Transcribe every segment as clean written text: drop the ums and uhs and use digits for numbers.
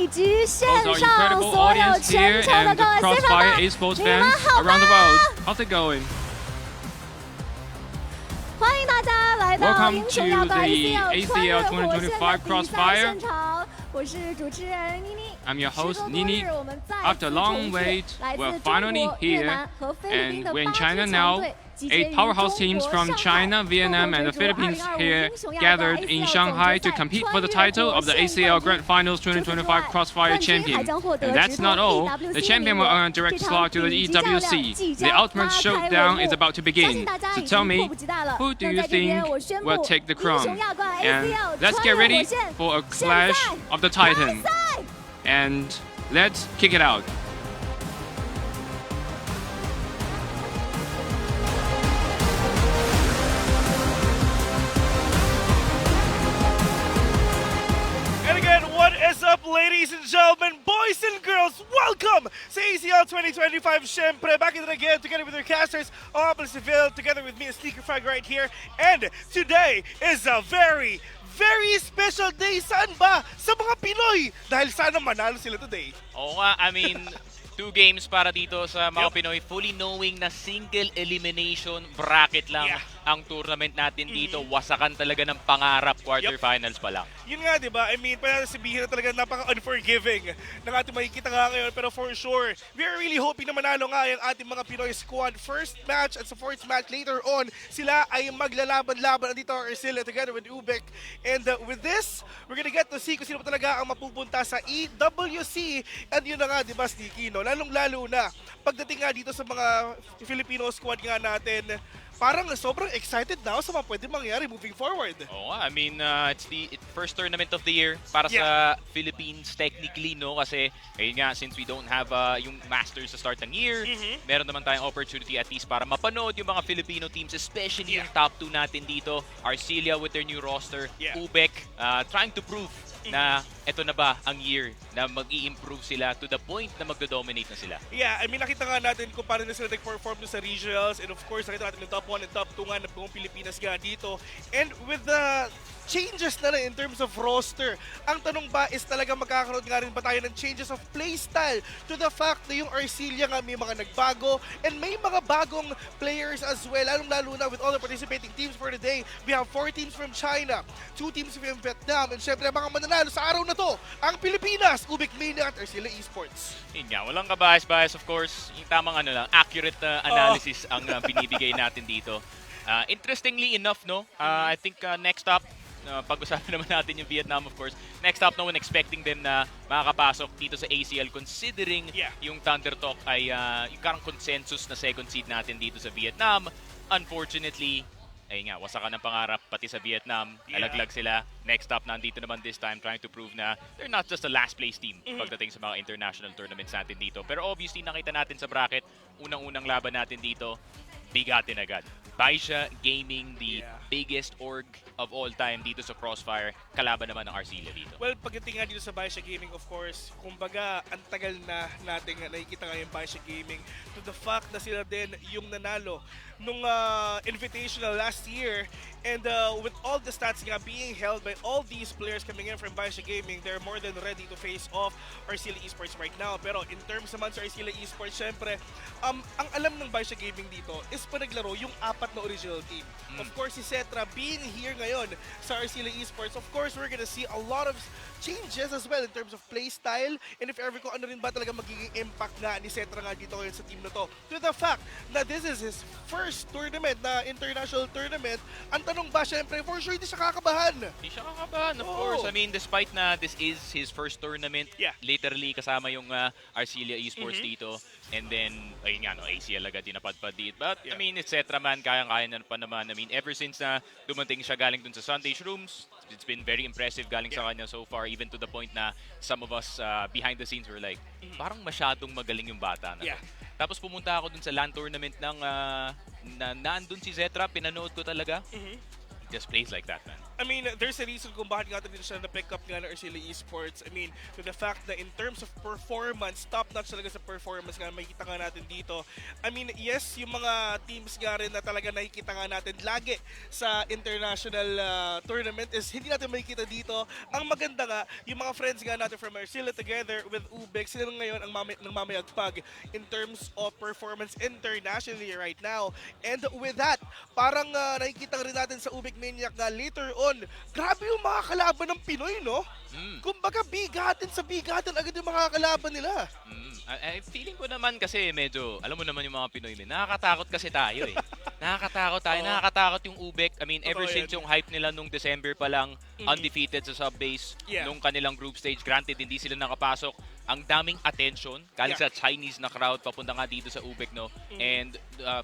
以及线 Also, 上 incredible 所有 audience 全 here 场的 and 各位 Crossfire CFPH Esports 你们 fans 好 around the 吗？ world. How's it going? 欢迎大家来到 Welcome 英雄耀 to 的 the ACL 穿越 ACL 火线的比赛 Crossfire. 现场，我是主持人妮妮。 I'm your host 时隔多 Nini. 日，我们再 After 次 a long 重聚 wait, 来自 we're 中 finally 国、越 here, 南和菲律宾 and 的 we're in 8 China 支 now. 强队，集结于 8 powerhouse 中 teams 国 from 上 China, 海， Vietnam, 共 and the 同角逐 Philippines 2025 here 英雄耀的 gathered in ACL Shanghai 总 to 决赛 compete for the 穿越 title 火 of the 线 ACL 冠 Grand 军。 Finals 除此之 2025 外， Crossfire 冠军还 champion. 将获得 And 直 that's 通 not all. EWC The 名 champion 额。 will earn a 这 direct 场 slot to the 顶级较量 EWC. 即 The 将 ultimate 拉开 showdown 帷 is 幕 about to 相 begin. 信大家 So 已 tell 经迫 me, 不及待了。 who do 那 you 在这边， think 我宣布 will take the 英 crown? 雄亚冠 And ACL let's 穿 get 越火 ready 线 for a 现 clash 在 of the 开 Titan. 赛。 And let's kick it out. And again, what is up, ladies and gentlemen, boys and girls? Welcome to ACL 2025. Syempre, back in it again, together with your casters, Opal Seville, together with me, Sneaker Frag right here. And today is a very special day. Saan ba? Sa mga Pinoy. Dahil sana manalo sila today. Oo nga, I mean, 2 games para dito sa mga Yup. Pinoy, fully knowing na single elimination bracket lang Yeah. ang tournament natin dito. Wasakan talaga ng pangarap, quarterfinals pa lang. Yun nga, di ba? I mean, pwede sabihin na talaga napaka-unforgiving ng ating makikita nga ngayon. Pero for sure, we are really hoping na manalo nga yung ating mga Pinoy squad. First match at sa fourth match later on, sila ay maglalaban-laban dito Arcilla together with Ubek. And with this, we're gonna get to see kung sino pa talaga ang mapupunta sa EWC. And yun na nga, di ba, Sneaky, no? Lalong-lalo na, pagdating nga dito sa mga Filipino squad nga natin, parang sobrang excited na ako sa mga pwede mangyari moving forward. Oo nga, I mean, it's the first tournament of the year para sa Philippines technically, no? Kasi, ayun nga, since we don't have yung Masters sa start ng year, meron naman tayong opportunity at least para mapanood yung mga Filipino teams, especially yung top 2 natin dito. Arcilla with their new roster, Ubek, trying to prove na eto na ba ang year na mag-i-improve sila to the point na magdo-dominate na sila. Yeah, I mean, nakita nga natin kung paano na sila nag-perform sa regionals, and of course, nakita natin yung top 1 and top 2 nga na buong Pilipinas nga dito. And with the changes na rin in terms of roster, ang tanong ba is talaga magkakaroon nga rin ba tayo ng changes of playstyle to the fact na yung Arcilla nga may mga nagbago and may mga bagong players as well, lalong-lalo na with all the participating teams for the day. We have 4 teams from China, 2 teams from Vietnam, and syempre mga mananalo sa araw na to, ang Pilipinas, Ubek Mania at Arcilla Esports. Yun nga, walang kabias-bias of course. Yung tamang accurate analysis ang binibigay natin dito. Interestingly enough, no, I think next up, pag-usapan naman natin yung Vietnam, of course. Next up, no one expecting them na makakapasok dito sa ACL considering yung Thunder Talk ay yung karang consensus na second seed natin dito sa Vietnam. Unfortunately, ay nga, wasakan ng pangarap pati sa Vietnam. Nalaglag sila. Next up, nandito naman this time trying to prove na they're not just a last place team pagdating sa mga international tournaments natin dito. Pero obviously, nakita natin sa bracket, unang-unang laban natin dito, bigatin agad. BaiSha Gaming, the biggest org of all time dito sa Crossfire, kalaban naman ng Arcilla dito. Well, pagdating nga dito sa BaiSha Gaming, of course, kumbaga, ang tagal na natin nakikita nga yung BaiSha Gaming to the fact na sila din yung nanalo nung Invitational last year, and with all the stats nga being held by all these players coming in from BaiSha Gaming, they're more than ready to face off Arcilla Esports right now. Pero in terms naman sa Arcilla Esports, syempre, ang alam ng BaiSha Gaming dito is panaglaro yung 4 na original team. Of course, si Cetra being here ngayon sa Arcilla Esports, of course, we're gonna see a lot of changes as well in terms of play style, and if ever kung ano rin ba talaga magiging impact nga ni Cetra nga dito ngayon sa team na to. To the fact na this is his first tournament na international tournament, ang tanong ba, syempre, for sure hindi siya kakabahan. Hindi siya kakabahan, of course. I mean, despite na this is his first tournament, literally kasama yung Arcilla Esports dito, and then, ayun nga, no, ACL agad yung napadpad dito. But, I mean, etc. man, kayang-kaya na pa naman. I mean, ever since na dumating siya galing dun sa Sunday Rooms, it's been very impressive galing sa kanya so far, even to the point na some of us behind the scenes were like, parang masyadong magaling yung bata na. Tapos pumunta ako dun sa LAN tournament ng nandun si Zetra, pinanood ko talaga. He just plays like that, man. I mean, there's a reason kung bakit nga din siya na-pick up nga ng Arcilla Esports. I mean, to the fact that in terms of performance, top-notch talaga sa performance nga, makikita nga natin dito. I mean, yes, yung mga teams nga rin na talaga nakikita nga natin lagi sa international tournament is hindi natin makikita dito. Ang maganda nga, yung mga friends nga natin from Arcilla together with Ubek, sila ngayon ang nagmamayagpag in terms of performance internationally right now. And with that, parang nakikita rin natin sa Ubek Maniac nga later on, grabe yung mga kalaban ng Pinoy, no? Kumbaga, bigatin sa bigatin agad yung mga kalaban nila. Feeling ko naman kasi medyo, alam mo naman yung mga Pinoy, nakakatakot kasi tayo eh. Nakakatakot tayo, nakakatakot yung Ubek. I mean, ever since yung hype nila nung December pa lang, undefeated sa sub-base, nung kanilang group stage, granted, hindi sila nakapasok. Ang daming attention, galing sa Chinese na crowd, papunta nga dito sa Ubek, no? And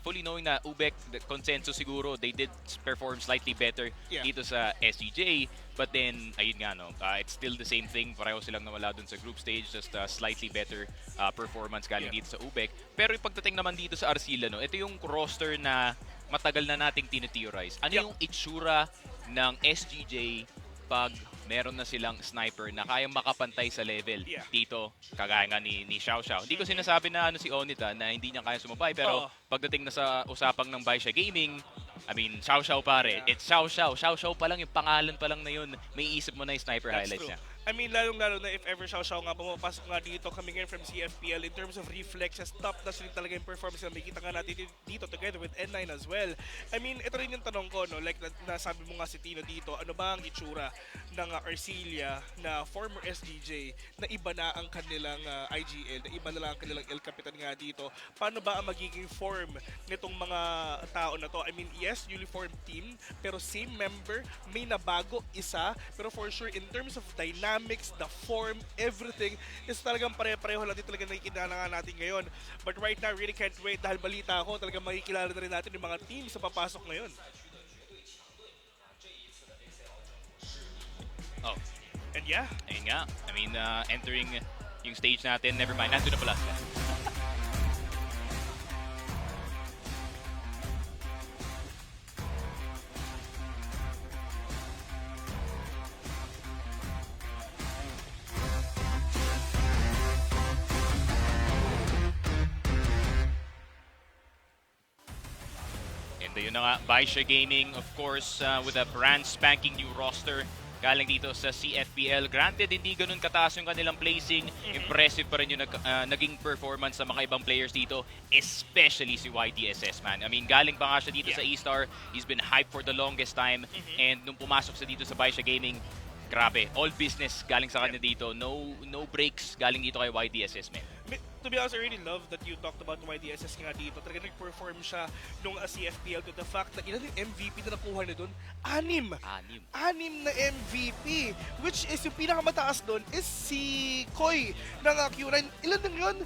fully knowing na Ubek, the consensus siguro, they did perform slightly better dito sa SCJ. But then, ayun nga, no? It's still the same thing. Pareho silang nawala dun sa group stage, just slightly better performance galing dito sa Ubek. Pero yung pagdating naman dito sa Arcilla, no? Ito yung roster na matagal na nating tine-theorize. Ano yung itsura ng SGJ pag meron na silang sniper na kayang makapantay sa level dito, kagaya nga ni Xiao Xiao. Hindi ko sinasabi na si Onita na hindi niya kaya sumabay, pero pagdating na sa usapang ng BaiSha Gaming, I mean, Xiao Xiao pare, it's Xiao Xiao. Xiao Xiao pa lang, yung pangalan pa lang na yun, may isip mo na yung sniper highlights niya. I mean, lalong-lalo na if ever Xiao Xiao nga pumapasok nga dito, coming in from CFPL, in terms of reflexes, top-notch rin talaga yung performance na makikita nga natin dito together with N9 as well. I mean, ito rin yung tanong ko, no? Like, nasabi mo nga si Tino dito, ano ba ang itsura ng Arcilla na former SGJ na iba na ang kanilang IGL, na iba na lang ang kanilang El Capitan nga dito? Paano ba ang magiging form nitong mga tao na to? I mean, yes, uniform team, pero same member, may nabago isa, pero for sure, in terms of dynamics, the form, everything is talagang pare-pareho lang din talaga nakikilala nga natin ngayon. But right now, really can't wait dahil balita ako, talagang makikilala na rin natin yung mga teams sa papasok ngayon. Oh. And yeah. Ayun nga. I mean, entering yung stage natin, never mind, nandun na pala sila. And yun na nga, BaiSha Gaming, of course, with a brand spanking new roster. Galing dito sa CFPL. Granted, hindi ganun kataas yung kanilang placing. Impressive pa rin yung naging performance sa mga ibang players dito. Especially si YDSS, man. I mean, galing pa nga siya dito sa E-Star. He's been hyped for the longest time. And nung pumasok siya dito sa BaiSha Gaming, grabe. All business galing sa kanya dito. No breaks galing dito kay YDSS, man. To be honest, I really love that you talked about YDSS nga dito. Talaga nag-perform siya nung CFPL to the fact na ilan yung MVP na nakuha na doon? 6 na MVP. Which is yung pinakamataas doon is si Koy ng Q9. Ilan lang yun?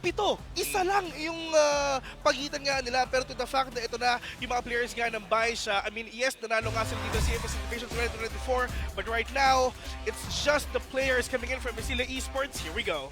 7. Isa lang yung pagitan nga nila. Pero to the fact na ito na yung mga players nga ng BaiSha, I mean, yes, nanalo nga sila dito sa CFPH 2024. But right now, it's just the players coming in from Arcilla Esports. Here we go.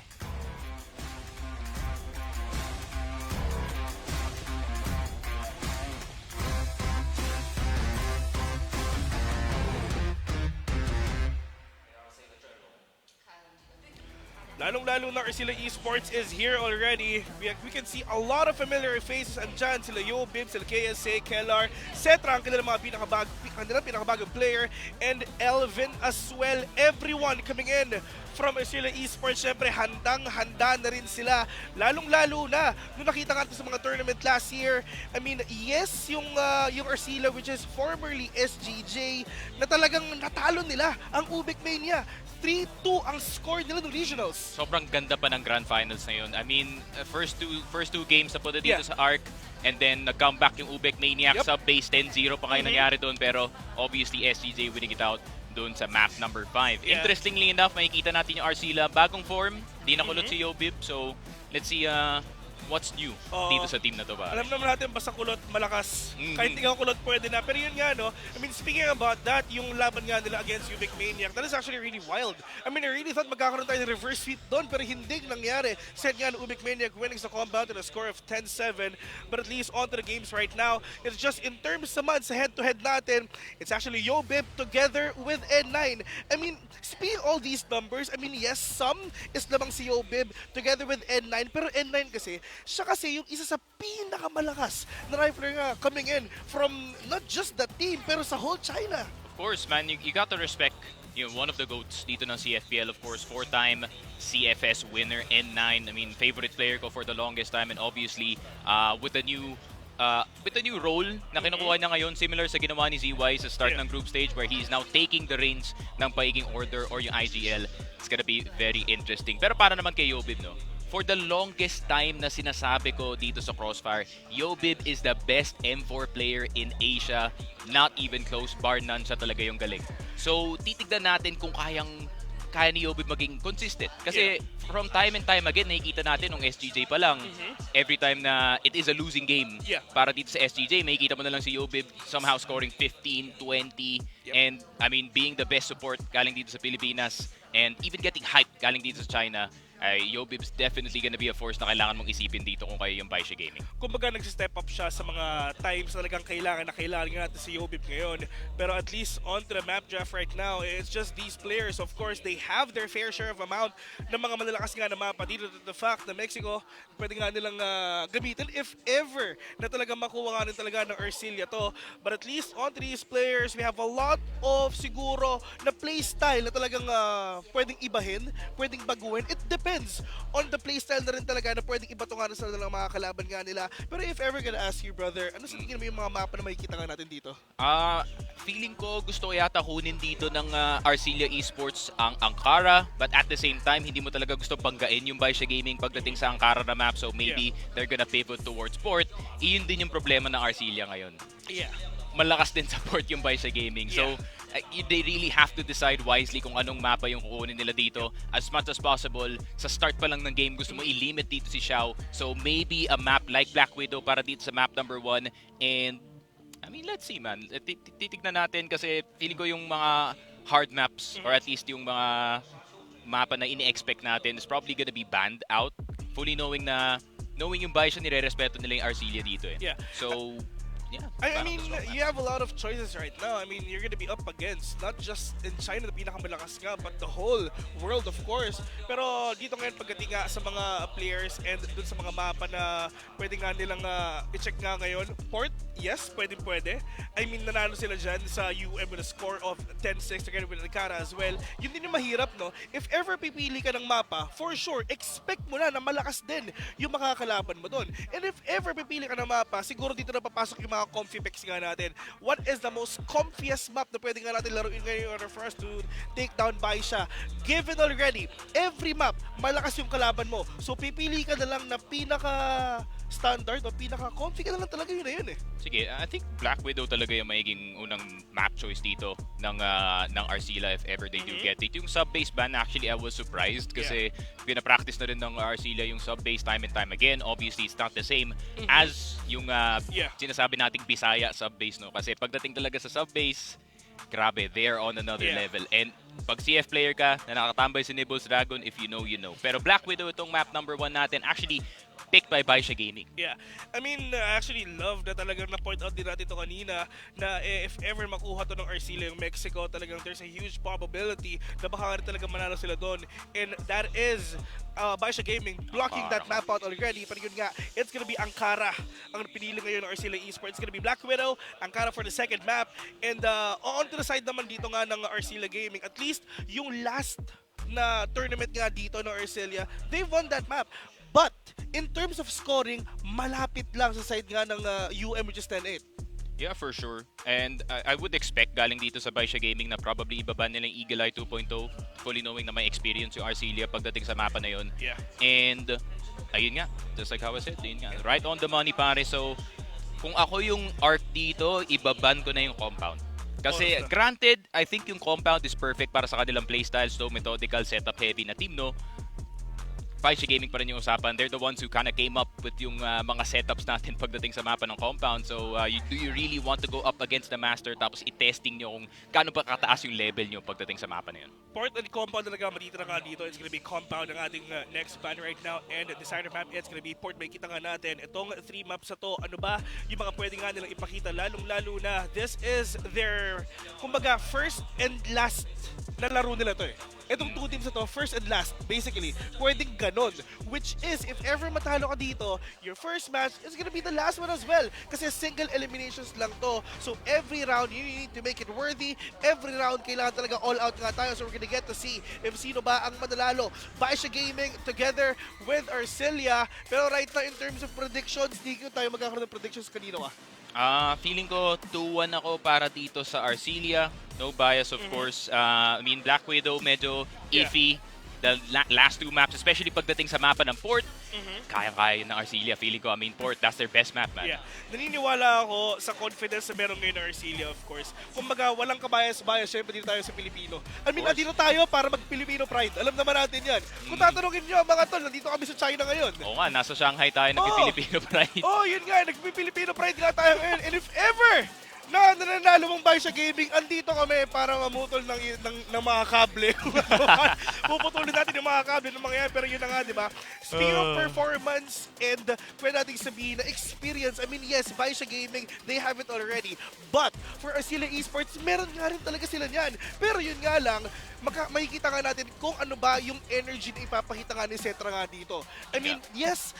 Lalong-lalo na Arcilla Esports is here already. We can see a lot of familiar faces. Andyan sila Yobib, sila KSA, Kellar, Cetra, ang kanilang mga pinakabagong player, and Elvin as well. Everyone coming in from Arcilla Esports, syempre handang-handa na rin sila. Lalong-lalo na nung nakita nga sa mga tournament last year. I mean, yes, yung Arcilla, which is formerly SGJ, na talagang natalo nila ang Ubek Mania. 3-2 ang score nila ng regionals. Sobrang ganda pa ng grand finals na yun. I mean, first two games na punta dito sa Arc, and then nag-comeback yung Ubek Maniac sa base 10-0 pa kayo nangyari doon, pero obviously SGJ winning it out doon sa map number 5. Interestingly enough, makikita natin yung Arcilla bagong form, di nakulot si Yobib, so let's see what's new Oo. dito sa team na to ba? Alam naman natin, basta kulot, malakas. Kahit ikaw kulot, pwede na. Pero yun nga, no? I mean, speaking about that, yung laban nga nila against Ubik Maniac, that is actually really wild. I mean, I really thought magkakaroon tayo ng reverse sweep doon, pero hindi nangyari. Set nga ng Ubik Maniac winning sa compound with a score of 10-7. But at least onto the games right now, it's just in terms naman sa head-to-head natin, it's actually Yobib together with N9. I mean, speaking all these numbers, I mean, yes, some is lamang si Yobib together with N9, pero N9 kasi, siya kasi yung isa sa pinakamalakas na rifler nga coming in from not just the team, pero sa whole China. Of course, man, you got to respect one of the GOATs dito ng CFPL, of course, 4-time CFS winner, N9. I mean, favorite player ko for the longest time, and obviously, with the new role na kinukuha niya ngayon, similar sa ginawa ni ZY sa start ng group stage where he is now taking the reins ng Paiging Order or yung IGL. It's gonna be very interesting. Pero para naman kay Yobib, no? For the longest time na sinasabi ko dito sa Crossfire, Yobib is the best M4 player in Asia. Not even close, bar none, siya talaga yung galing. So, titignan natin kung kaya ni Yobib maging consistent. Kasi from time and time again, nakikita natin nung SGJ pa lang, every time na it is a losing game, para dito sa SGJ, makikita mo na lang si Yobib somehow scoring 15, 20, and I mean, being the best support galing dito sa Pilipinas, and even getting hype galing dito sa China. Yobib's definitely gonna be a force na kailangan mong isipin dito kung kayo yung BaiSha Gaming. Kumbaga nag-step up siya sa mga times na talagang kailangan natin si Yobib ngayon. Pero at least onto the map draft right now, it's just these players. Of course, they have their fair share of amount ng mga malalakas nga na mapa dito to the fact na Mexico, pwede nga nilang gamitin if ever na talagang makuha nga talaga ng Arcilla to. But at least onto these players, we have a lot of siguro na playstyle na talagang pwedeng ibahin, pwedeng baguhin. It depends on the playstyle na rin talaga na pwedeng iba to nga sa ng mga kalaban nga nila. Pero if ever gonna ask you, brother, ano sa tingin mo yung mga mapa na makikita nga natin dito? Feeling ko gusto ko yata kunin dito ng Arcilla Esports ang Ankara, but at the same time, hindi mo talaga gusto banggain yung BaiSha Gaming pagdating sa Ankara na map, so maybe they're gonna pivot towards port. Iyon din yung problema ng Arcilla ngayon. Malakas din sa port yung BaiSha Gaming. So, they really have to decide wisely kung anong mapa yung kukunin nila dito. As much as possible, sa start pa lang ng game, gusto mo i-limit dito si Xiao. So, maybe a map like Black Widow para dito sa map number 1. And, I mean, let's see, man. Titignan natin kasi feeling ko yung mga hard maps or at least yung mga mapa na ini-expect natin is probably gonna be banned out. Fully knowing yung BaiSha, nire-respeto nila yung Arcilla dito eh. So, I mean, you have a lot of choices right now. I mean, you're gonna be up against not just in China na pinakamalakas nga, but the whole world, of course. Pero dito ngayon pagdating nga sa mga players and dun sa mga mapa na pwede nga nilang i-check nga ngayon. Port, yes, pwede. I mean, nanalo sila dyan sa UM with a score of 10-6 together with Ankara as well. Yun din yung mahirap, no? If ever pipili ka ng mapa, for sure, expect mo na malakas din yung makakalaban mo dun. And if ever pipili ka ng mapa, siguro dito na papasok yung mga comfy picks nga natin. What is the most comfiest map na pwede nga natin laruin ngayon in order for us to take down BaiSha? Given already, every map, malakas yung kalaban mo. So pipili ka na lang na pinaka-standard o pinaka-comfy ka na lang talaga yun na yun eh. Sige, I think Black Widow talaga yung magiging unang map choice dito ng Arcilla if ever they do get it. Yung sub-base ban, actually, I was surprised kasi pinapractice na rin ng Arcilla yung sub-base time and time again. Obviously, it's not the same as yung sinasabi nating Bisaya sub-base, no? Kasi pagdating talaga sa sub-base, grabe, they are on another level. And pag CF player ka na nakatambay si Nibbles Dragon, if you know, you know. Pero Black Widow, itong map number 1 natin, actually picked by BaiSha Gaming. I mean, I actually love na talagang na-point out din natin ito kanina na if ever makuha to ng Arcilla yung Mexico, talagang there's a huge probability na baka talaga manalo sila doon. And that is BaiSha Gaming blocking that map out already. Pero yun nga, it's gonna be Ankara ang pinili ngayon ng Arcilla Esports. It's gonna be Black Widow, Ankara for the second map. And on to the side naman dito nga ng Arcilla Gaming, at least yung last na tournament nga dito ng Arcilla, they won that map. But, in terms of scoring, malapit lang sa side nga ng UM which is 10-8. Yeah, for sure. And I would expect galing dito sa BaiSha Gaming na probably ibaban nila yung Eagle Eye 2.0, fully knowing na may experience yung Arcilla pagdating sa mapa na yun. And, ayun nga, just like how I said, yun nga, right on the money pare. So, kung ako yung Arc dito, ibaban ko na yung compound. Kasi, granted, I think yung compound is perfect para sa kanilang playstyle, slow, methodical, setup heavy na team, no? BaiSha Gaming pa rin yung usapan. They're the ones who kind of came up with yung mga setups natin pagdating sa mapa ng compound. So, do you really want to go up against the master tapos i-testing nyo kung gaano ba kataas yung level nyo pagdating sa mapa na yun? Port and compound talaga, matitira nga dito. It's gonna be compound ang ating next banner right now. And designer map, it's gonna be port. May kita nga natin. Itong 3 maps na to, ano ba yung mga pwede nga nilang ipakita? Lalong-lalo na, this is their, kumbaga, first and last na laro nila to eh. Itong 2 teams na to, first and last, basically, pwedeng ganon. Which is, if ever matalo ka dito, your first match is gonna be the last one as well. Kasi single eliminations lang to. So every round, you need to make it worthy. Every round, kailangan talaga all out nga tayo. So we're gonna get to see if sino ba ang manalalo. BaiSha Gaming together with Arcilla. Pero right now, in terms of predictions, di ko tayo magkakaroon ng predictions kanino ah. Feeling ko 2-1 ako para dito sa Arcilla. No bias, of course. I mean, Black Widow medyo iffy. The last 2 maps, especially pagdating sa mapa ng Port, kaya-kaya ng Arcilla. Feeling ko, I mean, Port, that's their best map, man. Yeah. Naniniwala ako sa confidence na meron ngayon ng Arcilla, of course. Kumbaga, walang kabayas-bayas, syempre dito tayo sa Pilipino. I mean, nandito tayo para mag-Filipino pride. Alam naman natin yan. Kung tatanungin nyo, mga tol, nandito kami sa China ngayon. Oo nga, nasa Shanghai tayo nag-Filipino pride. Yun nga, nag-Filipino pride nga tayo ngayon. And if ever na nananalo mong BaiSha Gaming, andito kami para mamutol ng mga kable. Puputulin natin yung mga kable ng mga yan, pero yun na nga, di ba? Speaking of performance and pwede natin sabihin na experience, I mean, yes, BaiSha Gaming, they have it already. But for Arcilla Esports, meron nga rin talaga sila niyan. Pero yun nga lang, makikita nga natin kung ano ba yung energy na ipapakita nga ni Cetra nga dito. I mean, yes,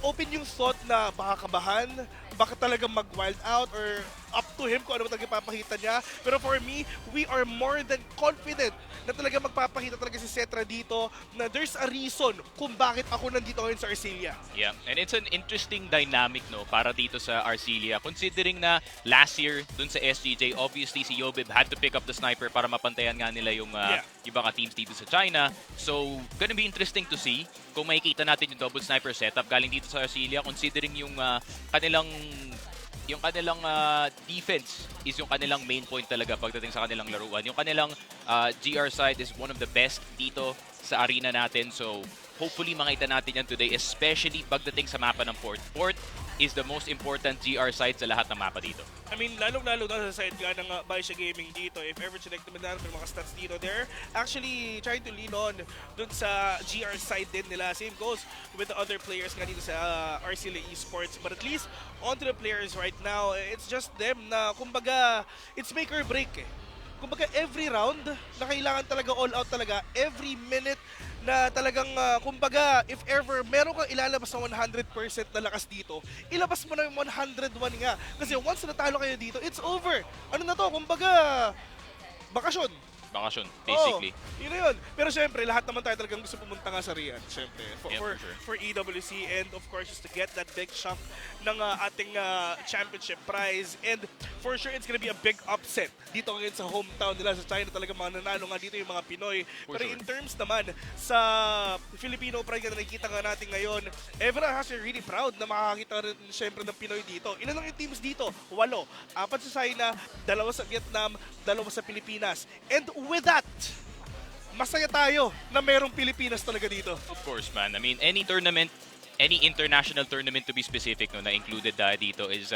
open yung thought na baka kabahan, baka talaga mag-wild out or up to him kung ano ba talaga ipapakita niya. Pero for me, we are more than confident na talaga magpapakita talaga si Cetra dito na there's a reason kung bakit ako nandito ngayon sa Arcilla. Yeah, and it's an interesting dynamic, no, para dito sa Arcilla. Considering na last year, dun sa SGJ, obviously si Yobib had to pick up the sniper para mapantayan nga nila yung iba ka teams dito sa China. So, gonna be interesting to see kung makikita natin yung double sniper setup galing dito sa Arcilla, considering yung kanilang defense is yung kanilang main point talaga pagdating sa kanilang laruan. Yung kanilang GR side is one of the best dito sa arena natin. So, hopefully makita natin yan today, especially pagdating sa mapa ng Port. Port is the most important GR side sa lahat ng mapa dito. I mean, lalong-lalo na sa side nga ng BaiSha Gaming dito. If ever check naman natin mga stats dito, they're actually trying to lean on dun sa GR side din nila. Same goes with the other players nga dito sa Arcilla Esports. But at least, onto the players right now, it's just them na, kumbaga, it's make or break eh. Kumbaga, every round na kailangan talaga all out talaga, every minute na talagang, kumbaga, if ever meron kang ilalabas na 100% na lakas dito, ilabas mo na yung 101 nga. Kasi once natalo kayo dito, it's over. Ano na to? Kumbaga, bakasyon. Bakasyon, basically. Yun na yun. Pero syempre, lahat naman tayo talagang gusto pumunta nga sa Riyadh. Syempre, for EWC and of course, just to get that big chunk ng ating championship prize. And for sure, it's gonna be a big upset dito ngayon sa hometown nila sa China. Talagang mananalo nga dito yung mga Pinoy. Pero in terms naman sa Filipino pride na nakikita nga natin ngayon, everyone has to really proud na makakita rin syempre ng Pinoy dito. Ilan lang yung teams dito? 8. 4 sa China, 2 sa Vietnam, 2 sa Pilipinas. And with that, masaya tayo na merong Pilipinas talaga dito. Of course, man. I mean, any tournament, any international tournament to be specific, no, na included dito is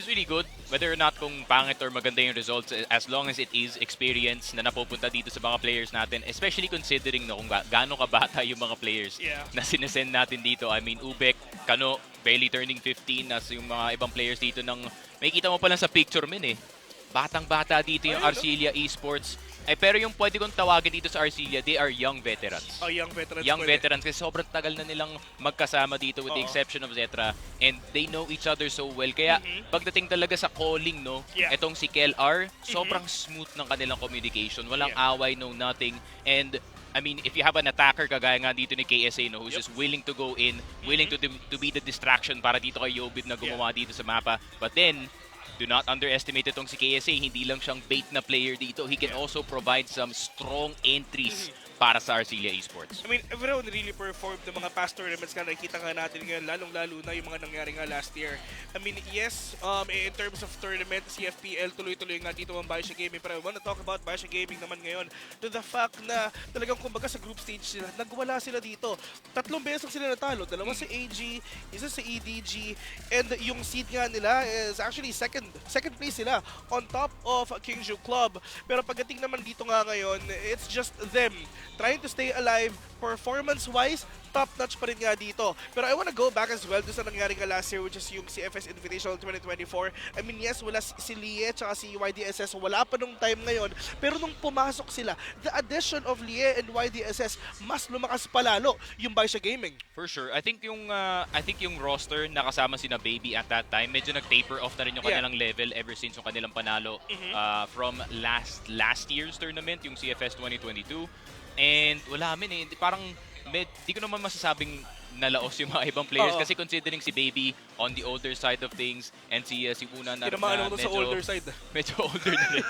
really good. Whether or not kung pangit or maganda yung results, as long as it is experience na napupunta dito sa mga players natin, especially considering no, kung gaano kabata yung mga players na sinesend natin dito. I mean, Ubek, Kano, barely turning 15, as yung mga ibang players dito ng, may kita mo pa lang sa picture min eh. Batang-bata dito yung Arcilla Esports. Pero yung pwede kong tawagin dito sa Arcilla, they are young veterans. Young veterans. Young veterans kasi sobrang tagal na nilang magkasama dito with the exception of Zetra. And they know each other so well. Kaya pagdating talaga sa calling, no, etong si KLR, sobrang smooth ng kanilang communication. Walang away, no, nothing. And I mean, if you have an attacker kagaya nga dito ni KSA, no, who's just willing to go in, willing to be the distraction para dito kay Yobib na gumawa dito sa mapa. But then, do not underestimate itong si KSA. Hindi lang siyang bait na player dito. He can also provide some strong entries para sa Arcilla Esports. I mean, everyone really performed ng mga past tournaments nga nakikita nga natin ngayon, lalong-lalo na yung mga nangyari nga last year. I mean, yes, in terms of tournament, CFPL, tuloy-tuloy nga dito ang BaiSha Gaming. Pero I wanna talk about BaiSha Gaming naman ngayon to the fact na talagang kumbaga sa group stage sila, nagwala sila dito. 3 beses sila natalo. 2 sa AG, isa sa EDG, and yung seed nga nila is actually second place sila on top of Kingju Club. Pero pagdating naman dito nga ngayon, it's just them trying to stay alive. Performance-wise, top-notch pa rin nga dito. Pero I wanna go back as well doon sa nangyari nga last year, which is yung CFS Invitational 2024. I mean, yes, wala si Lie tsaka si YDSS, wala pa nung time ngayon. Pero nung pumasok sila, the addition of Lie and YDSS, mas lumakas palalo yung BaiSha Gaming. For sure. I think yung roster nakasama sina Baby at that time, medyo nag-taper off na rin yung kanilang level ever since yung kanilang panalo from last year's tournament, yung CFS 2022. And wala parang di ko naman masasabing nalaos yung mga ibang players kasi considering si Baby on the older side of things and si Una na medyo sa older side. Medyo older na rin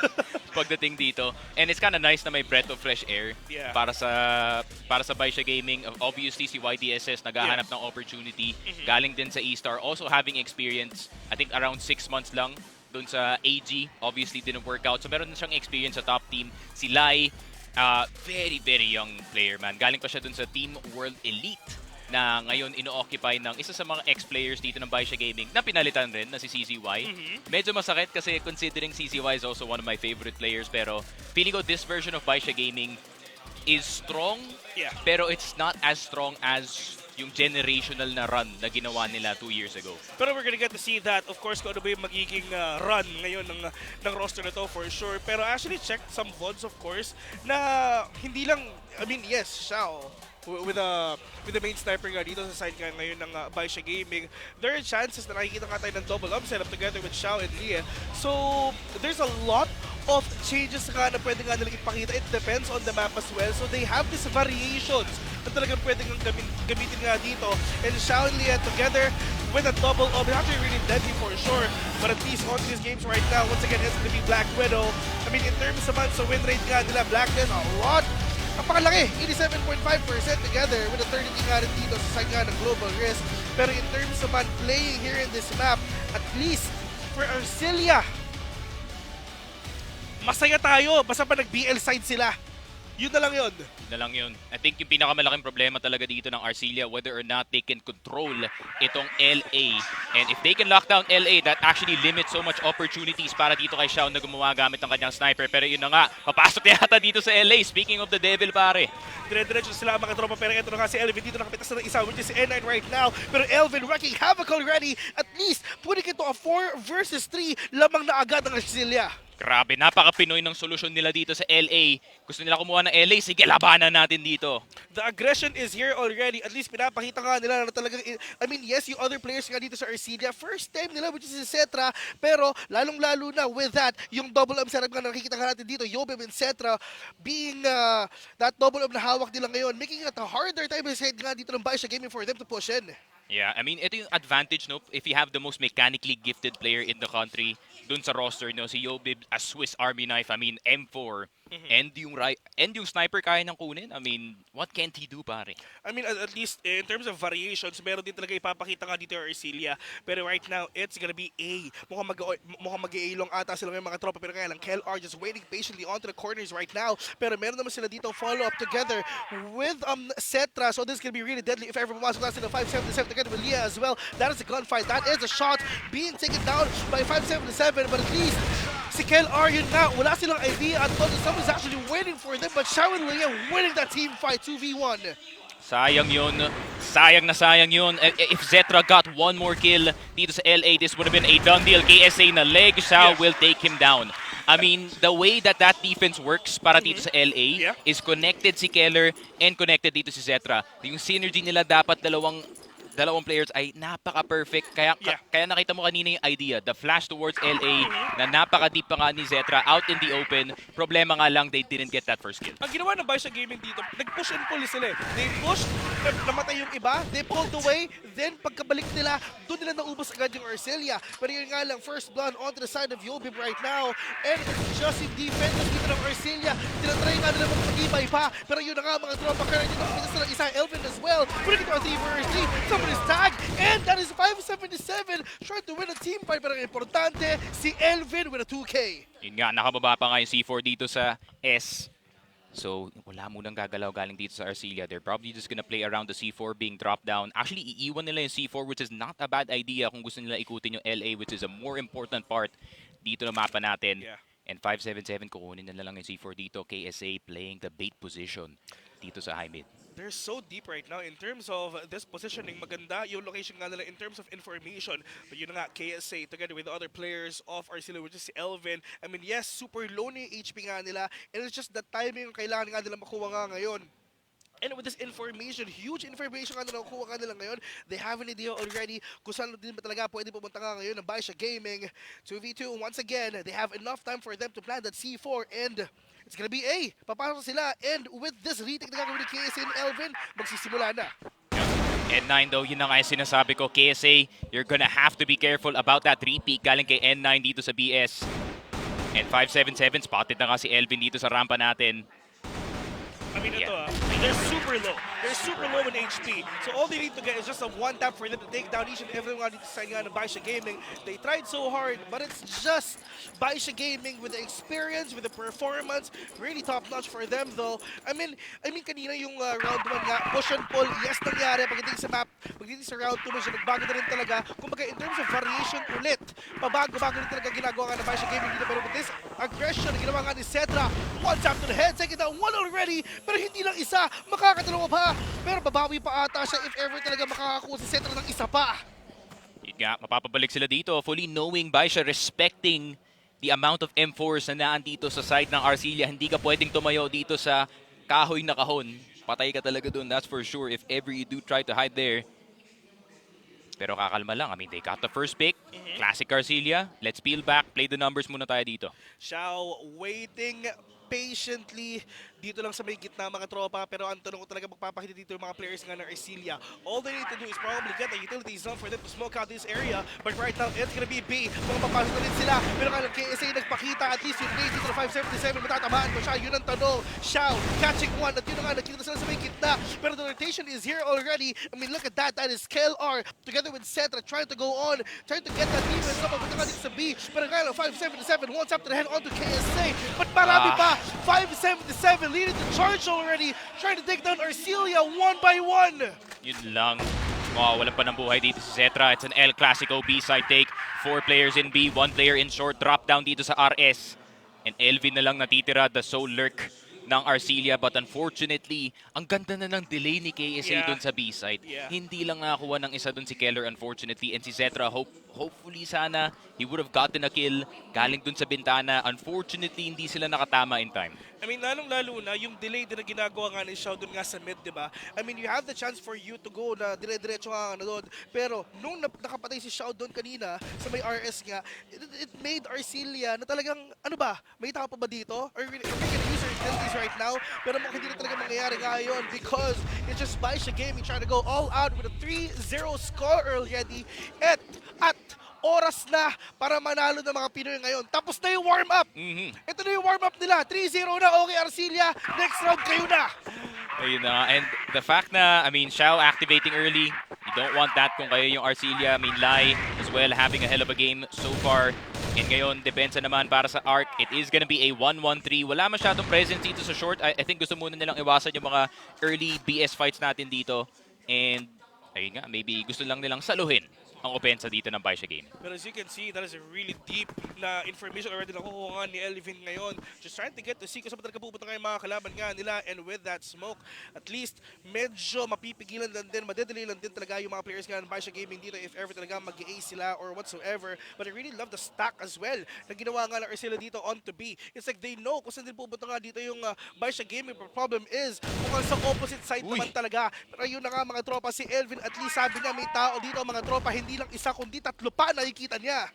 pagdating dito. And it's kinda nice na may breath of fresh air para sa BaiSha Gaming. Obviously si YDSS naghahanap ng opportunity. Galing din sa E-Star, also having experience, I think around 6 months lang doon sa AG. Obviously didn't work out. So meron din siyang experience sa top team. Si Lai, very, very young player, man. Galing pa siya dun sa Team World Elite na ngayon ino-occupy ng isa sa mga ex-players dito ng BaiSha Gaming na pinalitan rin na si CZY. Medyo masakit kasi considering CZY is also one of my favorite players, pero feeling ko this version of BaiSha Gaming is strong, pero it's not as strong as yung generational na run na ginawa nila 2 years ago. Pero we're gonna get to see that, of course, kung ano ba yung magiging run ngayon ng roster na to for sure. Pero actually check some VODs, of course, na hindi lang, I mean, yes, Xiao, with the main sniper nga dito sa side nga ngayon ng BaiSha Gaming, there are chances na nakikita nga tayo ng double up setup together with Xiao and Lie. So, there's a lot of changes nga na pwede nga nilang ipakita. It depends on the map as well. So, they have these variations na talagang pwede nga gamitin nga dito. And Xiao and Lie together with a double up, it's actually really deadly for sure. But at least on these games right now, once again, it's gonna be Black Widow. I mean, in terms naman sa win rate nga nila, Blackness, a lot. Napakalaki, 87.5% together with a 30 nga rin dito sa side nga ng Global Risk. Pero in terms of playing here in this map, at least for Arcilla, masaya tayo, basta pa nag-BL side sila. Yun na lang yun. Na lang yun. I think yung pinakamalaking problema talaga dito ng Arcilla, whether or not they can control itong LA. And if they can lock down LA, that actually limits so much opportunities para dito kay Xiao na gumawa gamit ng kanyang sniper. Pero yun na nga, papasok yata dito sa LA. Speaking of the devil, pare. Dire-diretso sila mga tropa, pero ito na nga si Elvin dito nakapitas na ng isa, which is si N9 right now. Pero Elvin wrecking havoc already, at least putting it to a 4 versus 3 lamang na agad ng Arcilla. Grabe, napaka-Pinoy ng solusyon nila dito sa LA. Gusto nila kumuha ng LA, sige, labanan natin dito. The aggression is here already. At least pinapakita nga nila na talagang, I mean, yes, yung other players nga dito sa Arcilla, first time nila, which is si Cetra, pero lalong-lalo na with that, yung double up setup nga nakikita nga natin dito, Yobem and Cetra, being that double up na hawak nila ngayon, making it a harder time ahead nga dito ng BaiSha Gaming for them to push in. Yeah, I mean, ito yung advantage, no? If you have the most mechanically gifted player in the country, dun sa roster, no? Si Yobib, a Swiss Army knife, I mean, M4, and yung sniper kaya niyang kunin. I mean, what can't he do, pare? I mean, at least in terms of variations, meron din talaga ipapakita nga dito yung Arcilla. Pero right now, it's gonna be A. Mukhang mag-A long ata sila ng mga tropa. Pero kaya lang, KLR just waiting patiently onto the corners right now. Pero meron naman sila dito follow-up together with Cetra. So this is gonna be really deadly if ever pumasok na sila 577 together with Lia as well. That is a gunfight. That is a shot being taken down by 577. But at least, si KLR yun nga, wala silang idea at someone's actually waiting for them. But Xiao and Lia winning that team fight 2v1. Sayang yun. Sayang na sayang yun. If Zetra got one more kill dito sa LA, this would have been a done deal. KSA na leg, Xiao will take him down. I mean, the way that defense works para dito sa LA is connected si Keller and connected dito si Zetra. Yung synergy nila dapat dalawang players ay napaka-perfect. Kaya, Yeah. kaya nakita mo kanina yung idea. The flash towards LA na napaka-deep pa nga ni Zetra out in the open. Problema nga lang, they didn't get that first kill. Ang ginawa ng BaiSha Gaming dito, nag-push and pull sila eh. They pushed, namatay yung iba, they pulled away, then pagkabalik nila, doon nila naubos agad yung Arcilla. Pero yun nga lang, first blood onto the side of Yobib right now, and it's just in defense dito ng Arcilla. Tinatry nga nila magpag-ibay pa, pero yun na nga mga tropa, kaya dito kapit sila isa Elvin as well. Putting it on 3 vs 3, somebody's tag, and that is 577, trying to win a team fight, pero ang importante, si Elvin with a 2K. Yun nga, nakababa pa nga yung C4 dito sa S. So, wala munang gagalaw galing dito sa Arcilla. They're probably just gonna play around the C4 being dropped down. Actually, iiwan nila yung C4, which is not a bad idea kung gusto nila ikutin yung LA, which is a more important part dito na mapa natin. Yeah. And 577, kukunin na lang yung C4 dito. KSA playing the bait position dito sa high mid. They're so deep right now in terms of this positioning. Maganda yung location nga nila in terms of information. But yun na nga, KSA together with the other players of Arcilla, which is si Elvin. I mean, yes, super low na yung HP nga nila. And it's just the timing yung kailangan nga nila makuha nga ngayon. And with this information, huge information nga na nakukuha ka nila ngayon, they have an idea already kung saan din ba talaga pwede pumunta nga ngayon ng BaiSha Gaming. 2v2, once again, they have enough time for them to plant that C4 and it's gonna be A. Papasok sila and with this retake na gagawin ni KSA and Elvin, magsisimula na. N9 though, yun na nga yung sinasabi ko. KSA, you're gonna have to be careful about that repeat galing kay N9 dito sa BS. And 577, spotted na nga si Elvin dito sa rampa natin. I mean, ito they're super low. They're super low in HP. So all they need to get is just a one tap for them to take down each and every one dito sa nga ng BaiSha Gaming. They tried so hard, but it's just BaiSha Gaming with the experience, with the performance. Really top notch for them though. I mean kanina yung round 1 nga, push and pull, yes nangyari. Pagdating sa map, pagdating sa round 2 medyo nagbago na rin talaga. Kumbaga in terms of variation ulit, pabago-bago rin talaga ginagawa nga ng BaiSha Gaming dito. Pero with this aggression, ginawa nga ni Cetra, one tap to the head, second down, one already. Pero hindi lang isa, makakadalawa pa. Pero babawi pa ata siya if ever talaga makakakuha si Cetra ng isa pa. Yun nga, mapapabalik sila dito, fully knowing BaiSha, respecting the amount of M4s na naandito sa side ng Arcilla. Hindi ka pwedeng tumayo dito sa kahoy na kahon. Patay ka talaga dun, that's for sure, if ever you do try to hide there. Pero kakalma lang. I mean, they got the first pick. Classic Arcilla. Let's peel back, play the numbers muna tayo dito. Xiao waiting patiently dito lang sa may gitna mga tropa, pero ang tanong ko talaga magpapakita dito yung mga players nga ng Arcilla. All they need to do is probably get a utility zone for them to smoke out this area, but right now it's gonna be B. Mga papasok na rin sila, pero kaya KSA nagpakita at least yung base dito na 577, matatamaan ba siya? Yun ang tanong. Xiao catching one at yun na nga, nakita sila sa may gitna, pero the rotation is here already. I mean, look at that, that is KLR together with Cetra trying to go on, trying to get that defense up, punta nga dito sa B, pero kaya 577, one tap to the head onto KSA, but marami pa, 577 leading the charge already, trying to take down Arcilla one by one. Yun lang. Walang pa ng buhay dito si Cetra. It's an El Clasico B-side take. 4 players in B, 1 player in short. Drop down dito sa RS. And Elvin na lang natitira, the sole lurk ng Arcilla. But unfortunately, ang ganda na ng delay ni KSA dun sa B-side. Hindi lang nakakuha ng isa dun si Keller, unfortunately. And si Cetra, hopefully sana, he would have gotten a kill galing dun sa bintana. Unfortunately, hindi sila nakatama in time. I mean, lalong-lalo na yung delay din na ginagawa nga ni Xiao dun nga sa mid, di ba? I mean, you have the chance for you to go na dire-diretso nga na doon. Pero nung nakapatay si Xiao doon kanina sa may RS nga, it made Arcilla na talagang, ano ba, may tao pa ba dito? Or we can use our abilities right now? Pero mukhang hindi na talaga mangyayari ngayon because it's just BaiSha Gaming trying to go all out with a 3-0 score already. At oras na para manalo ng mga Pinoy ngayon. Tapos na yung warm-up. Ito na yung warm-up nila. 3-0 na. Okay, Arcilla. Next round kayo na. Ayun na. And the fact na, I mean, Xiao activating early, you don't want that kung kayo yung Arcilla. I mean, Lai as well having a hell of a game so far. And ngayon, depensa naman para sa Arc. It is gonna be a 1-1-3. Wala masyadong presence dito sa short. I think gusto muna nilang iwasan yung mga early BS fights natin dito. And, ayun nga, maybe gusto lang nilang saluhin ang opensa dito ng BaiSha Gaming. But as you can see, that is a really deep na information already nakukuha ni Elvin ngayon. Just trying to get to see kung saan talaga pupunta ngayon mga kalaban nga nila. And with that smoke, at least medyo mapipigilan lang din, madedeli lang din talaga yung mga players nga ng BaiSha Gaming dito if ever talaga mag-A sila or whatsoever. But I really love the stack as well na ginawa nga ng Arcilla dito on to B. It's like they know kung saan din pupunta nga dito yung BaiSha Gaming. But problem is, kung sa opposite side naman talaga. Pero yun na nga mga tropa, si Elvin at least sabi niya may tao dito mga tropa, hindi lang isa kundi tatlo pa nakikita niya.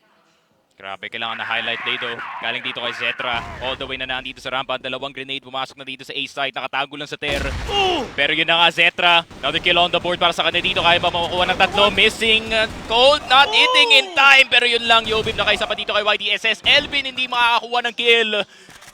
Grabe, kailangan na highlight dito. Galing dito kay Zetra. All the way na nandito sa rampa. Dalawang grenade pumasok na dito sa A side. Nakatago lang sa Ter. Pero yun na nga, Zetra. Another kill on the board para sa kanya dito. Kaya pa makukuha ng tatlo. Missing. Cold not hitting in time. Pero yun lang, Yobib na kaisa pa dito kay YDSS. Elvin hindi makakakuha ng kill.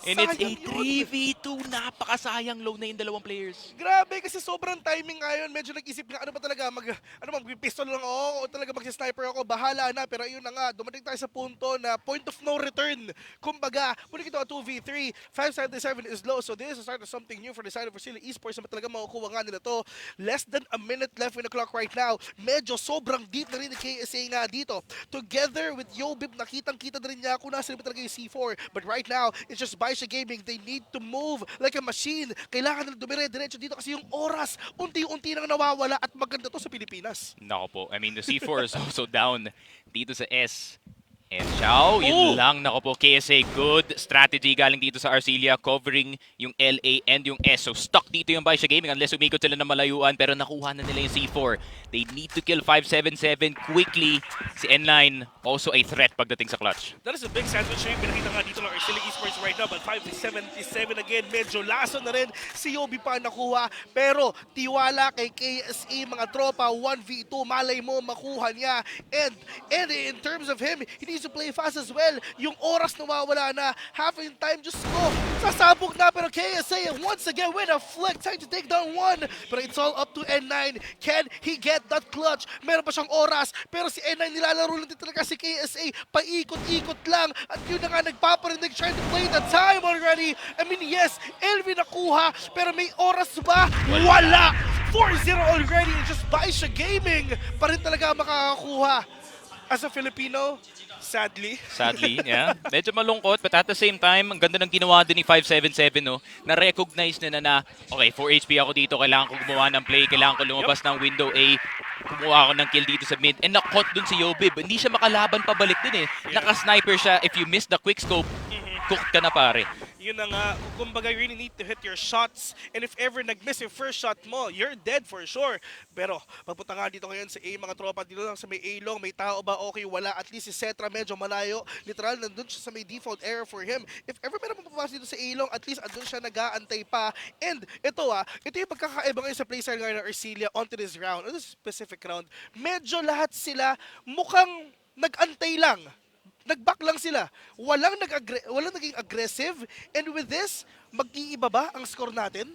And it's a 3v2. Napakasayang low na yung dalawang players. Grabe kasi sobrang timing ngayon. Medyo nag-isip nga ano ba talaga mag-pistol lang ako o talaga mag-sniper ako. Bahala na. Pero yun na nga, dumating tayo sa punto na point of no return. Kumbaga, muli ito 2v3. 577 is low. So this is the start of something new for the side of Arcilla Esports na talaga makukuha nga nila to. Less than a minute left in the clock right now. Medyo sobrang deep na rin ni KSA nga dito. Together with Yobib, nakitang-kita na rin niya kung nasa ba talaga yung C4. But right now, it's just BaiSha Gaming. They need to move like a machine. Kailangan nila dumire-diretso dito kasi yung oras unti-unti nang nawawala at maganda to sa Pilipinas. Nako po. I mean, the C4 is also down dito sa S. And Xiao, yun lang. Nako po, KSA, good strategy galing dito sa Arcilla, covering yung LA and yung S. So stuck dito yung BaiSha Gaming unless umikot sila ng malayuan, pero nakuha na nila yung C4. They need to kill 577 quickly. Si N9, also a threat pagdating sa clutch. That is a big sandwich yung pinakita nga dito ng Arcilla Esports right now, but 577 again, medyo laso na rin. Si Yobi pa nakuha, pero tiwala kay KSA mga tropa, 1v2, malay mo makuha niya. And in terms of him, he needs to play fast as well. Yung oras nawawala na, half in time, just go. Sasabog na, pero KSA once again with a flick, trying to take down one. But it's all up to N9. Can he get that clutch? Meron pa siyang oras, pero si N9 nilalaro lang din talaga si KSA. Paikot-ikot lang. At yun na nga, nagpaparinig, trying to play the time already. I mean, yes, Elvin nakuha, pero may oras ba? Wala! 4-0 already. It's just BaiSha Gaming pa rin talaga makakakuha. As a Filipino, sadly, yeah. Medyo malungkot, but at the same time, ang ganda ng ginawa din ni 577, no? Na-recognize na okay, 4 HP ako dito, kailangan ko gumawa ng play, kailangan ko lumabas ng window A, kumuha ako ng kill dito sa mid, and na-caught dun si Yobib. Hindi siya makalaban pabalik din eh. Naka-sniper siya, if you miss the quick scope, cooked ka na pare. Yun na nga, kumbaga you really need to hit your shots, and if ever nag-miss yung first shot mo, you're dead for sure. Pero magpunta nga dito ngayon sa A mga tropa, dito lang sa may A long, may tao ba? Okay, wala. At least si Cetra medyo malayo. Literal, nandun siya sa may default area for him. If ever meron mapapasok dito sa A long, at least andun siya nag-aantay pa. And ito ito yung pagkakaiba ngayon sa playstyle ngayon ng Arcilla onto this round, on this specific round. Medyo lahat sila mukhang nag-antay lang. Nag-back lang sila. Walang naging aggressive. And with this, mag-iiba ba ang score natin?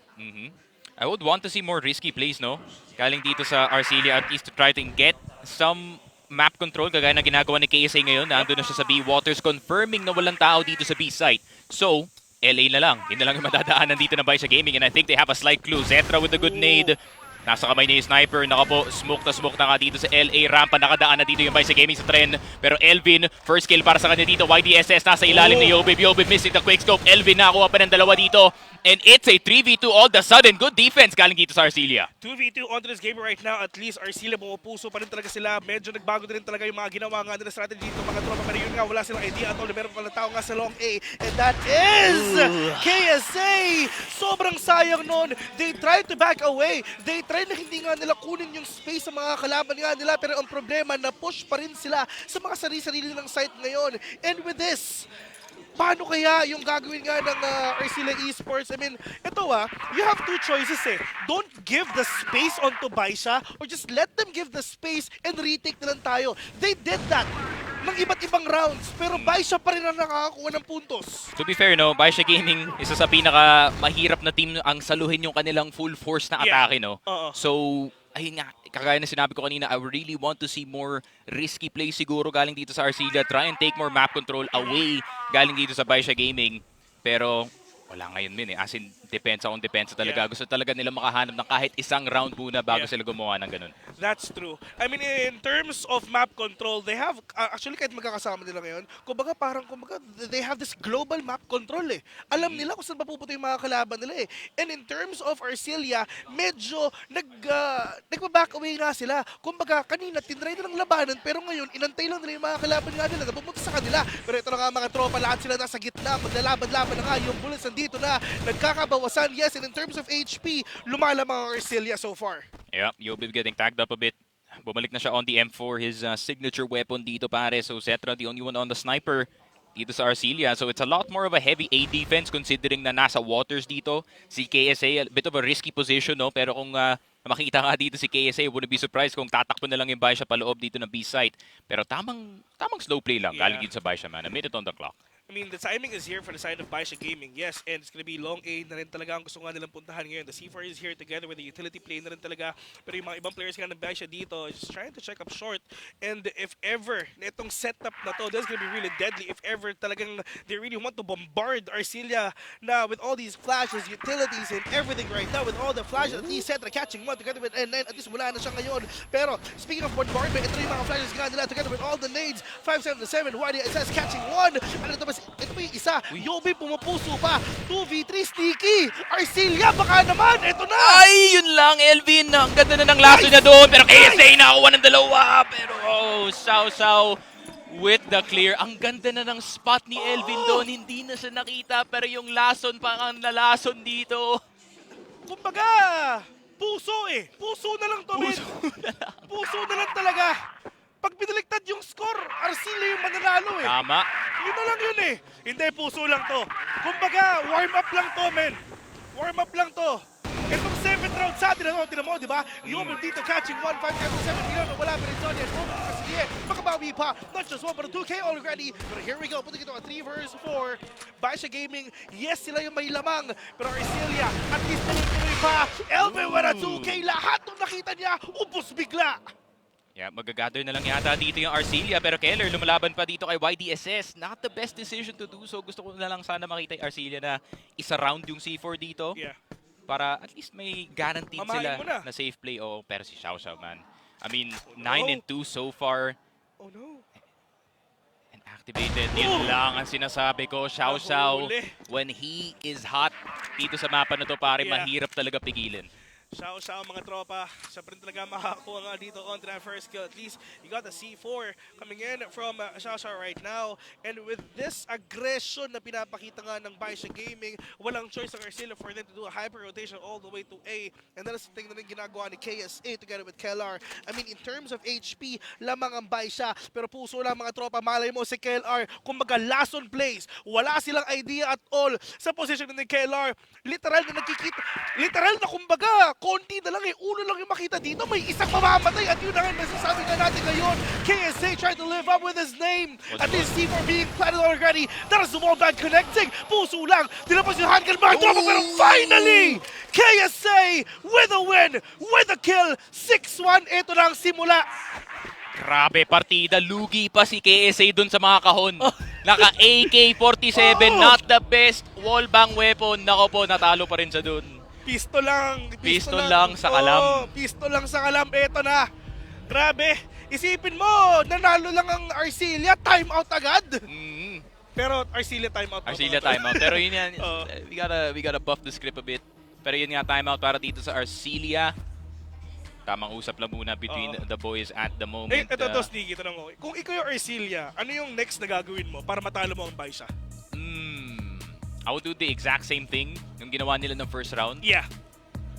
I would want to see more risky plays, no? Galing dito sa Arcilla, at least to try to get some map control, kagaya na ginagawa ni KSA ngayon. Nandun na siya sa B Waters, confirming na walang tao dito sa B site. So, LA na lang. Yun na lang yung madadaanan dito ng BaiSha Gaming, and I think they have a slight clue. Zetra with a good nade. Nasa kamay niya yung sniper. Naka po, smoke na nga dito sa LA rampa. Nakadaan na dito yung BaiSha Gaming sa trend. Pero Elvin, first kill para sa kanya dito. YDSS nasa ilalim ni Yobib. Yobib missing the quick scope. Elvin nakakuha pa ng dalawa dito. And it's a 3v2 all of a sudden. Good defense galing dito sa Arcilla. 2v2 onto this game right now. At least Arcilla bumupuso pa rin talaga sila. Medyo nagbago din talaga yung mga ginawa nga nila strategy dito mga tropa. Pero yun nga, wala silang idea at all. Meron palang tao nga sa long A. And that is KSA! Sobrang sayang nun. They tried to back away. They tried na hindi nga nila kunin yung space sa mga kalaban nga nila. Pero ang problema, na-push pa rin sila sa mga sarili-sarili ng site ngayon. And with this, paano kaya yung gagawin nga ng Arcilla Esports? I mean, ito you have two choices eh. Don't give the space onto BaiSha or just let them give the space and retake na lang tayo. They did that ng iba't ibang rounds, pero BaiSha pa rin ang nakakakuha ng puntos. To be fair, no, BaiSha Gaming, isa sa pinaka mahirap na team ang saluhin yung kanilang full force na atake, no? So, ayun nga, kagaya na sinabi ko kanina, I really want to see more risky plays siguro galing dito sa Arcilla. Try and take more map control away galing dito sa BaiSha Gaming. Pero Wala ngayon min eh. As in, depensa on depensa talaga. Yeah. Gusto talaga nila makahanap ng kahit isang round muna bago Yeah. sila gumawa ng ganun. That's true. I mean, in terms of map control, they have, actually kahit magkakasama nila ngayon, kumbaga they have this global map control eh. Alam nila kung saan mapupunta yung mga kalaban nila eh. And in terms of Arcilla, medyo nagpa-back away nga sila. Kumbaga, kanina tinry nilang labanan, pero ngayon, inantay lang nila yung mga kalaban nga nila na pumunta sa kanila. Pero ito na nga mga tropa, lahat sila nasa gitna, maglalaban-laban na nga, yung bullets dito na nagkakabawasan. Yes, and in terms of HP, lumalamang ang Arcilla so far. Yeah, Yobib getting tagged up a bit. Bumalik na siya on the M4, his signature weapon dito pare. So Cetra, the only one on the sniper dito sa Arcilla. So it's a lot more of a heavy A defense considering na nasa waters dito. Si KSA, a bit of a risky position, no? Pero kung makikita nga dito si KSA, wouldn't be surprised kung tatakbo na lang yung BaiSha paloob dito ng B site. Pero tamang slow play lang galing dito sa BaiSha, man. A minute on the clock. I mean, the timing is here for the side of BaiSha Gaming, yes, and it's gonna be long A na rin talaga ang gusto nga nilang puntahan ngayon. The C4 is here together with the utility play na rin talaga, pero yung mga ibang players nga ng BaiSha dito is just trying to check up short. And if ever, na itong setup na to, that's gonna be really deadly. If ever talagang they really want to bombard Arcilla na with all these flashes, utilities, and everything right now, with all the flashes, at least Cetra catching one together with N9, at least wala na siya ngayon. Pero speaking of bombardment, ito yung mga flashes nga nila together with all the nades, 577, YD SS catching one. Ano ito ba? Ito pa yung isa, Yobi pumupuso pa, 2v3 Sticky, Arcilla baka naman, ito na! Ay, yun lang, Elvin. Ang ganda na ng laso niya doon. Pero KSA nakakuha ng dalawa. Pero Sao with the clear. Ang ganda na ng spot ni Elvin doon. Hindi na siya nakita. Pero yung lason pa ang nalason dito. Kumbaga, puso eh. Puso na lang to, men. Puso na lang talaga. Pag binaliktad yung score, Arcilla yung mananalo eh. Tama. Yun na lang yun eh. Hindi, puso lang to. Kumbaga, warm up lang to, men. Warm up lang to. Itong 7th round sa atin, tinan mo, di ba? Yung dito catching 1, 5, 7, yun, wala pa rin Sonia. Arcilla, makabawi pa. Not just 1, but a 2K already. But here we go, putting ito a 3 vs 4. BaiSha Gaming, yes, sila yung may lamang. Pero Arcilla, at least tuloy pa. Elvin with a 2K, lahat nung nakita niya, ubos bigla. Yeah, magagather na lang yata dito yung Arcilla. Pero Keller, lumalaban pa dito kay YDSS. Not the best decision to do so. Gusto ko na lang sana makita yung Arcilla na isa round yung C4 dito. Yeah. Para at least may guaranteed Mamahin sila mo na. na safe play. Oh, pero si Xiao, man. I mean, Oh, no. 9-2 so far. Oh no. And activated. Yun lang ang sinasabi ko. Xiao, Nahuli. when he is hot dito sa mapa na to, pare, Yeah. mahirap talaga pigilin. Xiao mga tropa. Siya pa rin talaga makakuha nga dito on that first kill. At least you got the C4 coming in from Xiao right now. And with this aggression na pinapakita nga ng BaiSha Gaming, walang choice ang Arcilla for them to do a hyper rotation all the way to A. And that is something na rin ginagawa ni KSA together with KLR. I mean, in terms of HP, lamang ang BaiSha. Pero puso lang mga tropa. Malay mo si KLR. Kumbaga, last on plays. Wala silang idea at all sa position ni KLR. Literal na nagkikita. Literal na kumbaga, konti na lang eh. Uno lang yung makita dito. May isang mamamatay. At yun na nga masasabi nga natin ngayon. KSA trying to live up with his name. At this C4 being planted already. That is the wall band connecting. Puso lang. Tinapos yung handgun mga tropa. Pero finally, KSA with a win. With a kill. 6-1. Ito na ang simula. Grabe partida, lugi pa si KSA dun sa mga kahon. Naka AK-47, not the best wallbang weapon. Nako po, natalo pa rin siya dun. Pistol lang. Pistol lang sa kalam. Oo, pistol lang sa kalam. Ito na. Grabe. Isipin mo, nanalo lang ang Arcilla. Time out agad. Pero Arcilla time out. Arcilla timeout. Pero yun yan, Oo. we gotta buff the script a bit. Pero yun nga, timeout para dito sa Arcilla. Tamang usap lang muna between the boys at the moment. Ito, Sneaky, tanong ko. Kung ikaw yung Arcilla, ano yung next na gagawin mo para matalo mo ang BaiSha? I would do the exact same thing yung ginawa nila ng first round. Yeah.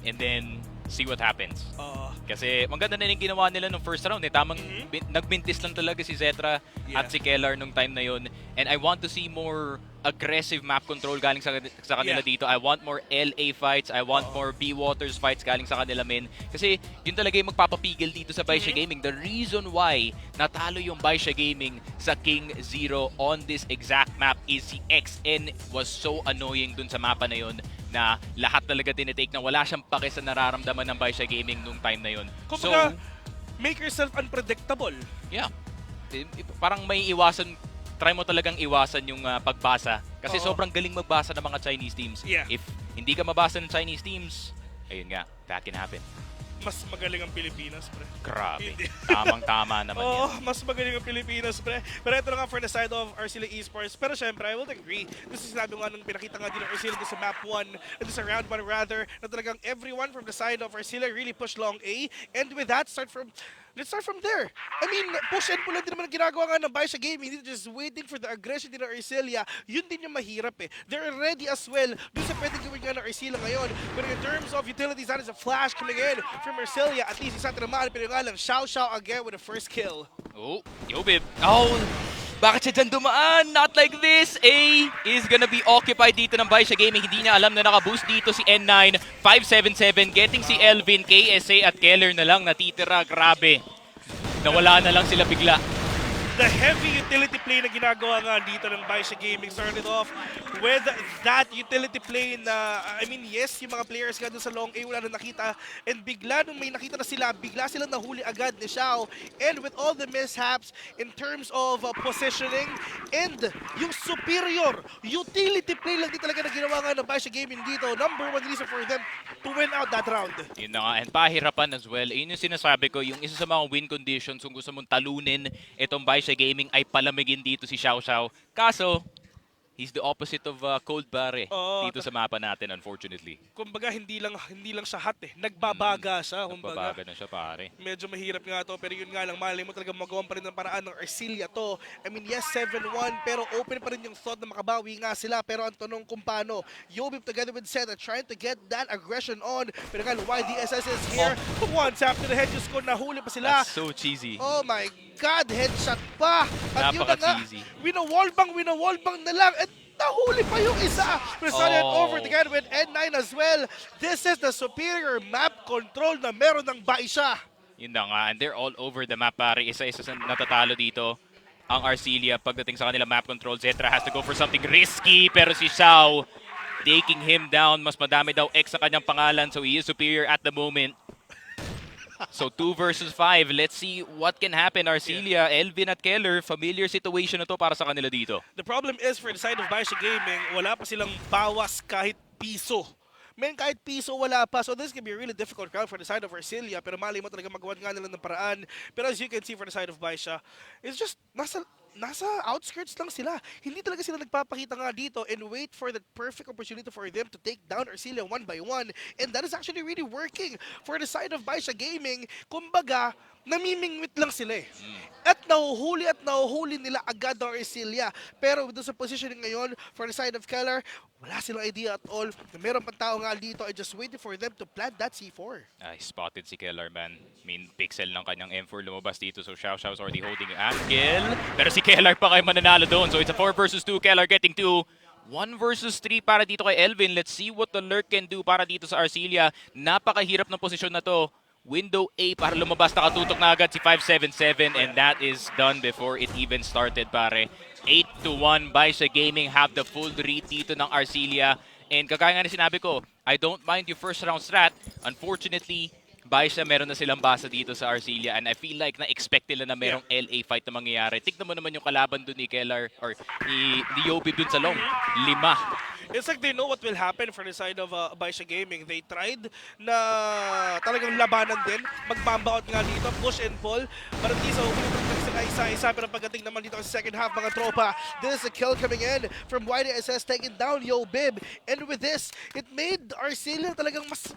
And then, see what happens. Uh, Kasi maganda na yung ginawa nila nung first round. Tamang nagbintis lang talaga si Cetra at si Kellar nung time na yun. And I want to see more aggressive map control galing sa kanila dito. I want more LA fights. I want more B Waters fights galing sa kanila, men. Kasi yun talaga yung magpapapigil dito sa BaiSha Gaming. The reason why natalo yung BaiSha Gaming sa King Zero on this exact map is si XN was so annoying dun sa mapa na yun na lahat talaga tinitake na wala siyang pake sa nararamdaman ng BaiSha Gaming nung time na yun. kumbaga, make yourself unpredictable. Yeah. Parang may iwasan, try mo talagang iwasan yung pagbasa Kasi Oo. sobrang galing magbasa ng mga Chinese teams. Yeah. If hindi ka mabasa ng Chinese teams, ayun nga, that can happen. Mas magaling ang Pilipinas, pre. Grabe. Hindi. Tamang-tama naman Oo, yan. mas magaling ang Pilipinas, pre. Pero ito na nga for the side of Arcilla Esports. Pero syempre, I will agree. Kasi sinabi nga nung pinakita nga din ng Arcilla sa map 1, sa round 1 rather, na talagang everyone from the side of Arcilla really pushed long A. And with that, let's start from there. I mean, push and pull lang din naman ang ginagawa nga ng BaiSha Gaming. Hindi just waiting for the aggression din ng Arcilla. Yun din yung mahirap eh. They're ready as well. Doon sa pwedeng gawin nga ng Arcilla ngayon. But in terms of utilities, that is a flash coming in from Arcilla. At least isa tinamaan, pero nga lang, Xiao again with the first kill. Oh, yo, Bib. Oh, bakit siya dyan dumaan? Not like this. A is gonna be occupied dito ng BaiSha Gaming. Hindi niya alam na nakaboost dito si N9. 577 getting si Elvin, KSA at Keller na lang natitira. Grabe. Nawala na lang sila bigla. The heavy utility play na ginagawa nga dito ng BaiSha Gaming started off with that utility play na, I mean, yes, yung mga players nga dun sa long A wala na nakita. And bigla nung may nakita na sila, bigla silang nahuli agad ni Xiao. And with all the mishaps in terms of positioning and yung superior utility play lang din talaga na ginawa nga ng BaiSha Gaming dito. Number one reason for them to win out that round. Yun na nga, and pahirapan as well. Yun yung sinasabi ko, yung isa sa mga win conditions kung gusto mong talunin itong BaiSha Gaming ay palamigin dito si Xiao. Kaso, he's the opposite of Cold Bare dito sa mapa natin, unfortunately. Kumbaga, hindi lang siya hot eh. Nagbabaga siya. Kumbaga. Nagbabaga na siya, pare. Medyo mahirap nga to, pero yun nga lang, malay mo talaga magawa pa rin ng paraan ng Arcilla to. I mean, yes, 7-1, pero open pa rin yung thought na makabawi nga sila. Pero ang tanong kung paano, Yobib together with Seta trying to get that aggression on. Pero nga, YDSS is here. Once after the head, just ko nahuli pa sila. That's so cheesy. Oh my God, headshot pa. At yun na nga, Napaka-cheesy. winawallbang na lang. At nahuli pa yung isa. We started over again with N9 as well. This is the superior map control na meron ng BaiSha. Yun na nga, and they're all over the map, pare. Isa-isa sa natatalo dito ang Arcilla pagdating sa kanila map control. Zetra has to go for something risky, pero si Xiao taking him down. Mas madami daw X sa kanyang pangalan, so he is superior at the moment. So 2 versus 5. Let's see what can happen. Arcilla, Elvin at Keller, familiar situation na to para sa kanila dito. The problem is for the side of BaiSha Gaming, wala pa silang bawas kahit piso. Men, kahit piso wala pa. So this can be a really difficult round for the side of Arcilla. Pero mali mo talaga magawa nga nila ng paraan. Pero as you can see for the side of BaiSha, it's just nasa outskirts lang sila. Hindi talaga sila nagpapakita nga dito and wait for the perfect opportunity for them to take down Arcilla one by one. And that is actually really working for the side of BaiSha Gaming. Kumbaga, namimingwit lang sila eh. At nahuhuli nila agad ang Arcilla. Pero doon sa positioning ngayon, for the side of Keller, wala silang idea at all. Meron pang tao nga dito and just waiting for them to plant that C4. I spotted si Keller, man. I mean, pixel ng kanyang M4 lumabas dito. So Xiao's already holding angle. Pero si Keller pa kayo mananalo doon. So it's a 4 versus 2. Keller getting 2. 1 versus 3 para dito kay Elvin. Let's see what the lurk can do para dito sa Arcilla. Napakahirap ng posisyon na to. Window A para lumabas, nakatutok na agad si 577 and that is done before it even started, pare. 8-1, BaiSha Gaming have the full read dito ng Arcilla. And kagaya nga na sinabi ko, I don't mind your first round strat. Unfortunately, BaiSha meron na silang basa dito sa Arcilla and I feel like na-expect nila na merong LA fight na mangyayari. Tignan mo naman yung kalaban dun ni Keller or ni Yobib dun sa long. 5. It's like they know what will happen for the side of BaiSha Gaming. They tried na talagang labanan din. Mag-bomba out nga dito, push and pull. But at least, sila isa-isa. Pero pagdating naman dito sa second half, mga tropa, this is a kill coming in from YDSS taking down Yobib. And with this, it made Arcilla talagang mas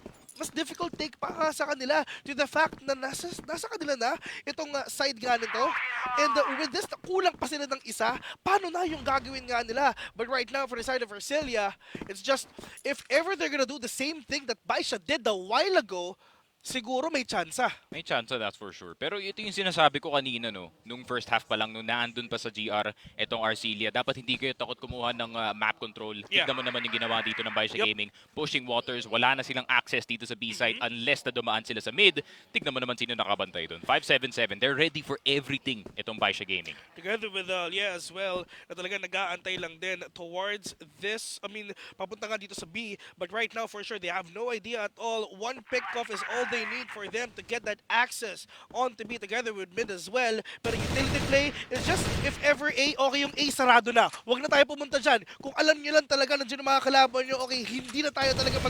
difficult take pa nga sa kanila to the fact na nasa kanila na itong side nga nito. And with this, kulang pa sila ng isa. Paano na yung gagawin nga nila? But right now, for the side of Arcilla, it's just, if ever they're gonna do the same thing that BaiSha did a while ago, siguro may tsansa. May chance, that's for sure. Pero ito yung sinasabi ko kanina, no, nung first half pa lang, nung naandun pa sa GR, itong Arcilla, dapat hindi kayo takot kumuha ng map control. Tignan mo naman yung ginawa dito ng BaiSha Gaming. Pushing waters, wala na silang access dito sa B-site unless na dumaan sila sa mid. Tignan mo naman sino nakabantay doon. 577, they're ready for everything itong BaiSha Gaming. Together with as well, na talaga nag-aantay lang din towards this. I mean, papunta nga dito sa B, but right now for sure they have no idea at all. One pick off is all they need for them to get that access on to be together with mid as well. Pero utility play is just if ever A, okay yung A sarado na. Huwag na tayo pumunta dyan. Kung alam nyo lang talaga nandiyan yung mga kalaban nyo, okay, hindi na tayo talaga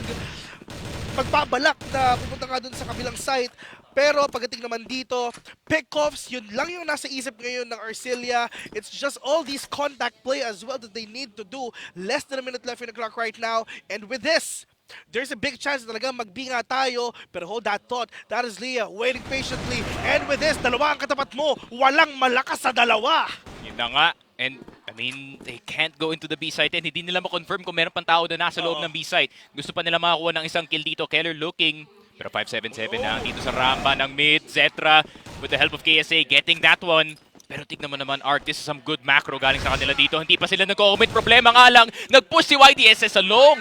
magbabalak na pupunta nga dun sa kabilang site. Pero pagdating naman dito, pickoffs, yun lang yung nasa isip ngayon ng Arcilla. It's just all these contact play as well that they need to do. Less than a minute left in the clock right now. And with this, there's a big chance na talaga magbinga tayo. Pero hold that thought. That is Leah waiting patiently. And with this, dalawa ang katapat mo. Walang malakas sa dalawa. Yun na nga. And I mean, they can't go into the B site and hindi nila ma-confirm kung meron pang tao na nasa loob ng B site. Gusto pa nila makakuha ng isang kill dito. Keller looking. Pero 577 na dito sa rampa ng mid. Zetra with the help of KSA getting that one. Pero tignan mo naman, Arc, this is some good macro galing sa kanila dito. Hindi pa sila nag-commit. Problema nga lang, nag-push si YDSS along.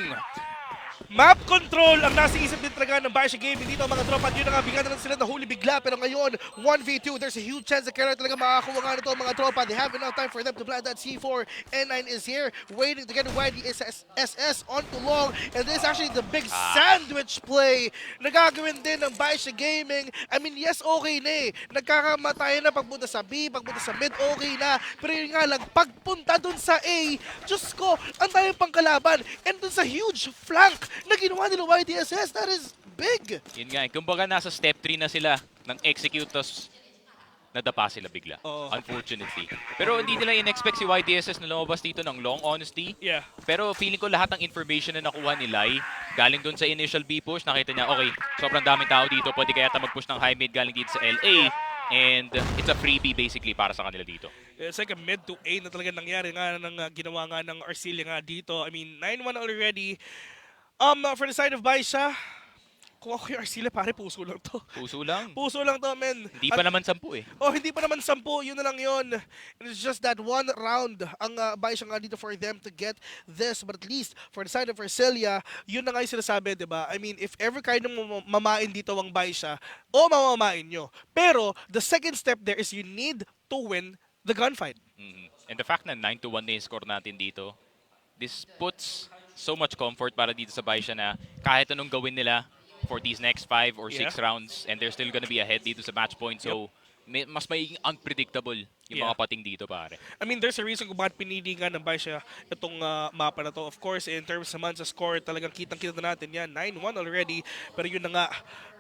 Map control ang nasa isip din talaga ng BaiSha Gaming dito mga tropa. At yun na nga, bigyan na lang sila nahuli bigla. Pero ngayon, 1v2, there's a huge chance na Kerala talaga makakuha nga nito mga tropa. They have enough time for them to plant that C4. N9 is here, waiting to get YDSS onto long. And this is actually the big sandwich play na gagawin din ng BaiSha Gaming. I mean, yes, okay na eh. Nagkakamatay na pagpunta sa B, pagpunta sa mid, okay na. Pero yun nga lang, pagpunta dun sa A, Diyos ko, ang tayo pang kalaban. And dun sa huge flank na ginawa nila YDSS, that is big. Yun nga, kumbaga nasa step 3 na sila ng execute, tapos nadapa sila bigla. Unfortunately. Pero hindi nila in-expect si YDSS na lumabas dito ng long, honesty. Yeah. Pero feeling ko lahat ng information na nakuha ni Lai, galing doon sa initial B push, nakita niya, okay, sobrang daming tao dito, pwede kaya mag-push ng high mid galing dito sa LA. And it's a freebie basically para sa kanila dito. It's like a mid to A na talaga nangyari nga ng ginawa nga ng Arcilla nga dito. I mean, 9-1 already. For the side of BaiSha, kung ako yung Arcilla, pare, puso lang to. Puso lang. Puso lang to, men. Hindi pa naman 10 eh. Oh, hindi pa naman 10. Yun na lang yun. It's just that one round ang BaiSha nga dito for them to get this. But at least, for the side of Arcilla, yun na nga yung sinasabi, diba? I mean, if ever kayo nang mamain dito ang BaiSha, mamamain nyo. Pero, the second step there is you need to win the gunfight. And the fact na 9-1 na yung score natin dito, this puts so much comfort para dito sa BaiSha na kahit anong gawin nila for these next 5 or 6 rounds and they're still gonna be ahead dito sa match point. So, mas magiging unpredictable yung mga pating dito, pare. I mean, there's a reason kung bakit pinili nga ng BaiSha itong mapa na to. Of course, in terms naman sa score, talagang kitang-kita na natin yan. 9-1 already. Pero yun na nga,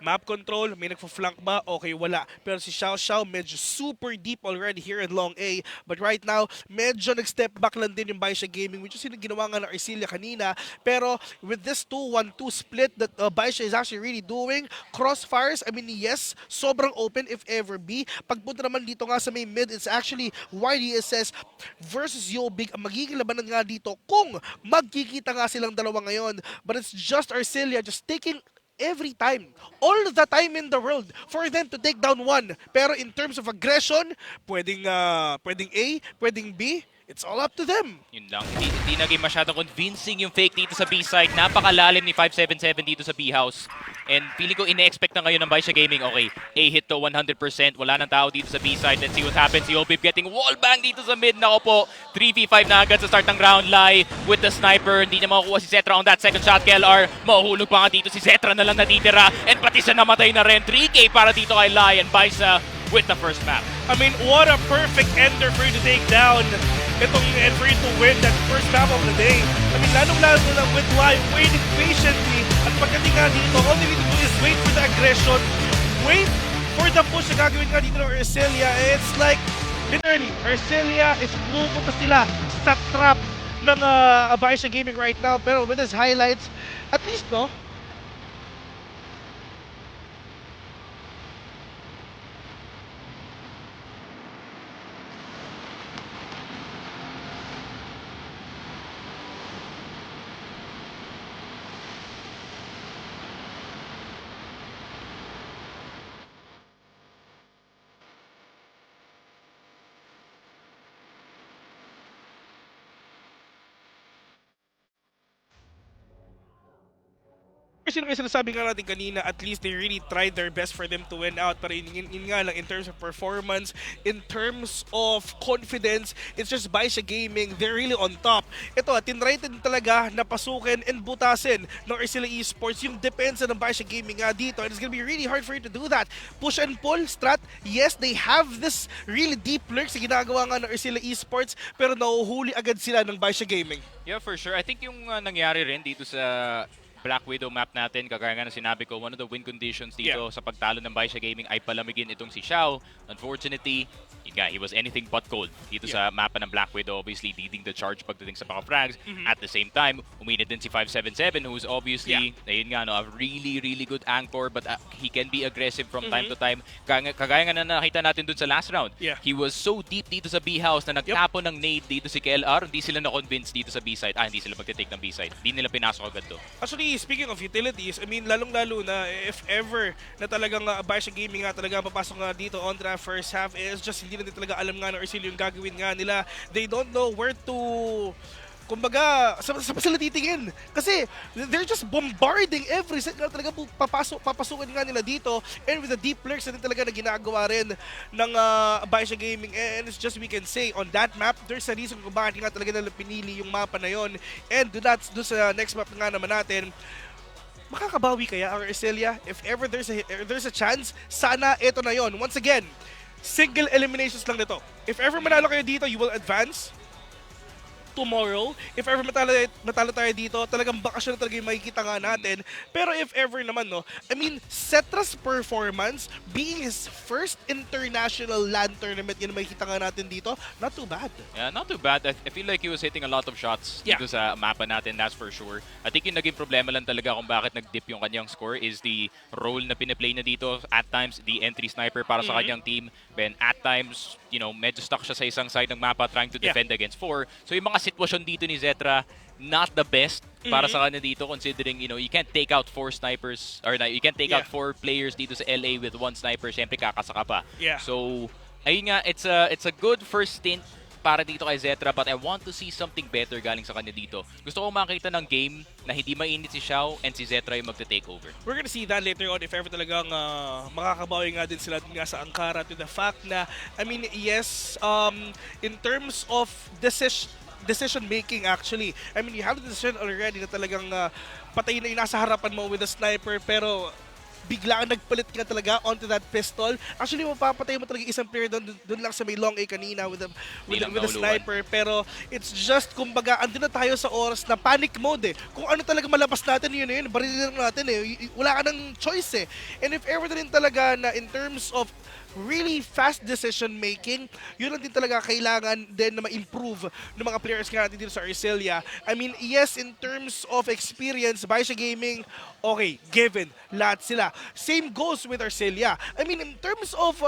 map control, may nagpa-flank ba? Okay, wala. Pero si Xiao Xiao, medyo super deep already here in long A. But right now, medyo nag-step back lang din yung BaiSha Gaming, which is yung ginawa nga ng Arcilla kanina. Pero with this 2-1-2 split that BaiSha is actually really doing, crossfires, I mean, yes, sobrang open if ever be. Pagpunta naman dito nga sa may mid, it's actually YDSS versus Yobig ang magiging labanan nga dito kung magkikita nga silang dalawa ngayon. But it's just Arcilla just taking every time, all the time in the world for them to take down one. Pero in terms of aggression, pwedeng A, pwedeng B, it's all up to them. Yun lang. Hindi naging masyadong convincing yung fake dito sa B side. Napakalalim ni 577 dito sa B house. And feeling ko ine-expect na ngayon ng BaiSha Gaming, okay, A hit to 100%. Wala nang tao dito sa B side. Let's see what happens. Si Obib getting wallbang dito sa mid. Nako po, 3v5 na agad sa start ng round. Lai with the sniper. Hindi niya makukuha si Zetra on that second shot. KLR, mahuhulog pa nga dito. Si Zetra na lang natitira. And pati siya namatay na rin. 3K para dito kay Lai and BaiSha with the first map. I mean, what a perfect ender for you to take down itong and for you to win that first map of the day. I mean, lalong-lalo na lang with Lai waiting patiently. At pagdating nga dito, all they need to do is wait for the aggression, wait for the push na gagawin nga dito ng Arcilla. It's like, literally, Arcilla is pupunta sila sa trap ng BaiSha Gaming right now. Pero with his highlights, at least, no, Which yung sinasabi nga natin kanina, at least they really tried their best for them to win out. Pero yun nga lang, in terms of performance, in terms of confidence, it's just BaiSha Gaming, they're really on top. Ito, tinry din talaga na pasukin and butasin ng Arcilla Esports yung depensa ng BaiSha Gaming nga dito. And it's gonna be really hard for you to do that. Push and pull, strat, yes, they have this really deep lurks na ginagawa nga ng Arcilla Esports, pero nauhuli agad sila ng BaiSha Gaming. Yeah, for sure. I think yung nangyari rin dito sa Black Widow map natin, kagaya nga na sinabi ko, one of the win conditions dito sa pagtalo ng BaiSha Gaming ay palamigin itong si Xiao. Unfortunately, he was anything but cold dito sa mapa ng Black Widow, obviously leading the charge pagdating sa mga frags. At the same time, uminit din si 577 who's obviously, ayun nga, no, a really, really good anchor, but he can be aggressive from time to time. Kagaya nga na nakita natin dun sa last round. He was so deep dito sa B house na nagtapo ng nade dito si KLR, hindi sila na-convince dito sa B side. Hindi sila magte-take ng B side. Hindi nila pinasok agad to. Actually, speaking of utilities, I mean, lalong-lalo na if ever na talagang BaiSha Gaming nga talaga papasok nga dito on the first half, is just hindi na din talaga alam nga ng Arcilla yung gagawin nga nila. They don't know where to, kumbaga, sa sila titingin. Kasi they're just bombarding every set na talaga papasukin nga nila dito, and with the deep lurks na din talaga na ginagawa rin ng BaiSha Gaming. And it's just, we can say, on that map, there's a reason kung bakit nga talaga nila pinili yung mapa na yon. And doon sa next map nga naman natin, makakabawi kaya ang Arcilla? If ever there's a chance, sana ito na yon. Once again, single eliminations lang nito. If ever manalo kayo dito, you will advance tomorrow. If ever matalo tayo dito, talagang bakasyon na talaga yung makikita nga natin. Pero if ever naman, no, I mean, Cetra's performance, being his first international LAN tournament, yun makikita nga natin dito, not too bad. Yeah, not too bad. I feel like he was hitting a lot of shots dito sa mapa natin, that's for sure. I think yung naging problema lang talaga kung bakit nag-dip yung kanyang score is the role na piniplay na dito. At times, the entry sniper para sa kanyang team. Then at times, you know, medyo stuck siya sa isang side ng mapa trying to defend against 4. So yung mga sitwasyon dito ni Cetra, not the best para sa kanya dito, considering, you know, you can't take out 4 snipers, or you can't take out 4 players dito sa LA with 1 sniper. Siyempre kakasaka pa. So ayun nga, it's a good first stint para dito kay Cetra, but I want to see something better galing sa kanya dito. Gusto ko makita ng game na hindi mainit si Xiao and si Cetra yung magte-take over. We're gonna see that later on if ever talagang makakabawi nga din sila nga sa Ankara, to the fact na, I mean, yes, in terms of decision making, actually, I mean, you have the decision already na talagang patay na yung nasa harapan mo with a sniper, pero biglaan nagpalit ka talaga onto that pistol. Actually, mapapatay mo talaga isang player doon lang sa may long A kanina with a sniper. Pero it's just, kumbaga, andun na tayo sa oras na panic mode eh. Kung ano talaga malapas natin, yun na yun. Barilin lang natin eh. Wala ka ng choice eh. And if ever din talaga na in terms of really fast decision making, yun lang din talaga kailangan din na ma-improve ng mga players nga natin dito sa Arcilla. I mean, yes, in terms of experience, BaiSha Gaming, okay, given, lahat sila. Same goes with Arcilla. I mean, in terms of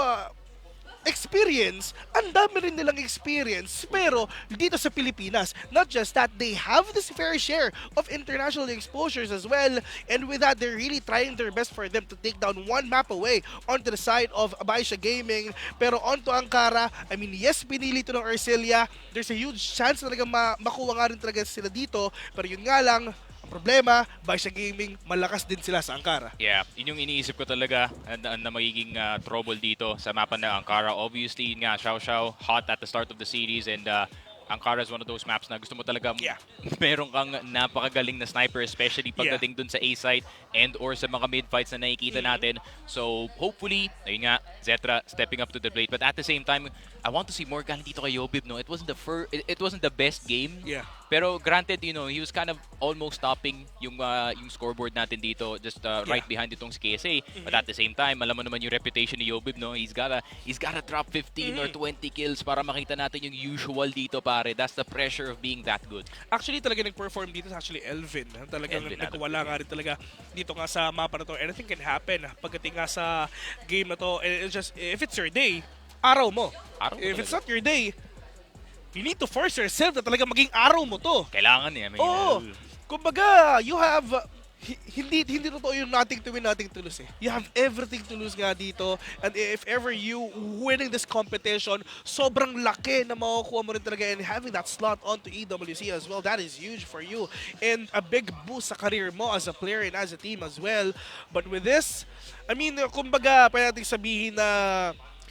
experience, ang dami rin nilang experience. Pero dito sa Pilipinas, not just that, they have this fair share of international exposures as well. And with that, they're really trying their best for them to take down one map away onto the side of BaiSha Gaming. Pero onto Ankara, I mean, yes, pinili ito ng Arcilla. There's a huge chance na talaga makuha nga rin talaga sila dito. Pero yun nga lang, ang problema, BaiSha Gaming, malakas din sila sa Ankara. Yeah, yun yung iniisip ko talaga na magiging trouble dito sa mapa ng Ankara. Obviously, nga, Xiao hot at the start of the series, and Ankara is one of those maps na gusto mo talaga meron kang napakagaling na sniper, especially pagdating dun sa A site and or sa mga mid-fights na nakikita natin. So, hopefully, ayun nga, Cetra stepping up to the plate. But at the same time, I want to see more galing dito kay Yobib, no? It wasn't the best game. Pero granted, you know, he was kind of almost stopping yung scoreboard natin dito, just right behind itong si KSA. But at the same time, alam mo naman yung reputation ni Yobib, no? He's gotta drop 15 or 20 kills para makita natin yung usual dito, pare. That's the pressure of being that good. Actually, talaga nag-perform dito sa Elvin. Talagang nagwala nga rin talaga dito nga sa mapa na to. Anything can happen pagdating nga sa game na to. And it's just, if it's your day, araw mo. If it's not your day, you need to force yourself na talaga maging araw mo to. Kailangan eh. Oo. Kumbaga, you have hindi totoo yung nothing to win, nothing to lose eh. You have everything to lose nga dito. And if ever you winning this competition, sobrang laki na makukuha mo rin talaga, and having that slot onto EWC as well, that is huge for you. And a big boost sa career mo as a player and as a team as well. But with this, I mean, kumbaga, pwede natin sabihin na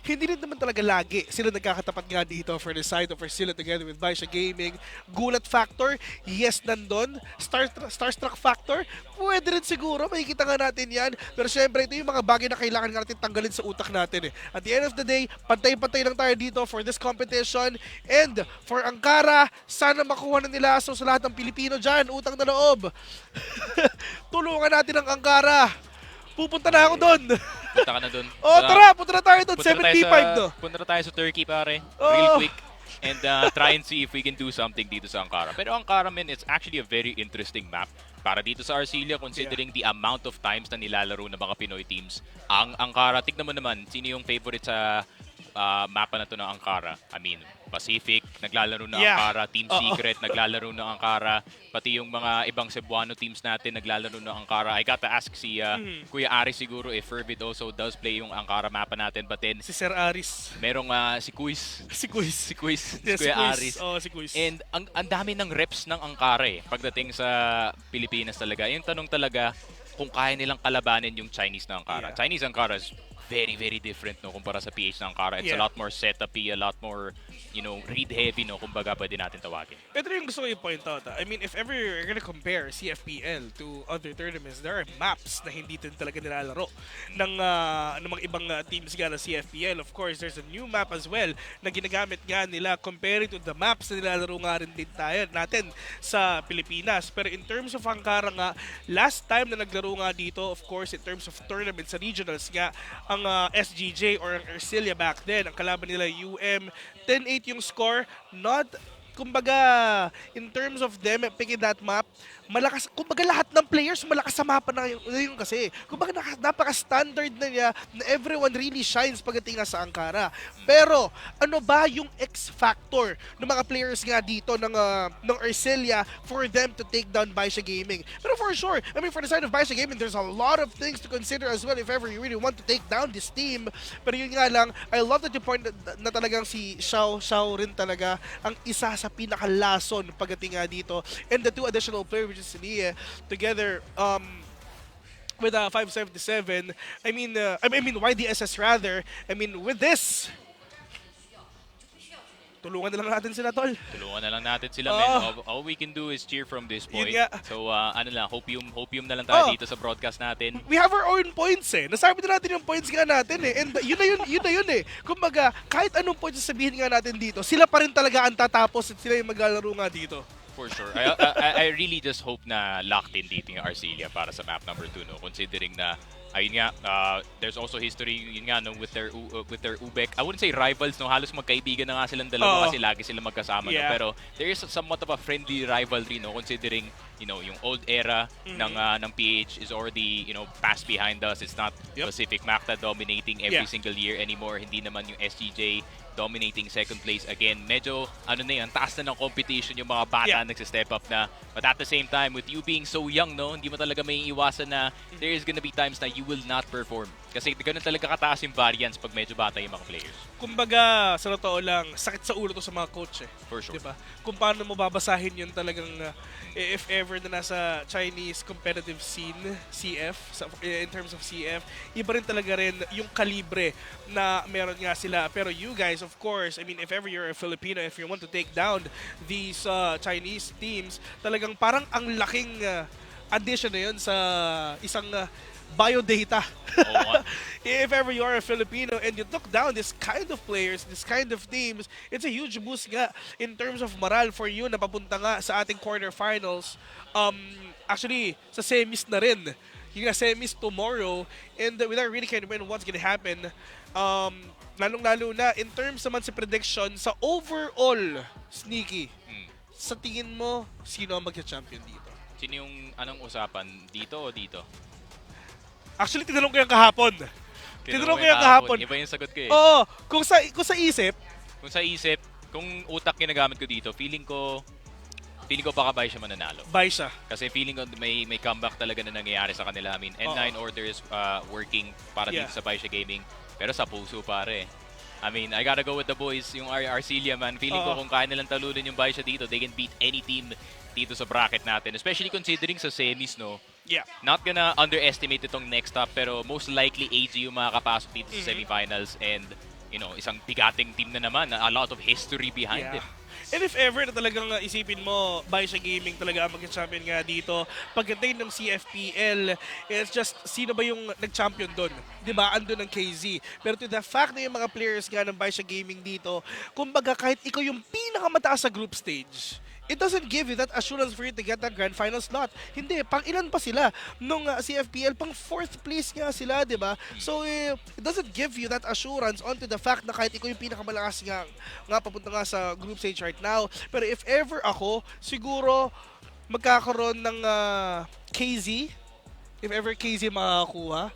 hindi rin naman talaga lagi sila nagkakatapat nga dito for the side of Arcilla together with BaiSha Gaming. Gulat factor, yes, nandun. Starstruck factor, pwede rin siguro, makikita nga natin yan. Pero syempre, ito yung mga bagay na kailangan natin tanggalin sa utak natin eh. At the end of the day, pantay-pantay lang tayo dito for this competition. And for Ankara, sana makuha na nila. So sa lahat ng Pilipino dyan, utang na loob. Tulungan natin ang Ankara. Pupunta na ako doon. Punta ka na doon. Oh, tara, punta na tayo doon. 75 no. Punta na tayo sa Turkey, pare. Oh. Real quick. And try and see if we can do something dito sa Ankara. Pero Ankara, man, it's actually a very interesting map para dito sa Arcilla, considering the amount of times na nilalaro ng mga Pinoy teams. Ang Ankara, tignan mo naman, sino yung favorite sa mapa na to ng Ankara? I mean, Pacific, naglalaro ng Ankara, Team Secret, naglalaro ng Ankara, pati yung mga ibang Cebuano teams natin naglalaro ng Ankara. I gotta ask si Kuya Aris siguro if Fervid also does play yung Ankara mapa natin. But then, Si Sir Aris. merong si Kuis. Si Quiz. Si Kuis. Yes, si Kuya si Quiz. Aris. Oh, si Quiz. And ang dami ng reps ng Ankara eh, pagdating sa Pilipinas talaga. Yung tanong talaga, kung kaya nilang kalabanin yung Chinese na Ankara. Yeah. Chinese Ankara is very, very different no kumpara sa PH na Ankara. It's a lot more setup-y, a lot more, read heavy no, kumbaga pwede natin tawagin. Ito yung gusto ko i-point out. I mean, if ever you're gonna compare CFPL to other tournaments, there are maps na hindi din talaga nilalaro ng mga ibang teams nga na CFPL. Of course, there's a new map as well na ginagamit nga nila comparing to the maps na nilalaro nga rin din natin sa Pilipinas. Pero in terms of Ankara nga, last time na naglaro nga dito, of course, in terms of tournaments sa regionals nga, ang SGJ or ang Arcilla back then, ang kalaban nila UM, 10-8 yung score, not, kumbaga, in terms of them picking that map, malakas, kumbaga lahat ng players malakas sa mapa na yun kasi. Kumbaga napaka-standard na niya na everyone really shines pagdating nga sa Ankara. Pero ano ba yung X factor ng mga players nga dito ng Arcilla for them to take down BaiSha Gaming? Pero for sure, I mean for the side of BaiSha Gaming, there's a lot of things to consider as well if ever you really want to take down this team. Pero yun nga lang, I love that you point na talagang si Xiao rin talaga ang isa sa pinakalason pagdating nga dito. And the two additional players which is Nia together with 577. I mean YDSS rather. I mean with this, tulungan na lang natin sila, tol. Tulungan na lang natin sila, men. All we can do is cheer from this point. So, hopium na lang tayo dito sa broadcast natin. We have our own points eh. Nasabi na natin yung points nga natin eh. And yun na yun eh. Kumbaga, kahit anong points sabihin nga natin dito, sila pa rin talaga ang tatapos at sila yung maglalaro nga dito. For sure. I really just hope na locked in dito yung Arcilla para sa map number 2, no? Considering na ayun nga, there's also history yun nga, no, with their Ubek. I wouldn't say rivals, no, halos magkaibigan na nga silang dalawa kasi lagi sila magkasama, no? Pero there is somewhat of a friendly rivalry, no, considering yung old era ng PH is already passed behind us. It's not Pacific Macta dominating every single year anymore. Hindi naman yung SGJ dominating second place again. Medyo taas na ng competition yung mga bata nagse-step up na. But at the same time, with you being so young, no, hindi mo talaga may iwasan na there is gonna be times na you will not perform. Kasi ganun talaga kataas yung variance pag medyo bata yung mga players. Kumbaga, sa totoo lang, sakit sa ulo to sa mga coach eh. For sure. Diba? Kung paano mo babasahin yun talagang if ever na nasa Chinese competitive scene, CF, in terms of CF, iba rin talaga rin yung kalibre na meron nga sila. Pero you guys, of course, I mean, if ever you're a Filipino, if you want to take down these Chinese teams, talagang parang ang laking addition na yun sa isang biodata. If ever you are a Filipino and you took down this kind of players, this kind of teams, it's a huge boost nga in terms of morale for you na papunta nga sa ating quarterfinals. Actually, sa semis na rin. Yung semis tomorrow, and without really kind of knowing what's gonna happen, lalong-lalo na in terms naman sa prediction, sa overall, Sneaky, sa tingin mo, sino ang magka-champion dito? Sino yung anong usapan? Dito o dito? Actually, tinanong ko yung kahapon. Tinanong ko yung kahapon. Iba yung sagot ko eh. Oo, kung sa isip, Kung sa isip, kung utak ginagamit ko dito, feeling ko feeling ko baka BaiSha mananalo. BaiSha. Kasi feeling ko may comeback talaga na nangyayari sa kanila. I mean, N9 order is working para dito sa BaiSha Gaming. Pero sa puso pare. I mean, I gotta go with the boys, yung Arcilla man. Feeling ko kung kaya nilang talunin yung BaiSha dito, they can beat any team dito sa bracket natin. Especially considering sa semis, no? Yeah. Not gonna underestimate itong next stop, pero most likely AG yung makakapasok dito sa semifinals. And, you know, isang bigating team na naman. A lot of history behind it. And if ever na talagang isipin mo, BaiSha Gaming talaga ang mag-champion nga dito, pagdating ng CFPL, it's just, sino ba yung nag-champion doon? Diba? Andun ng KZ. Pero to the fact na yung mga players nga ng BaiSha Gaming dito, kumbaga kahit ikaw yung pinakamataas sa group stage, it doesn't give you that assurance for you to get that grand final slot. Hindi, pang ilan pa sila nung CFPL, pang 4th place nga sila, di ba? So, it doesn't give you that assurance onto the fact na kahit ikaw yung pinakamalakas nga papunta nga sa group stage right now. Pero if ever ako, siguro magkakaroon ng KZ, if ever KZ makakakuha.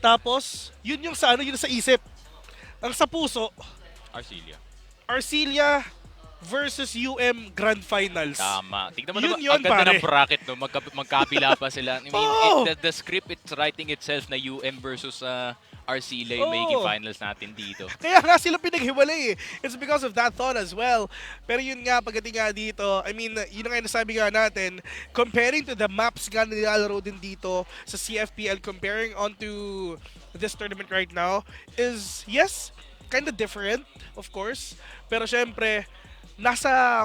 Tapos, yun yung sa ano, yun sa isip. Ang sa puso, Arcilla versus UM Grand Finals. Tama. Tignan mo naman, Yun, ang ganda pare. ng bracket, no? Magkabila pa sila. I mean, the script, it's writing itself na UM versus Arcilla yung making finals natin dito. Kaya nga sila pinaghiwalay eh. It's because of that thought as well. Pero yun nga, pagdating nga dito, I mean, yun nga yung nasabi nga natin, comparing to the maps nga na nilalaro din dito sa CFPL, comparing onto this tournament right now, is, yes, kind of different, of course. Pero syempre, nasa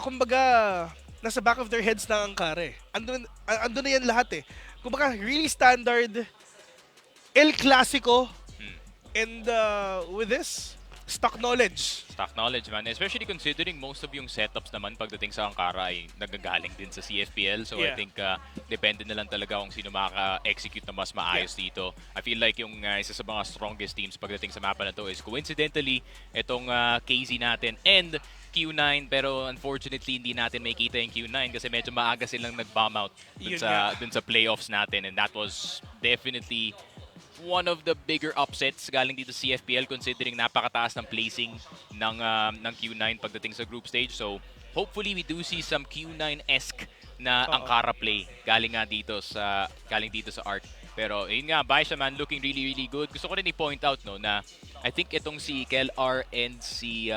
back of their heads na ang kare. Andun na yan lahat eh. Kumbaga, really standard, El Clasico, and with this, stock knowledge. Stock knowledge, man. Especially considering most of yung setups naman pagdating sa Ankara ay nagagaling din sa CFPL. So I think depende na lang talaga kung sino makaka-execute na mas maayos dito. I feel like yung isa sa mga strongest teams pagdating sa mapa na to is coincidentally itong KZ natin and Q9, pero unfortunately hindi natin makita yung Q9 kasi medyo maaga silang nag-bomb out dun sa playoffs natin, and that was definitely one of the bigger upsets galing dito sa CFPL considering napakataas ng placing ng Q9 pagdating sa group stage. So hopefully we do see some Q9-esque na Ankara play galing dito sa Arc. Pero yun nga, BaiSha man looking really really good. Gusto ko rin i-point out no na I think itong si KelR and si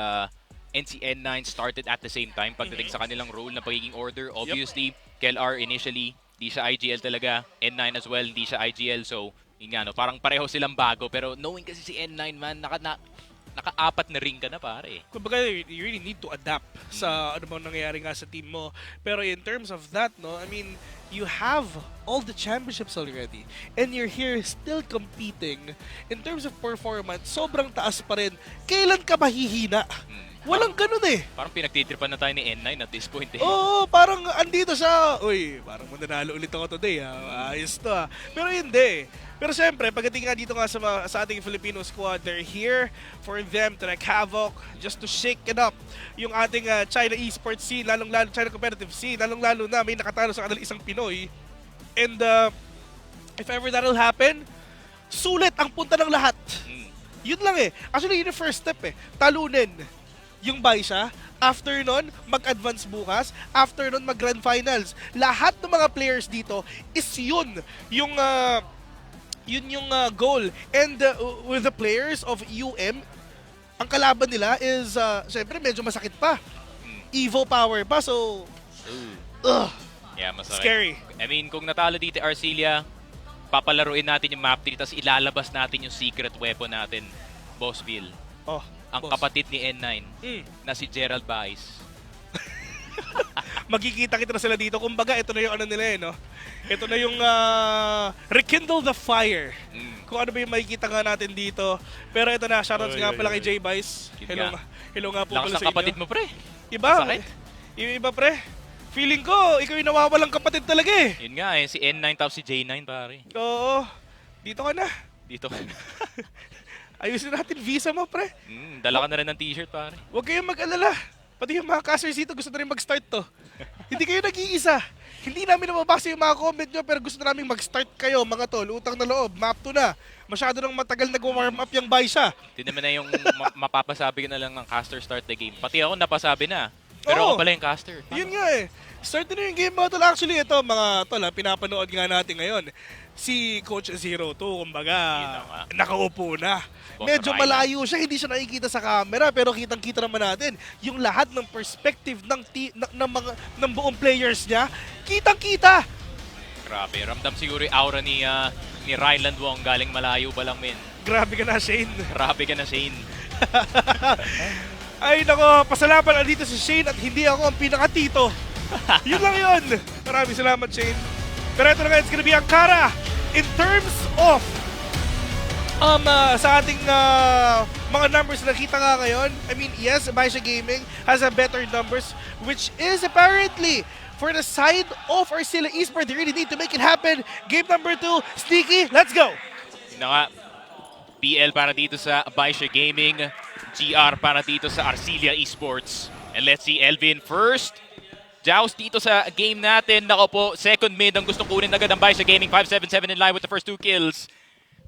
N9 started at the same time pagdating sa kanilang role na pagiging order. Obviously, KelR initially, di siya IGL talaga. N9 as well, di siya IGL. So, yun nga, no, parang pareho silang bago. Pero knowing kasi si N9 man, naka-apat na ring ka na pare. Kumbaga, you really need to adapt sa ano bang nangyayari nga sa team mo. Pero in terms of that, no, I mean, you have all the championships already. And you're here still competing. In terms of performance, sobrang taas pa rin. Kailan ka mahihina? Walang ganun eh. Parang pinagtitripan na tayo ni N9 at this point eh. Oo, parang andito siya. Uy, parang mananalo ulit ako today. Ayos to ha. Pero hindi. Pero syempre, pagdating nga dito nga sa ating Filipino squad, they're here for them to like havoc, just to shake it up. Yung ating China Esports scene, lalong-lalo China competitive scene, lalong-lalo na may nakatalo sa kanila isang Pinoy. And if ever that'll happen, sulit ang punta ng lahat. Yun lang eh. Actually, yun yung first step eh. Talunin yung BaiSha. After nun, mag-advance bukas. After nun, mag-grand finals. Lahat ng mga players dito is yun. Yung goal. And with the players of UM, ang kalaban nila is, syempre, medyo masakit pa. Evo power pa, so... Yeah, masakit. Scary. I mean, kung natalo dito Arcilla, papalaruin natin yung map dito, tapos ilalabas natin yung secret weapon natin, Bossville. Ang kapatid ni N9 na si Gerald Baez. Magkikita-kita na sila dito. Kumbaga, ito na yung ano nila eh, no? Ito na yung rekindle the fire. Kung ano ba yung makikita nga natin dito. Pero ito na, shoutouts nga pala kay J. Baez. Hello nga po pala Lakas sa ng kapatid inyo. mo, pre. Iba? Sakit. Iba, pre. Feeling ko, ikaw yung nawawalang kapatid talaga eh. Yun nga eh, si N9 tapos si J9, pare. Oo. Dito ka na. Dito. Ayusin natin visa mo, pre. Dala ka na rin ng t-shirt, pare. Huwag kayong mag-alala. Pati yung mga casters dito gusto na rin mag-start to. Hindi kayo nag-iisa. Hindi namin nababasa yung mga comment nyo, pero gusto na namin mag-start kayo, mga tol. Utang na loob, map 2 na. Masyado nang matagal nag-warm up yung BaiSha. Hindi naman na yung mapapasabi ka na lang ng caster start the game. Pati ako napasabi na. Pero Oo. ako pala yung caster. Yun nga eh. Start na yung game mga tol. Actually, ito mga tol, pinapanood nga natin ngayon. Si Coach 02, kumbaga, Yun na nga. nakaupo na. Boss Medyo Ryan. malayo siya, hindi siya nakikita sa camera, pero kitang-kita naman natin yung lahat ng perspective ng buong players niya. Kitang-kita! Grabe, ramdam siguro yung aura ni Ryland Wong galing malayo pa lang, men. Grabe ka na, Shane. Grabe ka na, Shane. Ay nako, pasalamat dito si Shane at hindi ako ang pinakatito. Yun lang yun. Maraming salamat, Shane. Pero ito na nga, it's gonna be ang Kara. In terms of sa ating mga numbers na nakita nga ngayon, I mean, yes, BaiSha Gaming has a better numbers, which is apparently for the side of Arcilla Esports. They really need to make it happen. Game number 2, Sneaky, let's go! Yun na nga, PL para dito sa BaiSha Gaming, GR para dito sa Arcilla Esports. And let's see Elvin first. Joust dito sa game natin. Nako po, second mid ang gustong kunin agad ng BaiSha Gaming. 5-7-7 in line with the first 2 kills.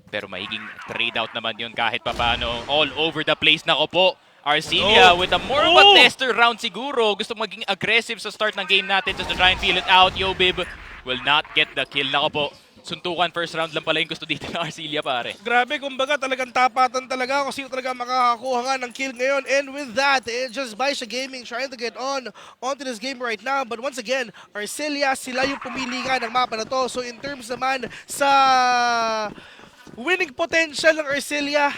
Pero mahiging trade out naman yun kahit papano. All over the place. Nako po, Arcilla with a more of a tester round siguro. Gusto maging aggressive sa start ng game natin just to try and feel it out. Yobib will not get the kill. Nako po, suntukan first round lang pala yung gusto dito ng Arcilla, pare. Grabe, kumbaga talagang tapatan talaga kung sino talaga makakakuha nga ng kill ngayon. And with that, it's just BaiSha Gaming trying to get onto this game right now. But once again, Arcilla, sila yung pumili nga ng mapa na to. So in terms naman sa winning potential ng Arcilla,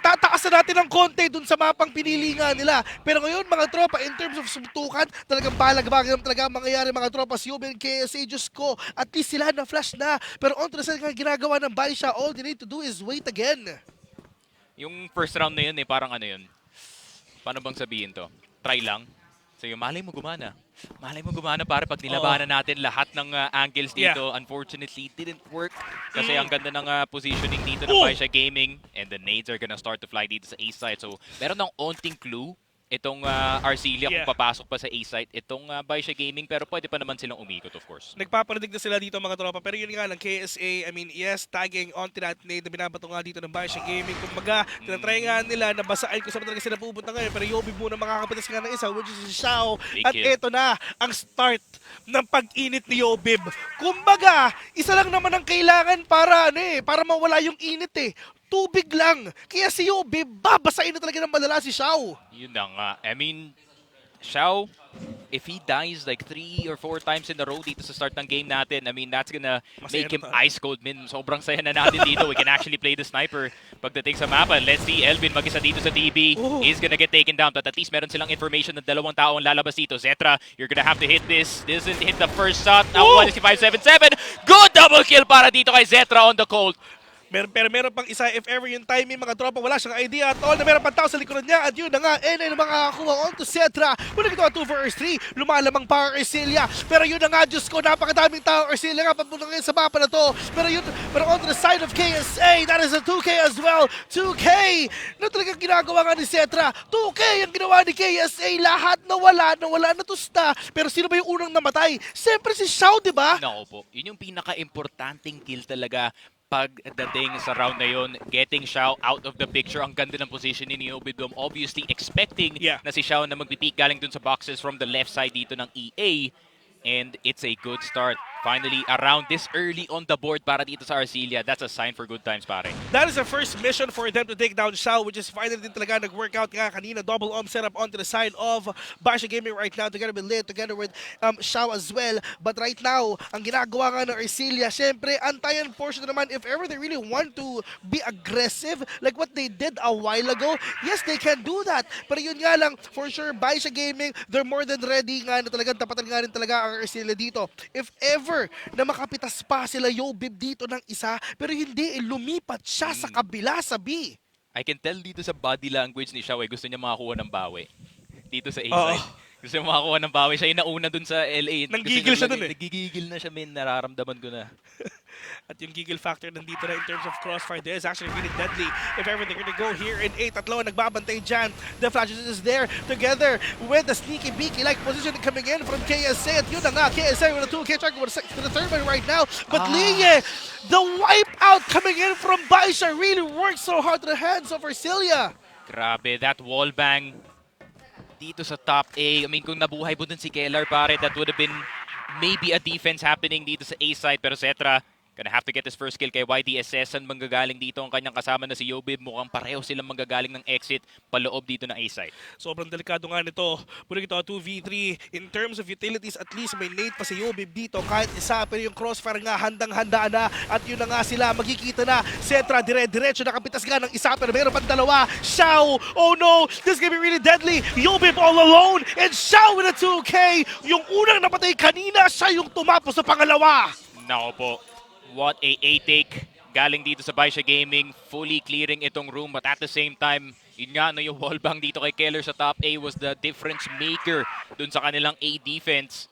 tataasan natin ng konti dun sa mapang pinili nga nila. Pero ngayon mga tropa, in terms of suntukan, talagang balagbagan talaga ang mangyayari mga tropa. Si Yuben, KSA, Diyos ko, at least sila na flash na. Pero on to the side nga ginagawa ng BaiSha, all they need to do is wait again. Yung first round na yun parang ano yun. Paano bang sabihin to? Try lang. So yung malay mo gumana. Malay mo gumana para pag nilabanan natin lahat ng angles dito. Unfortunately, it didn't work. Kasi ang ganda ng positioning dito ng BaiSha Gaming. And the nades are gonna start to fly dito sa A side. So meron ng onting clue itong Arcilla kung papasok pa sa A site, itong BaiSha Gaming, pero pwede pa naman silang umikot, of course. Nagpaparinig na sila dito mga tropa, pero yun nga lang KSA, I mean, yes, tagging onto that nade na binabato nga dito ng BaiSha Gaming. Kumbaga, tinatry nga nila na basahin kung saan talaga sila pupunta ngayon, pero Yobi muna makakapitas nga ng isa, which is si Xiao. At ito na ang start ng pag-init ni Yobib. Kumbaga, isa lang naman ang kailangan para mawala yung init eh. Tubig lang. Kaya si Yobe, babasain na talaga ng malala si Xiao. Yun na nga. I mean, Xiao, if he dies like 3 or 4 times in a row dito sa start ng game natin, I mean, that's gonna make him ice cold, min. Sobrang saya na natin dito. We can actually play the sniper pagdating sa mapa. Let's see, Elvin mag-isa dito sa TB. He's gonna get taken down, but at least meron silang information na dalawang tao ang lalabas dito. Zetra, you're gonna have to hit this. Doesn't hit the first shot. Now, 577. Good double kill para dito kay Zetra on the Colt. Pero meron pang isa, if ever yung timing, mga tropa, wala siyang idea at all na meron pang tao sa likuran niya. At yun na nga, na makakakuha on to Cetra. Muna ito 2 vs 3, lumalamang pa ang Arcilla. Pero yun na nga, Diyos ko, napakadaming tao Arcilla nga papunta ngayon sa mapa na to. Pero on to the side of KSA, that is a 2K as well. 2K na talagang ginagawa nga ni Cetra. 2K ang ginawa ni KSA, lahat nawala, natusta. Pero sino ba yung unang namatay? Siyempre si Xiao, di ba? Nako po, yun yung pinaka-importanting kill talaga pagdating sa round na yun, getting Xiao out of the picture. Ang ganda ng position ni Obidom. Obviously, expecting na si Xiao na magpipick galing dun sa boxes from the left side dito ng EA. And it's a good start. Finally, around this early on the board para dito sa Arcilla, that's a sign for good times, pare. That is the first mission for them to take down Xiao, which is finally din talaga nag-workout nga kanina. Double setup onto the side of BaiSha Gaming right now, together with Lid, together with Xiao as well. But right now, ang ginagawa nga ng Arcilla, syempre, antayan portion naman, if ever they really want to be aggressive, like what they did a while ago, yes, they can do that. Pero yun nga lang, for sure, BaiSha Gaming, they're more than ready nga na talagang tapatan nga rin talaga ang Arcilla dito. If ever na makapitas pa sila Yobib dito ng isa, pero hindi, lumipat siya sa kabila sa B. I can tell dito sa body language ni Xiao, gusto niya makakuha ng bawi. Dito sa A-side. Gusto niya makakuha ng bawi. Siya yung nauna dun sa LA. Nanggigil siya dun eh. Nagigigil na siya, men. Nararamdaman ko na. At yung giggle factor nandito na in terms of crossfire, there is actually really deadly. If ever they're gonna go here in 8, tatlo nagbabantay dyan. The flashes is there together with the sneaky beaky like position coming in from KSA. At yun na nga, KSA with a 2K track with the third one right now. But Liye, the wipeout coming in from BaiSha really works so hard to the hands of Arcilla. Grabe, that wall bang. dito sa top A. I mean, kung nabuhay po dun si Kellar, pare, that would have been maybe a defense happening dito sa A side. Pero Zetra, gonna have to get his first kill kay YDSS. Saan manggagaling dito ang kanyang kasama na si Yobib? Mukhang pareho silang manggagaling ng exit paloob dito ng A side. Sobrang delikado nga nito. Puro ito 2v3. In terms of utilities, at least may nade pa si Yobib dito kahit isa. Pero yung crossfire nga handang-handa na. At yun na nga sila. Magkikita na. Cetra dire-diretso nakapitas nga ng isa. Pero meron pang dalawa. Xiao! Oh no! This is gonna be really deadly. Yobib all alone. And Xiao with a 2K. Yung unang napatay kanina, siya yung tumapos sa pangalawa. Nako po. What a A-take galing dito sa BaiSha Gaming, fully clearing itong room, but at the same time, yun nga, no, yung wallbang dito kay Keller sa top A was the difference maker dun sa kanilang A defense.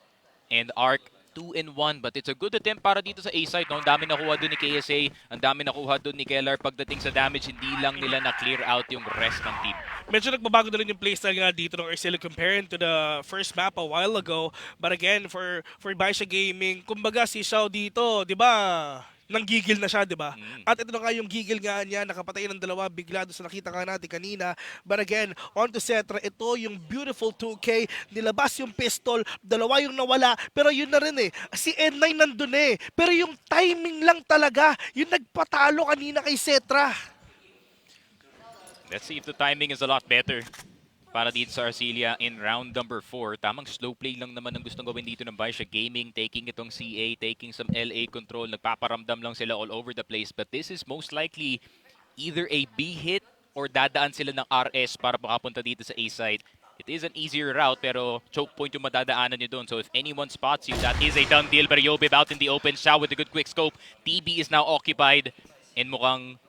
And Arc 2-1, but it's a good attempt para dito sa A side. No? Ang dami nakuha dun ni KSA, ang dami nakuha dun ni Keller. Pagdating sa damage, hindi lang nila na-clear out yung rest ng team. Medyo nagbabago na rin yung playstyle nga dito ng Arcilla comparing to the first map a while ago. But again, for BaiSha Gaming, kumbaga si Xiao dito, di ba? Nanggigil na siya, di ba? At ito na nga yung gigil nga niya, nakapatay ng dalawa, bigla doon sa nakita nga natin kanina. But again, on to Cetra, ito yung beautiful 2K, nilabas yung pistol, dalawa yung nawala, pero yun na rin eh. Si N9 nandun eh. Pero yung timing lang talaga, yung nagpatalo kanina kay Cetra. Let's see if the timing is a lot better para dito sa Arcilla in round number 4. Tamang slow play lang naman ang gustong gawin dito ng BaiSha Gaming. Taking itong CA, taking some LA control. Nagpaparamdam lang sila all over the place. But this is most likely either a B hit or dadaan sila ng RS para makapunta dito sa A side. It is an easier route pero choke point yung madadaanan nyo doon. So if anyone spots you, that is a done deal. But Yobib out in the open. Xiao with a good quick scope. TB is now occupied. And mukhang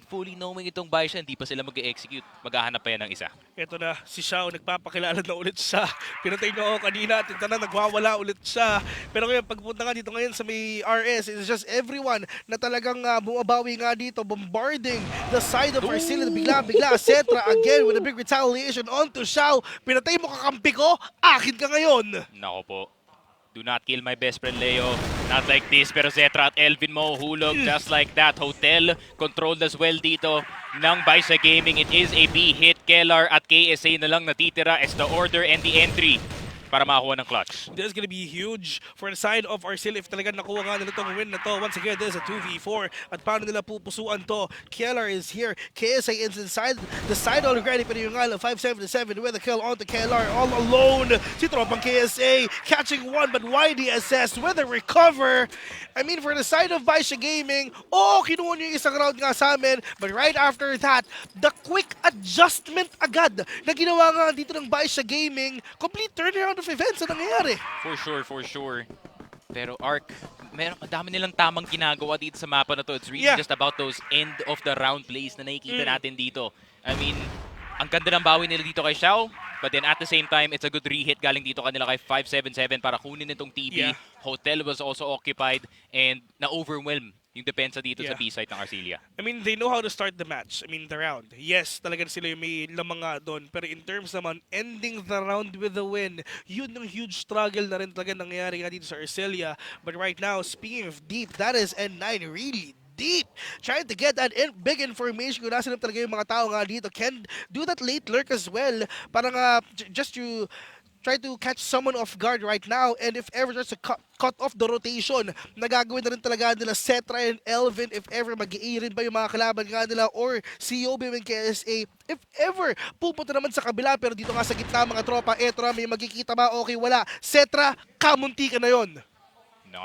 fully knowing itong BaiSha, hindi pa sila mag-execute. Maghahanap pa yan ng isa. Ito na, si Xiao, nagpapakilala na ulit siya. Pinatay na ako kanina at ito na, nagwawala ulit siya. Pero ngayon, pagpunta nga dito ngayon sa may RS, it's just everyone na talagang bumabawi nga dito, bombarding the side of Arcilla. Bigla-bigla, Cetra again with a big retaliation onto Xiao. Pinatay mo kakampi ko, akin ka ngayon. Nako po. Do not kill my best friend Leo. Not like this, pero Zetra at Elvin mo hulog just like that. Hotel controlled as well dito ng BaiSha Gaming. It is a B hit. Kellar at KSA na lang natitira as the order and the entry para makakuha ng clutch. This is gonna be huge for the side of Arcilla if talaga nakuha nga nila itong win na to. Once again, this is a 2v4. At paano nila pupusuan to? Kellar is here. KSA is inside the side already. Pero yung nga 577 with a kill onto Kellar. All alone. Si tropang KSA catching one but YDSS with a recover. I mean, for the side of BaiSha Gaming, kinuha niyo yung isang round nga sa amin. But right after that, the quick adjustment agad na ginawa nga dito ng BaiSha Gaming, complete turnaround of events na nangyayari. For sure. Pero Arc, ang dami nilang tamang ginagawa dito sa mapa na to. It's really just about those end of the round plays na nakikita natin dito. I mean, ang ganda ng bawi nila dito kay Xiao. But then at the same time, it's a good re-hit galing dito kanila kay 577 para kunin itong TB. Hotel was also occupied and na-overwhelm yung depensa dito sa B-side ng Arcilla. I mean, they know how to start the match. I mean, the round. Yes, talaga sila yung may lamang nga doon. Pero in terms naman, ending the round with a win, yun yung huge struggle na rin talaga nangyayari nga dito sa Arcilla. But right now, speaking of deep, that is N9 really deep. Trying to get that big information kung nasa talaga yung mga tao nga dito. Can do that late lurk as well. Parang just to try to catch someone off guard right now, and if ever just to cut off the rotation, nagagawin na rin talaga nila Cetra and Elvin if ever mag-i-rin ba yung mga kalaban nga nila, or si Yobi and KSA if ever pupunta naman sa kabila. Pero dito nga sa gitna mga tropa, eto na, may magkikita ba? Okay, wala. Cetra, kamunti ka na yon. No,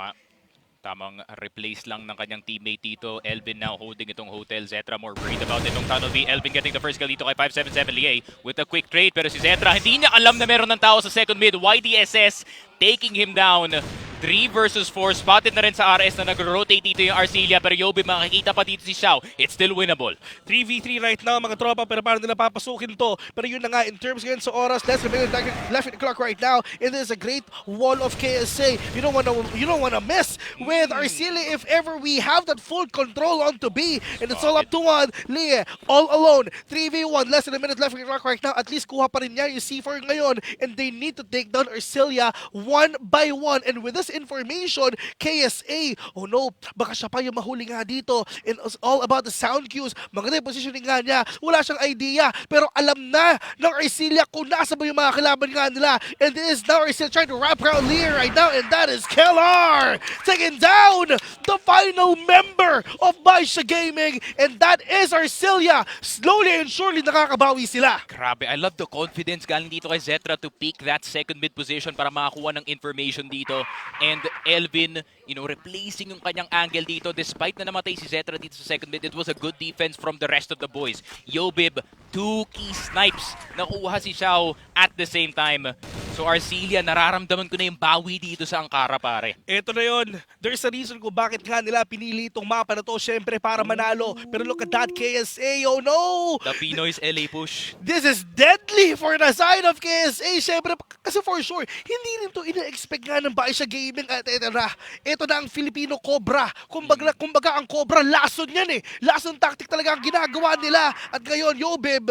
tamang replace lang ng kanyang teammate dito. Elvin now holding itong Hotel. Zetra more worried about itong Tunnel V. Elvin getting the first kill dito kay 577 Lie with a quick trade. Pero si Zetra, hindi niya alam na meron ng tao sa second mid. YDSS taking him down. 3 versus 4. Spotted na rin sa RS na nag-rotate dito yung Arcilla. Pero Yobi, makikita pa dito si Xiao. It's still winnable. 3v3 right now mga tropa, pero paano nila papasukin to? Pero yun na nga, in terms ngayon sa oras, less than a minute left in the clock right now. It is a great wall of KSA. You don't wanna mess with Arcilla if ever we have that full control onto B. And it's all up to one. Lie, all alone. 3v1, less than a minute left in the clock right now. At least kuha pa rin niya yung C4 ngayon. And they need to take down Arcilla one by one. And with this latest information, KSA, oh no, baka siya pa yung mahuli nga dito. And it's all about the sound cues. Maganda yung positioning nga niya. Wala siyang idea. Pero alam na ng Arcilla kung nasa ba yung mga kalaban nga nila. And this is now Arcilla trying to wrap around Lear right now. And that is Kellar taking down the final member of BaiSha Gaming. And that is Arcilla. Slowly and surely nakakabawi sila. Grabe, I love the confidence galing dito kay Zetra to pick that second mid position para makakuha ng information dito. And Elvin, replacing yung kanyang angle dito. Despite na namatay si Zetra dito sa second mid, it was a good defense from the rest of the boys. Yobib, 2 key snipes. Nakuha si Xiao at the same time. So Arcilla, nararamdaman ko na yung bawi dito sa Ankara, pare. Ito na yun. There's a reason kung bakit nga nila pinili itong mapa na to, syempre para manalo. Pero look at that KSA, oh no! The Pinoy's LA push. This is deadly for the side of KSA. Syempre, kasi for sure, hindi rin to ina-expect nga ng BaiSha Gaming at ito na ang Filipino Cobra. Kumbaga ang Cobra, lason yan eh. Lason tactic talaga ang ginagawa nila. At ngayon, Yobib,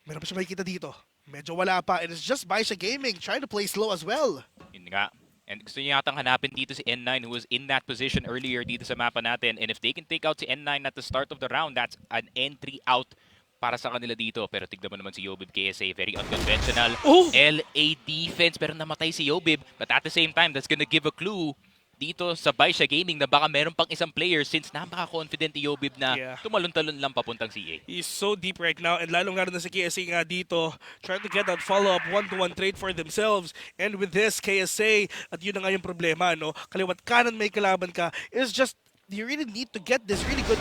meron pa siya makikita dito. Medyo wala pa. And it's just BaiSha Gaming trying to play slow as well. Yun nga. And gusto niya yatang hanapin dito si N9 who was in that position earlier dito sa mapa natin. And if they can take out si N9 at the start of the round, that's an entry out para sa kanila dito. Pero tignan mo naman si Yobib KSA, very unconventional. Oh! LA defense, pero namatay si Yobib. But at the same time, that's gonna give a clue dito sa BaiSha Gaming na baka meron pang isang player since napaka-confident ni Yobib na tumalon-talon lang papuntang CA. He's so deep right now and lalong-lalo na si KSA nga dito trying to get that follow-up one-to-one trade for themselves. And with this, KSA, at yun na nga yung problema, no? Kaliwat kanan may kalaban ka, it's just you really need to get this really good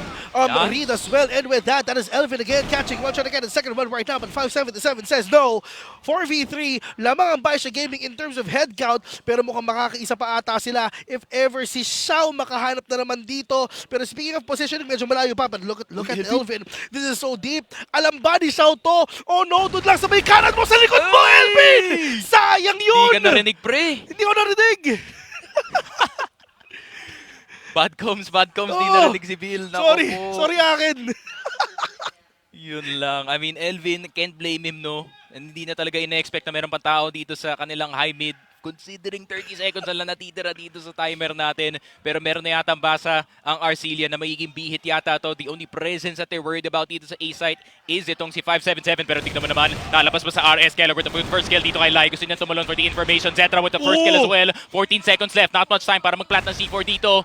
read as well. And with that, that is Elvin again catching one shot again. The second one right now, but 577 says no. 4v3, lamang ang BaiSha Gaming in terms of head count. Pero mukhang makakaisa pa ata sila if ever si Xiao makahanap na naman dito. Pero speaking of positioning, medyo malayo pa. But look at Elvin. This is so deep. Alam ba ni Xiao to? Oh no, doon lang sa may kanan mo sa likod mo, Elvin! Sayang yun! Hindi ka narinig, pre! Hindi ko narinig! Bad comms, di narinig si Bill. Sorry akin. Yun lang. I mean, Elvin, can't blame him, no? And hindi na talaga ina-expect na meron pa tao dito sa kanilang high mid. Considering 30 seconds na lang natitira dito sa timer natin. Pero meron na yata basa ang Arcilla na magiging bihit yata to. The only presence that they're worried about dito sa A-site is itong si 577. Pero tignan mo naman, nalabas pa sa RS. Keller with the first kill dito kay Lai. Gusto niya tumalon for the information. Zetra with the first kill as well. 14 seconds left. Not much time para mag-plant ng C4 dito.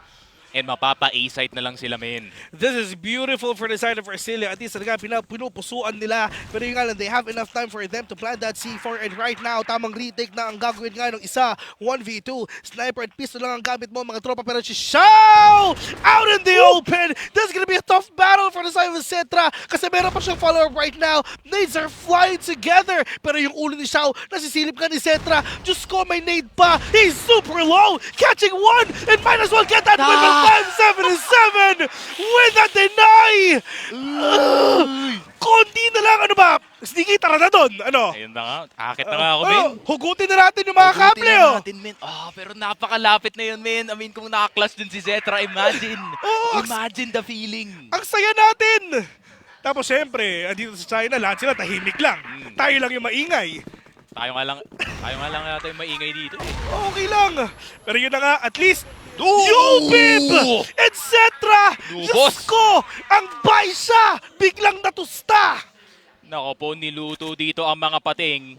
And mapapa-A-site na lang sila, men. This is beautiful for the side of Arcilla. At least talaga pinupusuan nila. Pero yung nga lang, they have enough time for them to plant that C4. And right now, tamang retake na ang gagawin nga ng isa. 1v2. Sniper at pistol lang ang gamit mo, mga tropa. Pero si Xiao! Out in the open! This is gonna be a tough battle for the side of Zetra. Kasi meron pa siyang follow-up right now. Nades are flying together. Pero yung ulo ni Xiao, nasisilip ka ni Zetra. Diyos ko, may nade pa. He's super low! Catching one! And might as well get that win! 577 with a deny! Konti na lang, ano ba? Sneaky, tara na doon, ano? Ayun na nga, akit na nga ako, men. Hugutin na natin yung mga kable, oh! Natin, men. Pero napakalapit na yun, men. I mean, kung naka-clutch dun si Zetra, imagine. Imagine the feeling. Ang saya natin! Tapos, syempre, andito sa China, lahat sila tahimik lang. Tayo lang yung maingay. Tayo nga lang yata yung maingay dito. Okay lang. Pero yun na nga, at least, Yobib! Etc. Diyos ko! Ang BaiSha! Biglang natusta! Nako po, niluto dito ang mga pating.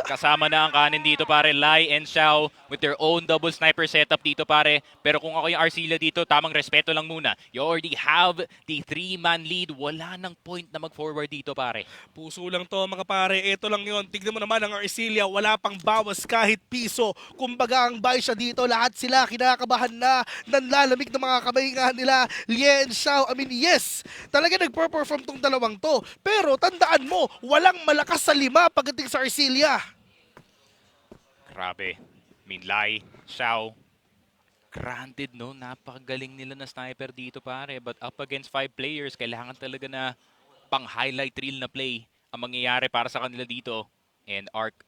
Kasama na ang kanin dito, pare. Lai and Xiao with their own double sniper setup dito, pare. Pero kung ako yung Arcilla dito, tamang respeto lang muna. You already have the 3-man lead. Wala nang point na mag-forward dito, pare. Puso lang to, mga pare. Ito lang yon. Tignan mo naman ang Arcilla. Wala pang bawas kahit piso. Kumbaga ang BaiSha dito, lahat sila kinakabahan na. Nanlalamig ng mga kamay nga nila. Lie and Xiao. I mean, yes. Talaga nagper-perform tong dalawang to. Pero tandaan mo, walang malakas sa 5 pagdating sa Arcilla. Grabe. I mean, Lai, Xiao. Granted, no? Napakagaling nila na sniper dito, pare. But up against 5 players, kailangan talaga na pang-highlight reel na play ang mangyayari para sa kanila dito. And Arc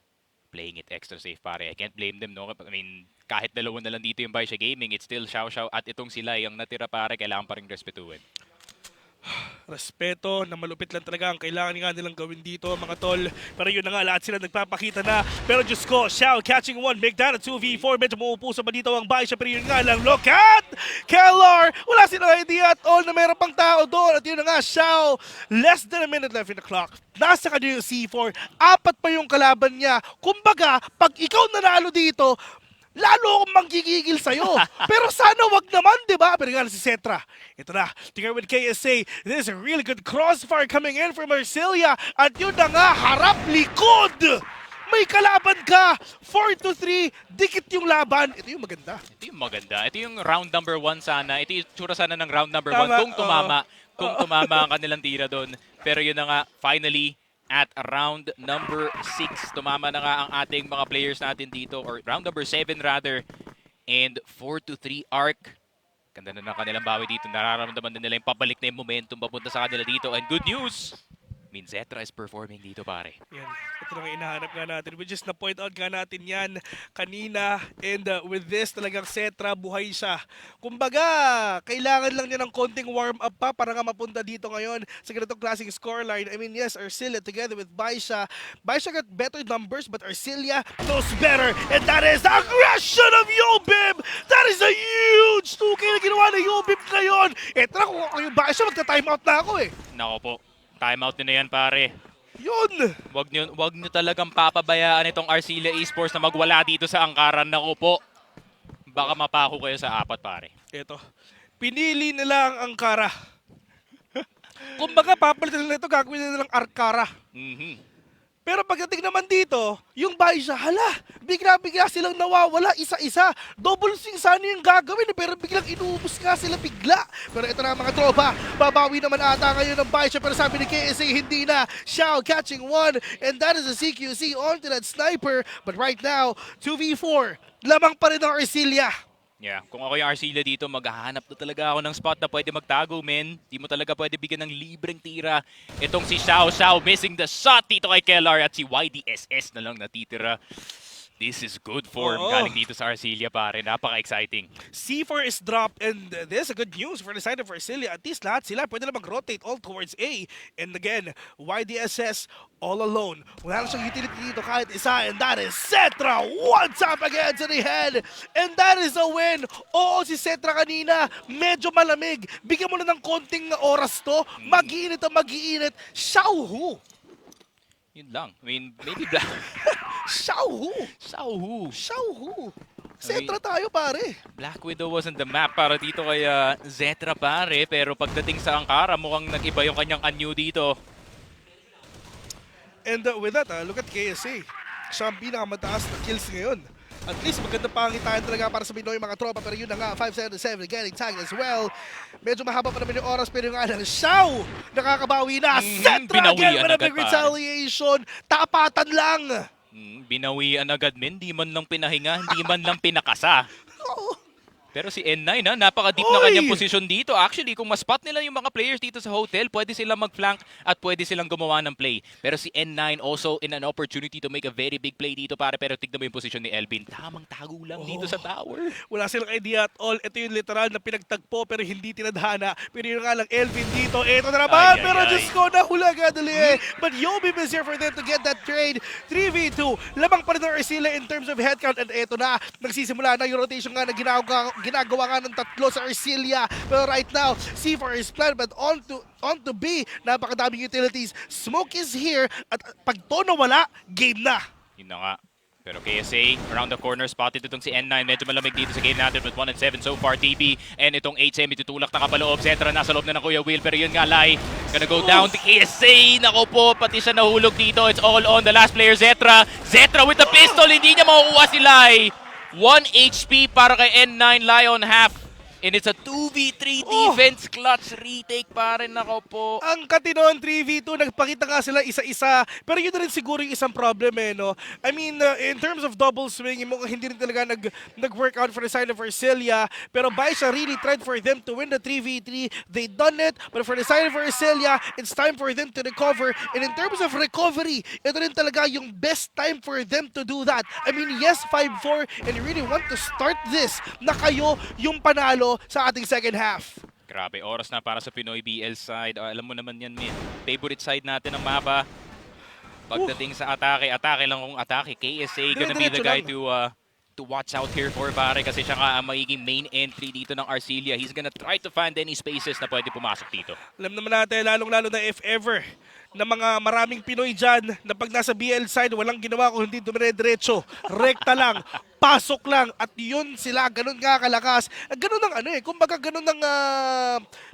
playing it extra safe, pare. I can't blame them, no? I mean, kahit dalawa na lang dito yung BaiSha Gaming, it's still Xiao at itong sila yung natira, pare. Kailangan pa rin respetuhin. Respeto na malupit lang talaga ang kailangan nga nilang gawin dito, mga tol. Pero yun na nga, lahat sila nagpapakita na. Pero Diyos ko, Xiao catching one, make that a 2v4. Medyo mauupuso ba dito ang BaiSha, pero yun nga lang, look at Keller! Wala silang idea at all na mayroon pang tao doon. At yun na nga, Xiao, less than a minute left in the clock. Nasa kanya yung C4, apat pa yung kalaban niya. Kumbaga, pag ikaw nanalo dito, lalo akong manggigigil sa'yo. Pero sana wag naman, di ba? Pero nga si Cetra. Ito na, together with KSA, this is a really good crossfire coming in from Arcilla. At yun na nga, harap-likod! May kalaban ka! 4-3, dikit yung laban. Ito yung maganda. Ito yung maganda. Ito yung round number 1 sana. Ito yung tsura sana ng round number 1 Tama, kung tumama. Kung tumama ang kanilang tira doon. Pero yun na nga, finally, at round number 6, tumama na nga ang ating mga players natin dito. Or round number 7 rather. And 4-3 arc. Ganda na ng kanilang bawi dito. Nararamdaman na nila yung pabalik na yung momentum papunta sa kanila dito. And good news! Zetra is performing dito, pare. Yan. Ito na nga hinahanap nga natin. We just na-point out nga natin yan kanina. And with this, talagang Cetra, buhay siya. Kumbaga, kailangan lang niya ng konting warm-up pa para nga mapunta dito ngayon sa ganitong classic scoreline. I mean, yes, Arcilla together with BaiSha. BaiSha got better numbers, but Arcilla knows better. And that is the aggression of Yobib! That is a huge 2K na ginawa na Yobib ngayon. Ito na, kung ako yung BaiSha, magta-timeout na ako eh. Nako po. Timeout nyo na yan, pare. Yun! Wag nyo talagang papabayaan itong Arcilla Esports na magwala dito sa angkaran. Nako po. Baka mapako kayo sa 4, pare. Ito. Pinili nila ang Angkara. Kumbaga, papalitan nila ito, gagawin nila ng Arcara. Pero pagdating naman dito, yung BaiSha, hala, bigla-bigla silang nawawala, isa-isa. Double swing sana yung gagawin, pero biglang inuubos nga sila bigla. Pero ito na mga tropa, babawi naman ata ngayon ng BaiSha, pero sabi ni KSA, hindi na. Xiao catching one, and that is a CQC onto that sniper. But right now, 2v4, lamang pa rin ang Arcilla. Yeah, kung ako yung Arcilla dito, maghahanap na talaga ako ng spot na pwede magtago, men. Di mo talaga pwede bigyan ng libreng tira. Itong si Xiao missing the shot dito kay Kellar at si YDSS na lang natitira. This is good form galing dito sa Arcilla, pare. Napaka-exciting. C4 is dropped, and this is a good news for the side of Arcilla. At least lahat sila pwede na mag-rotate all towards A. And again, YDSS all alone. Wala na siyang utility dito kahit isa, and that is Cetra! One tap again to the head! And that is a win! Oo, si Cetra kanina, medyo malamig. Bigyan mo na ng konting oras to. Mag-iinit ang mag-iinit. Xiao! Yun lang. I mean, maybe black. Xiao! Cetra tayo, pare. Black Widow wasn't the map para dito kay Zetra, pare. Pero pagdating sa Angkara, mukhang nag-iba yung kanyang anyo dito. And with that, look at KSA. Siya ang pinakamataas na kills ngayon. At least maganda pangitain talaga para sa Pinoy mga tropa. Pero yun na nga, 577 getting tagged as well. Medyo mahaba pa naman yung oras, pero yung nga lang, Xiao! Nakakabawi na! Cetra again with a big retaliation! Tapatan lang! Binawian agad, men. Di man lang pinahinga, hindi man lang pinakasa. Pero si N9, napaka-deep na kanyang posisyon dito. Actually, kung ma-spot nila yung mga players dito sa hotel, pwede silang mag-flank at pwede silang gumawa ng play. Pero si N9 also in an opportunity to make a very big play dito, pare. Pero tignan mo yung posisyon ni Elvin. Tamang tago lang dito sa tower. Wala silang idea at all. Ito yung literal na pinagtagpo pero hindi tinadhana. Pero yun nga lang, Elvin dito. Ito na naman. Pero Diyos ko, nahulaga dali eh. But Yobib is here for them to get that trade. 3v2. Lamang pa rin ng Arcilla in terms of headcount. And ito na, nagsisimula na yung rotation nga na ginagawa nga ng tatlo sa Arcilla. Pero right now, C4 is planned, but on to B, napakadaming utilities. Smoke is here, at pag to nawala, game na. Yun na nga. Pero KSA, around the corner, spotted itong si N9. Medyo malamig dito sa game natin with 1-7 so far. TB, and itong HM, itutulak na kapaloob. Cetra nasa loob na ng Kuya Will, pero yun nga, Lai. Gonna go down to KSA. Nako po, pati siya nahulog dito. It's all on the last player, Cetra. Cetra with the pistol, hindi niya makukuha si Lai. 1 HP para kay N9 Lion half. And it's a 2v3 defense clutch retake pa rin, ako po. Ang katinoon 3v2, nagpakita nga sila isa-isa. Pero yun na rin siguro yung isang problem eh, no? I mean, in terms of double swing, hindi rin talaga nag-work out for the side of Arcilla. Pero BaiSha really tried for them to win the 3v3. They done it. But for the side of Arcilla, it's time for them to recover. And in terms of recovery, ito rin talaga yung best time for them to do that. I mean, yes, 5-4, and you really want to start this na kayo yung panalo sa ating second half. Grabe, oras na para sa Pinoy BL side. Alam mo naman yan, man. Favorite side natin ang mapa. Pagdating sa atake lang kung atake. KSA gonna be the guy to watch out here for, pare, kasi siya nga ang magiging main entry dito ng Arcilla. He's gonna try to find any spaces na pwede pumasok dito. Alam naman natin, lalong-lalo na if ever, na mga maraming Pinoy dyan na pag nasa BL side, walang ginawa kung hindi dumire-diretso. Rekta lang, pasok lang, at yun sila, ganun nga kalakas. Ganun ang kumbaga ganun ang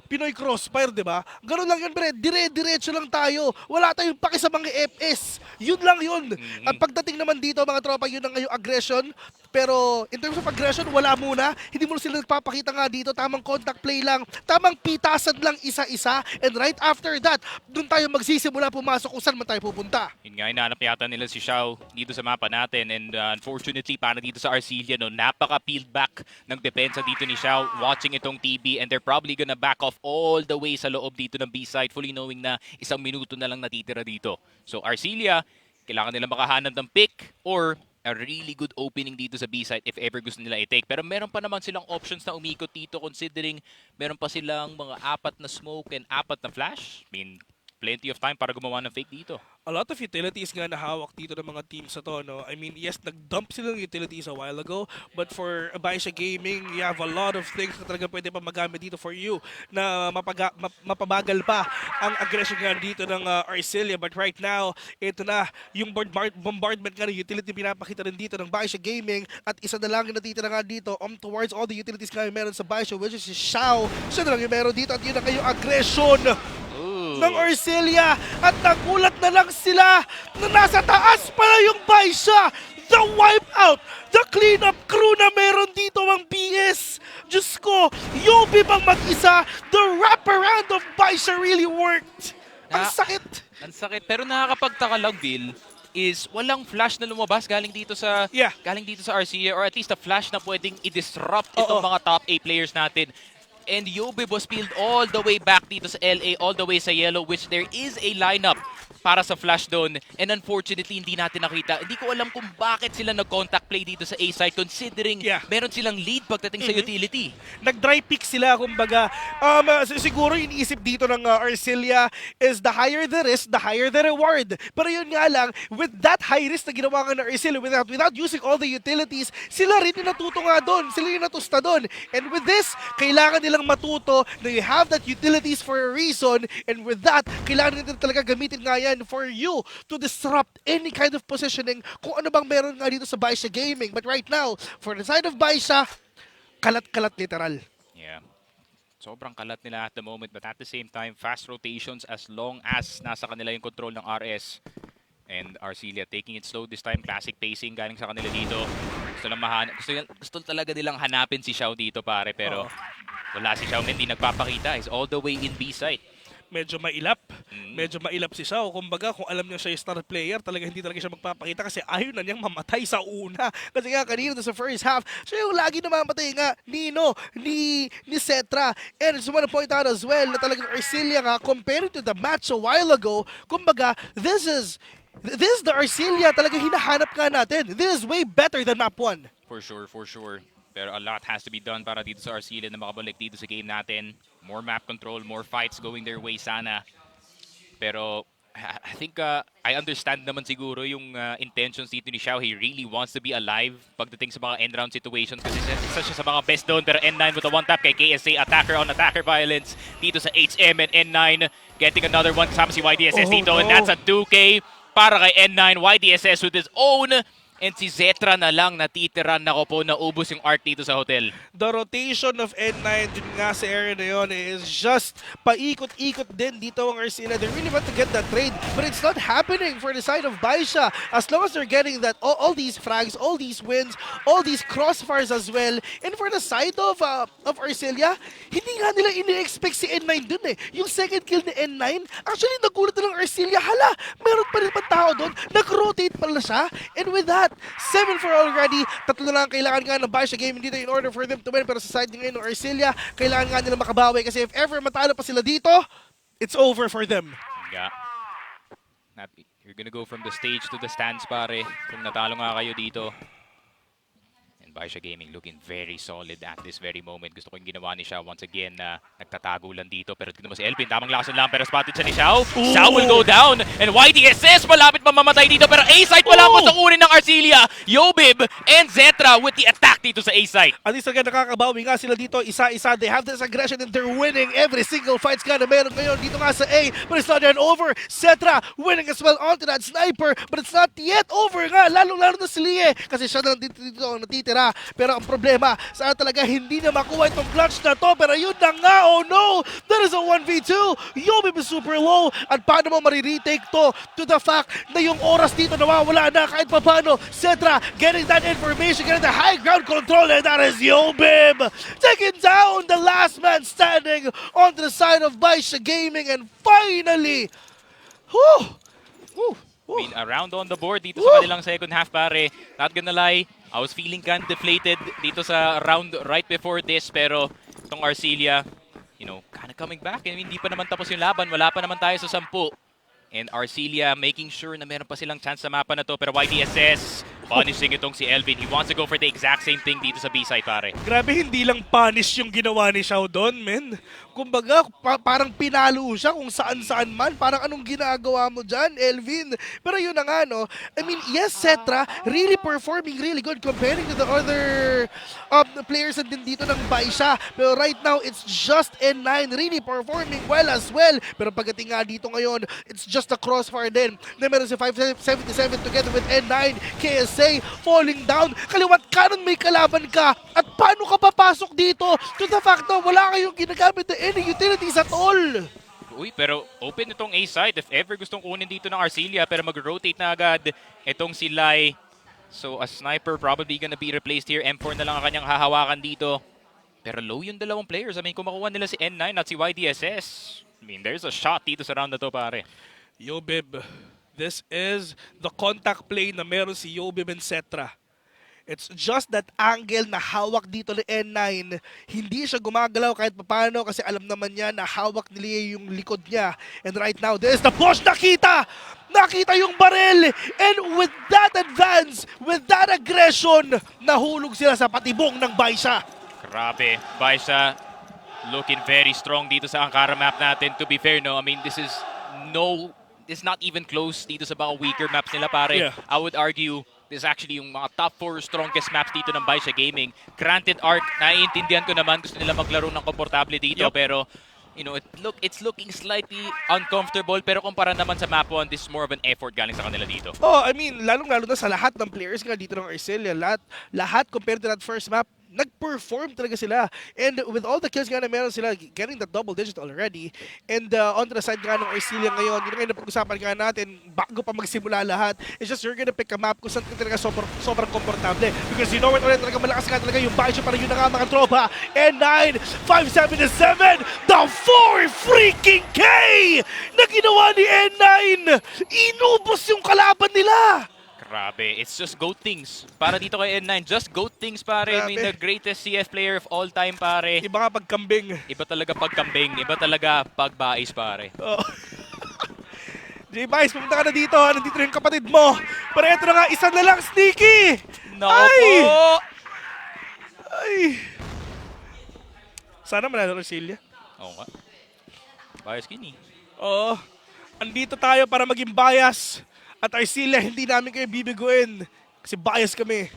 Pinoy Crossfire, di ba? Ganun lang yun, bre. Dire-diretso lang tayo. Wala tayong paki sa mga FS. Yun lang yun. At pagdating naman dito, mga tropa, yun ang ngayong aggression. Pero in terms of aggression, wala muna. Hindi mo sila nagpapakita nga dito. Tamang contact play lang. Tamang pitasan lang isa-isa. And right after that, dun tayo magsisimula pumasok kung saan man tayo pupunta. Yun nga, hinahanap yata nila si Xiao dito sa mapa natin. And unfortunately, para dito sa Arcilla, no, napaka-peeled back ng depensa dito ni Xiao, watching itong TB. And they're probably gonna back off all the way sa loob dito ng B-side, fully knowing na 1 minuto na lang natitira dito. So Arcilla, kailangan nila makahanap ng pick or a really good opening dito sa B-side if ever gusto nila i-take. Pero meron pa naman silang options na umikot dito, considering meron pa silang mga 4 na smoke and 4 na flash. I mean, plenty of time para gumawa ng fake dito. A lot of utilities nga na hawak dito ng mga teams na to, no? I mean, yes, nag-dump sila ng utilities a while ago, but for BaiSha Gaming, you have a lot of things na talaga pwede pa magamit dito for you na mapabagal pa ang aggression nga dito ng Arcilla. But right now, ito na yung bombardment nga ng utility pinapakita rin dito ng BaiSha Gaming, at isa na lang yung natitira nga dito towards all the utilities nga yung meron sa BaiSha, which is si Xiao. Siya na lang yung meron dito, at yun na kayong aggression ng Arcilla, at nagulat na lang sila na nasa taas pala yung BaiSha. The wipeout, the cleanup crew na meron dito ang BS. Diyos ko, Yobi bang mag-isa? The wraparound of BaiSha really worked. Ang sakit. Ang sakit, pero nakakapagtaka lang, Bill, is walang flash na lumabas galing dito sa Arcilla, or at least a flash na pwedeng i-disrupt itong mga top A players natin. And Yobe was peeled all the way back dito sa LA, all the way sa yellow, which there is a lineup para sa flash doon. And unfortunately, hindi natin nakita. Hindi ko alam kung bakit sila nag-contact play dito sa A side, considering meron silang lead pagdating sa utility. Nag-dry pick sila, kumbaga. Siguro iniisip dito ng Arcilla is the higher the risk, the higher the reward. Pero yun nga lang, with that high risk na ginawa nga ng Arcilla, without using all the utilities, sila rin yung natuto nga doon. Sila yung natusta doon. And with this, kailangan nilang matuto na you have that utilities for a reason, and with that, kailangan nila talaga gamitin nga yan for you to disrupt any kind of positioning kung ano bang meron nga dito sa BaiSha Gaming. But right now, for the side of BaiSha, kalat-kalat literal. Yeah. Sobrang kalat nila at the moment, but at the same time, fast rotations as long as nasa kanila yung control ng RS. And Arcilla taking it slow this time. Classic pacing galing sa kanila dito. Gusto talaga nilang hanapin si Xiao dito, pare, pero wala si Xiao, hindi nagpapakita. He's all the way in B side. Medyo mailap. Medyo mailap si Xiao. Kumbaga, kung alam niya siya yung star player, talaga hindi talaga siya magpapakita kasi ayaw na niyang mamatay sa una. Kasi nga, kanina sa first half, siya yung lagi namamatay nga ni Cetra. And I just want to point out as well na talagang Arcilla nga, compared to the match a while ago, kumbaga, this is the Arcilla talaga hinahanap nga natin. This is way better than map 1. For sure. Pero a lot has to be done para dito sa Arcilla na makabalik dito sa game natin. More map control, more fights going their way sana. Pero I think I understand naman siguro yung intentions dito ni Xiao. He really wants to be alive pagdating sa mga end-round situations kasi isa siya sa mga best doon. Pero N9 with a one-tap kay KSA. Attacker on attacker violence dito sa HM, and N9 getting another one. Kasama si YDSS dito, and that's a 2K para kay N9. YDSS with his own. And si Zetra na lang natitira. Nako po, naubos yung art dito sa hotel. The rotation of N9 dun nga sa area na yun is just paikot-ikot din dito ang Arcilla. They really want to get that trade, but it's not happening for the side of BaiSha. As long as they're getting that, all these frags, all these wins, all these crossfires as well. And for the side of Arcilla, hindi nga nila ini-expect si N9 dun eh. Yung second kill ni N9, actually nagulat na lang Arcilla. Hala, meron pa rin pa tao dun. Nag-rotate pala siya. And with that, 7 for already. Tatlo na lang kailangan nga ng BaiSha Gaming dito in order for them to win. Pero sa side ngayon ng Arcilla, kailangan nga nila makabawi kasi if ever matalo pa sila dito, it's over for them. Yeah. You're gonna go from the stage to the stands, pare. Kung natalo nga kayo dito. And BaiSha Gaming looking very solid at this very moment. Gusto ko yung ginawa ni Xiao once again na nagtatago lang dito. Pero tignan mo si Elvin, tamang lakas lang pero spotted siya ni Xiao. Xiao will go down and YDSS malapit pa mamatay dito pero A-site wala po sa kunin ng Arcilla. Yobib and Zetra with the attack dito sa A-site. At least again, nakakabawi nga sila dito isa-isa. They have this aggression and they're winning every single fights nga na meron ngayon dito nga sa A. But it's not yet over. Zetra winning as well onto that sniper. But it's not yet over nga. Lalo-lalo na si Lie. Kasi siya na dito ang natitira. Pero ang problema, sana talaga hindi na makuha itong clutch na to. Pero yun na nga, oh no! That is a 1v2. Yobib is super low. At paano mo mariretake to the fact na yung oras dito nawawala na kahit pa paano. Zetra getting that information, getting the high ground control, and that is Yobib taking down the last man standing on the side of BaiSha Gaming, and finally, I mean, around on the board dito sa kanilang second half, pare. Not gonna lie, I was feeling kind of deflated dito sa round right before this, pero itong Arcilla, you know, kind of coming back. I mean, hindi pa naman tapos yung laban. Wala pa naman tayo sa 10. And Arcilla making sure na meron pa silang chance sa mapa na to. Pero YDSS punishing itong si Elvin. He wants to go for the exact same thing dito sa B-side, pare. Grabe, hindi lang punish yung ginawa ni Xiao doon, men. Kumbaga, parang pinalo siya kung saan-saan man. Parang anong ginagawa mo dyan, Elvin? Pero yun na nga, no? I mean, yes, Zetra, really performing really good comparing to the other players din dito ng BaiSha. Pero right now, it's just N9 really performing well as well. Pero pagdating nga dito ngayon, it's just a crossfire din. Na meron si 577 together with N9, KSA falling down. Kaliwat kanan may kalaban ka. At paano ka papasok dito? To the fact na wala kayong ginagamit na any utilities at all. Uy, pero open itong A-side. If ever gustong kunin dito ng Arcilla, pero mag-rotate na agad itong si Lai. So a sniper probably gonna be replaced here. M4 na lang ang kanyang hahawakan dito. Pero low yung dalawang players. I mean, kung makuha nila si N9 at si YDSS, I mean, there's a shot dito sa round na to, pare. Yobib, this is the contact play na meron si Yobib and Zetra. It's just that angle na hawak dito ni N9. Hindi siya gumagalaw kahit paano kasi alam naman niya na hawak nila yung likod niya. And right now, there's the push. Nakita! Nakita yung baril! And with that advance, with that aggression, nahulog sila sa patibong ng BaiSha. Grabe. BaiSha looking very strong dito sa Ankara map natin. To be fair, no? I mean, this is not even close dito sa mga weaker maps nila, pare. Yeah. I would argue this is actually yung mga top 4 strongest maps dito ng BaiSha Gaming. Granted, Arc, naiintindihan ko naman, gusto nila maglaro ng komportable dito, pero you know, it's looking slightly uncomfortable, pero kumpara naman sa map 1, this is more of an effort galing sa kanila dito. Oh, I mean, lalong-lalo na sa lahat ng players nga dito ng Arcilla, lahat compared to that first map, nag-perform talaga sila. And with all the kills nga na meron sila, getting the double digit already. And on the side nga ng Arcilla ngayon, yun nga napag-usapan nga natin, bago pa magsimula lahat, it's just you're gonna pick a map kung saan ka talaga sobrang komportable. Because you know what, talaga malakas nga talaga yung BaiSha, para yun na nga mga tropa. N9, 577, the 4 freaking K na ginawa ni N9! Inubos yung kalaban nila! Grabe, it's just GOAT things. Para dito kay N9, just GOAT things, pare. I mean, the greatest CF player of all time, pare. Iba nga pagkambing. Iba talaga pagkambing, iba talaga pagbais, pare. Oh. J-Bais, pumunta ka na dito. Nandito na yung kapatid mo. Pero eto na nga, isa na lang, Sneaky! No Ay! po! Ay! Sana manalo ng Arcilla. Oo nga. Bias skinny. Oo. Andito tayo para maging bias. At Arcilla, hindi namin kayo bibiguin. Kasi bias kami.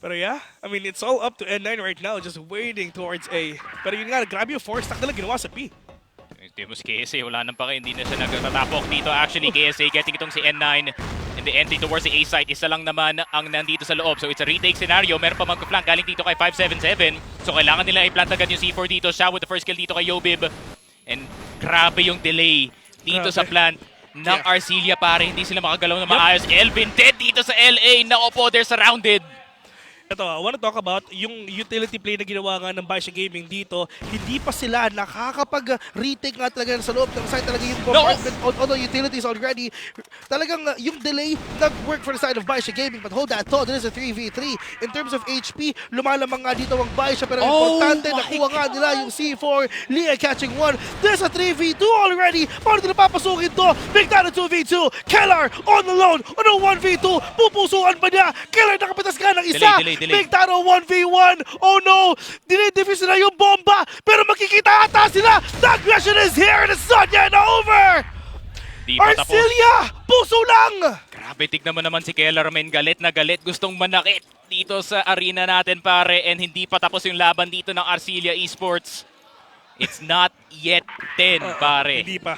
Pero yeah, I mean, it's all up to N9 right now, just waiting towards A. Pero yun nga, grabe yung force stack nila ginawa sa B. Timos KSA, wala nang pake, hindi na siya nagtatapok dito. Actually, KSA getting itong si N9. And the entry towards the A site, isa lang naman ang nandito sa loob. So it's a retake scenario. Meron pa mag-flank galing dito kay 577. So kailangan nila i-plant agad yung C4 dito. Siya with the first kill dito kay Yobib. And grabe yung delay dito sa plant ng Arcilla, pare. Hindi sila makagalaw na maayos. Elvin dead dito sa LA. Nako po, they're surrounded. Ito, I want to talk about yung utility play na ginawa nga ng BaiSha Gaming dito. Hindi pa sila nakakapag-retake nga talaga sa loob ng side talaga yung bombardment on the utilities already. Talagang yung delay nag-work for the side of BaiSha Gaming. But hold that thought, this is a 3v3. In terms of HP, lumalamang nga dito ang BaiSha pero importante nakuha nga nila yung C4. Lia catching one. There's a 3v2 already. Paano nila papasukin to? Big down 2v2. Keller on the lone on a 1v2. Pupusuan ba niya? Keller nakapitas ka ng isa. Delay. Big Taro 1v1. Oh no! Dinidefuse na yung bomba. Pero makikita ata sila. The aggression is here and it's not yet over. Di pa tapos. Arcilla! Puso lang! Grabe, tignan mo naman si Kellerman. Galit na galit. Gustong manakit dito sa arena natin, pare. And hindi pa tapos yung laban dito ng Arcilla Esports. It's not yet 10, pare. Hindi pa.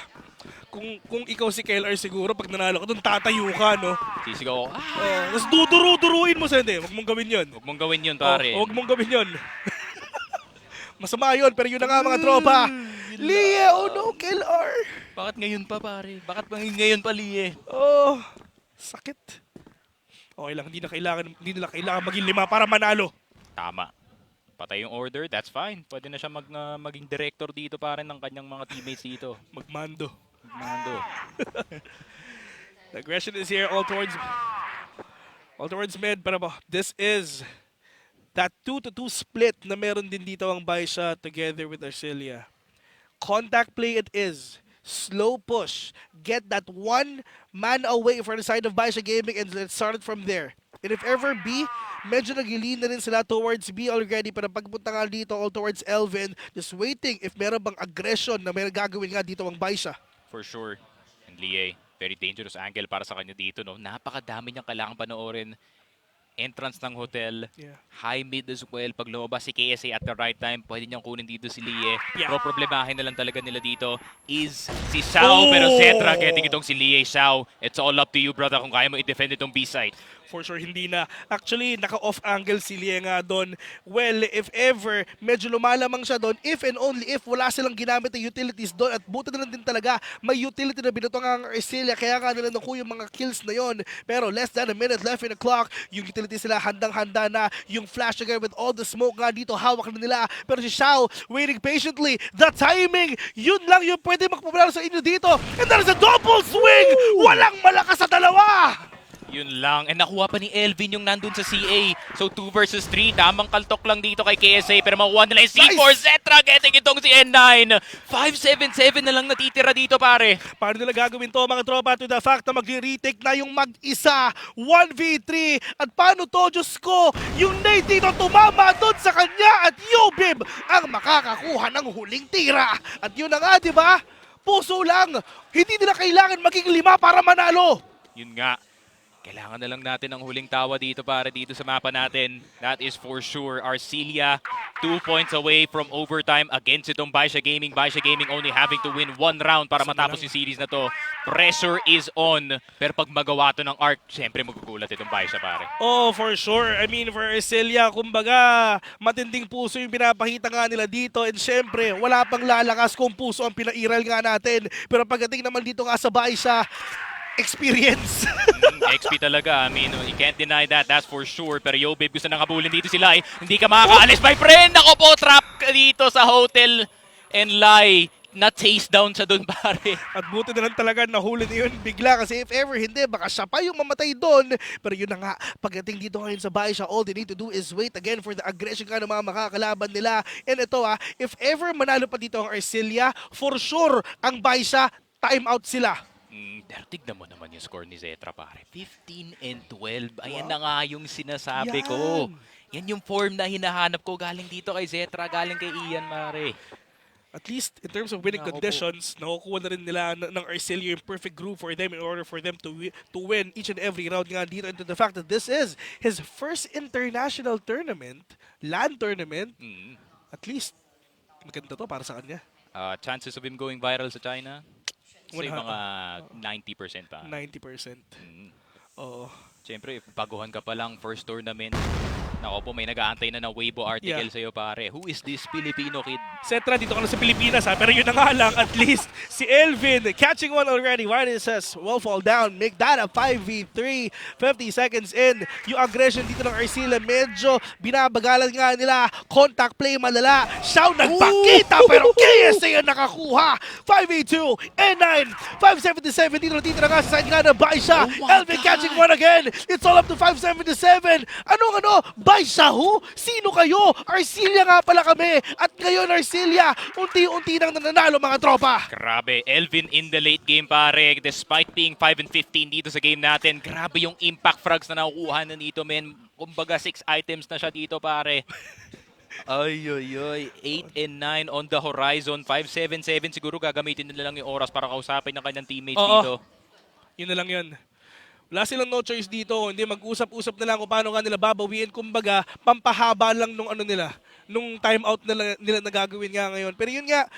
Kung ikaw si KLR siguro, pag nanalo ka doon, tatayo ka, no? Sisigaw ko, Tapos duduru-duruin mo sa hindi. Huwag mong gawin yun. huwag mong gawin yun, pare. Huwag mong gawin yun. Masama yun, pero yun na nga mga tropa. Lia, oh no, KLR. Bakit ngayon pa, pare? Bakit ngayon pa, Lie? Oh, sakit. Okay lang, hindi nila kailangan maging 5 para manalo. Tama. Patay yung order, that's fine. Pwede na siya maging director dito, pare, ng kanyang mga teammates dito. Magmando. Mando. The aggression is here all towards mid, pero this is that 2-2 split na meron din dito ang BaiSha together with Arcilla. Contact play it is. Slow push. Get that one man away for the side of BaiSha Gaming and let's start it from there. And if ever B, medyo nagilin na rin sila towards B already para pagpunta nga dito all towards Elvin. Just waiting if meron bang aggression na meron gagawin nga dito ang BaiSha. For sure. And Lie, very dangerous angle para sa kanya dito, no? Napakadami niyang kailangan panoorin. Entrance ng hotel, high mid as well. Pag lumabas si KSA at the right time, pwede niyang kunin dito si Lie. Pero problemahin na lang talaga nila dito is si Xiao. Pero Zetra getting itong si Lie. Xiao, it's all up to you, brother, kung kaya mo i-defend itong B-side. For sure, hindi na. Actually, naka-off angle si Lia nga doon. Well, if ever, medyo lumalamang siya doon. If and only if wala silang ginamit na utilities doon. At buti na lang din talaga, may utility na binuto nga ang Arcilla. Kaya nga nila naku yung mga kills na yon. Pero less than a minute left in the clock. Yung utility sila handang-handa na. Yung flash again with all the smoke nga dito, hawak na nila. Pero si Xiao, waiting patiently. The timing, yun lang yung pwede magpapalar sa inyo dito. And that is a double swing! Walang malakas sa dalawa! Yun lang. And nakuha pa ni Elvin yung nandun sa CA. So 2 versus 3. Tamang kaltok lang dito kay KSA. Pero makuha nila yung C4. Zetra getting itong si N9. 5-7-7 na lang natitira dito, pare. Paano nila gagawin to mga tropa to the fact na magre-retake na yung mag-isa 1v3 at paano to, Diyos ko, yung nade dito tumama doon sa kanya at Yobib ang makakakuha ng huling tira. At yun na nga, di ba? Puso lang. Hindi nila kailangan maging 5 para manalo. Yun nga. Kailangan na lang natin ng huling tawa dito, para dito sa mapa natin. That is for sure. Arcilla, 2 points away from overtime against itong BaiSha Gaming. BaiSha Gaming only having to win 1 round para matapos yung series na to. Pressure is on. Pero pag magawa to ng Arc, syempre magugulat itong BaiSha, pare. Oh, for sure. I mean, for Arcilla, kumbaga, matinding puso yung pinapakita nga nila dito. And syempre, wala pang lalakas kung puso ang pinairal nga natin. Pero pagdating naman dito nga sa BaiSha, experience. XP talaga. I mean, you can't deny that. That's for sure. Pero yo, babe, gusto nang habulin dito si Lai. Hindi ka makakaalis, my friend! Ako po, trap ka dito sa hotel. And Lai, na-chase down sa doon, pare. At buti na lang talaga nahuli na yun bigla kasi if ever hindi, baka siya pa yung mamatay doon. Pero yun na nga, pagdating dito ngayon sa BaiSha, all they need to do is wait again for the aggression ka ng mga makakalaban nila. And ito if ever manalo pa dito ang Arcilla, for sure, ang BaiSha, time out sila. Pero tignan mo naman yung score ni Zetra, pare. 15-12. Ayan na nga yung sinasabi ko. Yan yung form na hinahanap ko galing dito kay Zetra, galing kay Ian, pare. At least in terms of winning conditions, nakukuha na rin nila ng Arcilla yung perfect group for them in order for them to win each and every round nga dito. And to the fact that this is his first international tournament, LAN tournament, at least maganda to para sa kanya. Chances of him going viral sa China? Say mga 90% pa. 90%. Oo. Siyempre, baguhan ka pa lang, first tournament. Nako po, may nag-aantay na ng Weibo article Yeah. sa'yo, pare. Who is this Filipino kid? Setra, dito ka na sa Pilipinas ha, pero yun na nga lang, at least si Elvin catching one already. Ryan says, will fall down, make that a 5v3, 50 seconds in. Yung aggression dito ng Arcilla, medyo binabagalan nga nila, contact play malala. Xiao nagpakita, pero KSA ang nakakuha. 5v2, N9, 577, dito natitira nga sa side nga ng BaiSha. Elvin catching one again, it's all up to 577. Ano, BaiSha who? Sino kayo? Arcilla nga pala kami. At ngayon Arcilla, unti-unti nang nananalo mga tropa. Grabe, Elvin in the late game, pare. Despite being 5-15 dito sa game natin, grabe yung impact frags na nakukuha na dito, men. Kumbaga 6 items na siya dito, pare. Ay, 8 and 9 on the horizon. 5-7-7 siguro gagamitin nila lang yung oras para kausapin ng kanyang teammates dito. Yun na lang yun. Wala silang no choice dito, hindi mag-usap-usap na lang kung paano nga nila babawiin. Kumbaga, pampahaba lang nung nung timeout nila na gagawin nga ngayon. Pero yun nga,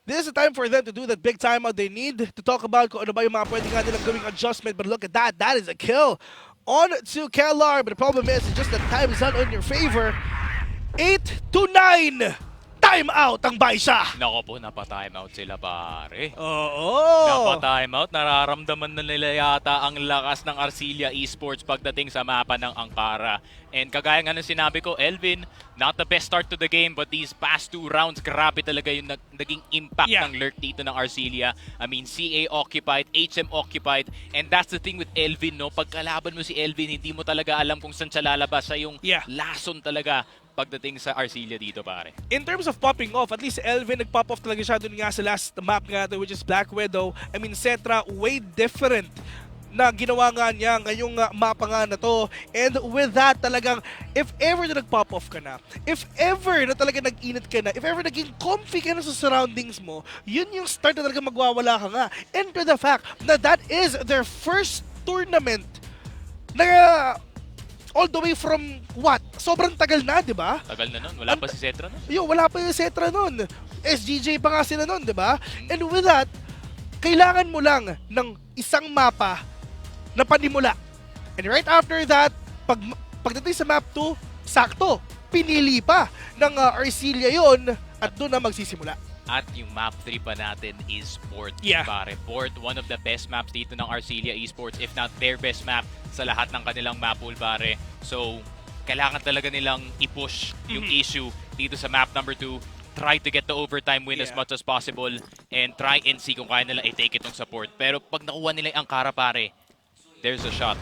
this is the time for them to do that big timeout. They need to talk about kung ano ba yung mga pwede nga nilang gawing adjustment. But look at that, that is a kill on to Kellar. But the problem is, it's just that time is not in your favor. 8-9, timeout ang BaiSha. Nako po, napa-timeout sila, pare. Oo. Napa-timeout, nararamdaman na nila yata ang lakas ng Arcilla Esports pagdating sa mapa ng Ankara. And kagaya nga ng sinabi ko, Elvin, not the best start to the game, but these past 2 rounds, grabe talaga yung naging impact ng lurk dito ng Arcilla. I mean, CA occupied, HM occupied, and that's the thing with Elvin, no? Pagkalaban mo si Elvin, hindi mo talaga alam kung saan siya lalabas. Siya yung lason talaga pagdating sa Arcilla dito, pare. In terms of popping off, at least Elvin nag-pop off talaga siya dun nga sa last map nga which is Black Widow. I mean, Setra, way different na ginawa nga niya ngayong mapa nga na to. And with that, talagang, if ever na nag-pop off ka na, if ever na talaga nag-init ka na, if ever naging comfy ka na sa surroundings mo, yun yung start na talaga magwawala ka nga. And to the fact na that is their first tournament na all the way from what? Sobrang tagal na, di ba? Tagal na nun. Wala pa si Setra nun. Wala pa yung Setra nun. SGJ pa nga sila nun, di ba? And with that, kailangan mo lang ng isang mapa na panimula. And right after that, pagdating sa map 2, sakto, pinili pa ng Arcilla yun at doon na magsisimula. At yung map 3 pa natin is Port, pare. Port, one of the best maps dito ng Arcilla Esports, if not their best map sa lahat ng kanilang map pool, pare. So, kailangan talaga nilang i-push yung issue dito sa map number 2. Try to get the overtime win as much as possible and try and see kung kaya nila i-take itong support. Pero pag nakuha nila yung Ankara, pare, there's a shot.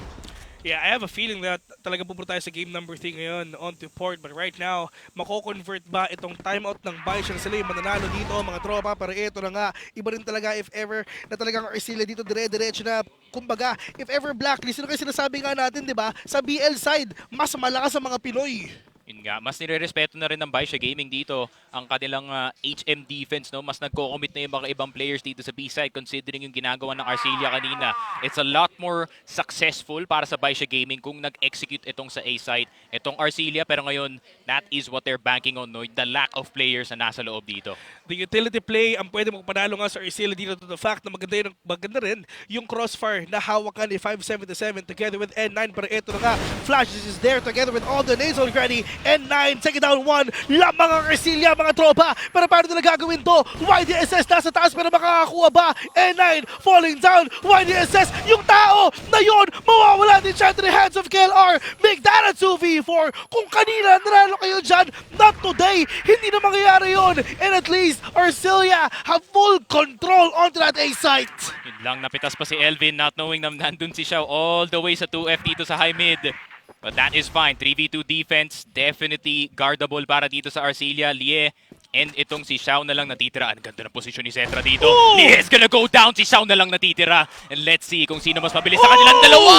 Yeah, I have a feeling that talaga pupunta tayo sa game number 3 ngayon on to Port. But right now, mako-convert ba itong timeout ng BaiSha na sila yung mananalo dito, mga tropa? Pero ito na nga, iba rin talaga if ever na talagang Arcilla dito dire-diretso na. Kumbaga, if ever blacklist, sino kayo sinasabi nga natin, di ba? Sa BL side, mas malakas ang mga Pinoy. Yun nga, mas nire-respeto na rin ng BaiSha Gaming dito ang kanilang HM defense, no? Mas nagko-commit na yung mga ibang players dito sa B-side considering yung ginagawa ng Arcilla kanina. It's a lot more successful para sa BaiSha Gaming kung nag-execute itong sa A-side. Itong Arcilla, pero ngayon, that is what they're banking on, no? The lack of players na nasa loob dito. The utility play ang pwede magpanalo nga sa Arcilla dito to the fact na maganda rin yung crossfire na hawakan ni 577 together with N9. Pero ito na nga, Flash is there together with all the nades already. N9, second down 1, lamang ang Arcilla, mga tropa. Pero paano nila gagawin to? YDSS nasa taas pero makakakuha ba? N9 falling down, YDSS, yung tao na yun, mawawala din siya to the hands of KLR. Make that a 2v4. Kung kanina nanalo kayo dyan, not today. Hindi na mangyayari yun. And at least, Arcilla have full control onto that A site. Yun lang, napitas pa si Elvin not knowing na nandun si Xiao all the way sa 2F dito sa high mid. But that is fine. 3v2 defense, definitely guardable para dito sa Arcilla. Lie, and itong si Xiao na lang natitira. Ang ganda ng posisyon ni Setra dito. Lie is gonna go down. Si Xiao na lang natitira. And let's see kung sino mas mabilis sa kanilang dalawa.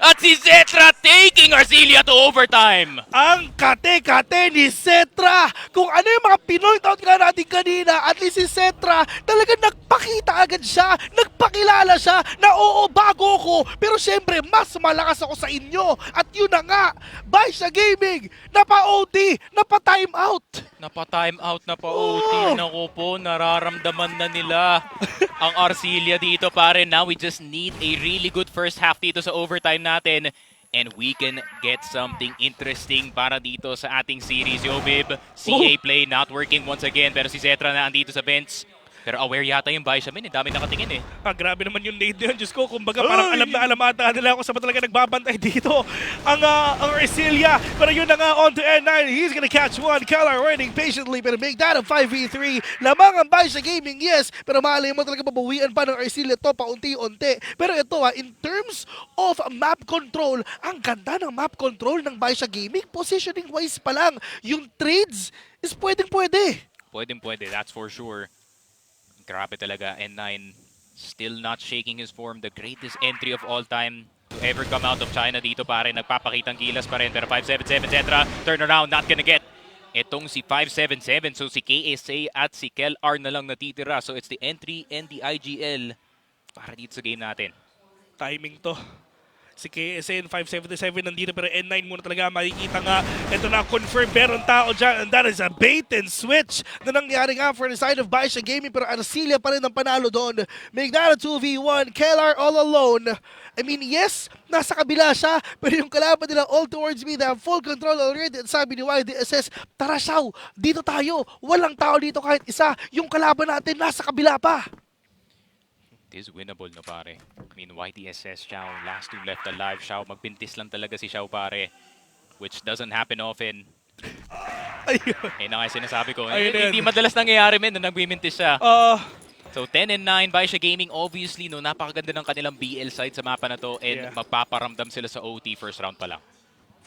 At si Setra taking Arcilla to overtime. Ang kate-kate ni Setra. Kung ano yung mga Pinoy taon nga natin kanina, at least si Setra talagang nagpakita agad siya, nagpakilala siya na oo, bago ko. Pero syempre, mas malakas ako sa inyo. At yun na nga, BaiSha Gaming, napa-OT, napa-time out. Napa-time out, napa-OT. Naku po, nararamdaman na nila ang Arcilla dito, pare. Now we just need a really good first half dito sa overtime natin. and we can get something interesting para dito sa ating series. Yo, Bib, CA play not working once again, pero si Zetra na andito sa bench. Pero aware yata yung BaiSha, min. Dami nakatingin eh. Grabe naman yung nade na yun. Diyos ko, kumbaga parang alam na alam ata nila kung saan ba talaga nagbabantay dito. Ang Arcilla. Pero yun na nga, on to N9. He's gonna catch one. Keller waiting patiently, pero make that a 5v3. Lamang ang BaiSha Gaming, yes. Pero malay mo talaga babawian pa ng Arcilla to paunti-unti. Pero ito in terms of map control, ang ganda ng map control ng BaiSha Gaming. Positioning-wise pa lang, yung trades is pwedeng-pwede. Pwedeng-pwede, that's for sure. Grabe talaga, N9 still not shaking his form. The greatest entry of all time to ever come out of China dito pare. Nagpapakitang gilas pa rin. Pero 577 Zetra, turn around, not gonna get. Itong si 577, so si KSA at si Kel R na lang natitira. So it's the entry and the IGL para dito sa game natin. Timing to. Si KSN 577 nandito pero N9 muna talaga makikita nga. Ito na confirm meron tao dyan and that is a bait and switch na nangyari nga for the side of BaiSha Gaming pero Arcilla pa rin ang panalo doon. Make that a 2v1. Keller all alone. I mean, yes, nasa kabila siya pero yung kalaban nila all towards me. They have full control already. At sabi ni YDSS, tara Shaw, dito tayo. Walang tao dito kahit isa. Yung kalaban natin nasa kabila pa. It is winnable na pare. I mean, YTSS, Xiao, last two left alive. Xiao, magpintis lang talaga si Xiao pare. Which doesn't happen often. Eh na nga sinasabi ko. Hindi madalas nangyayari men na nagbimintis siya. So 10 and 9, BaiSha Gaming obviously no, napakaganda ng kanilang BL side sa mapa na to. And magpaparamdam sila sa OT first round pa lang.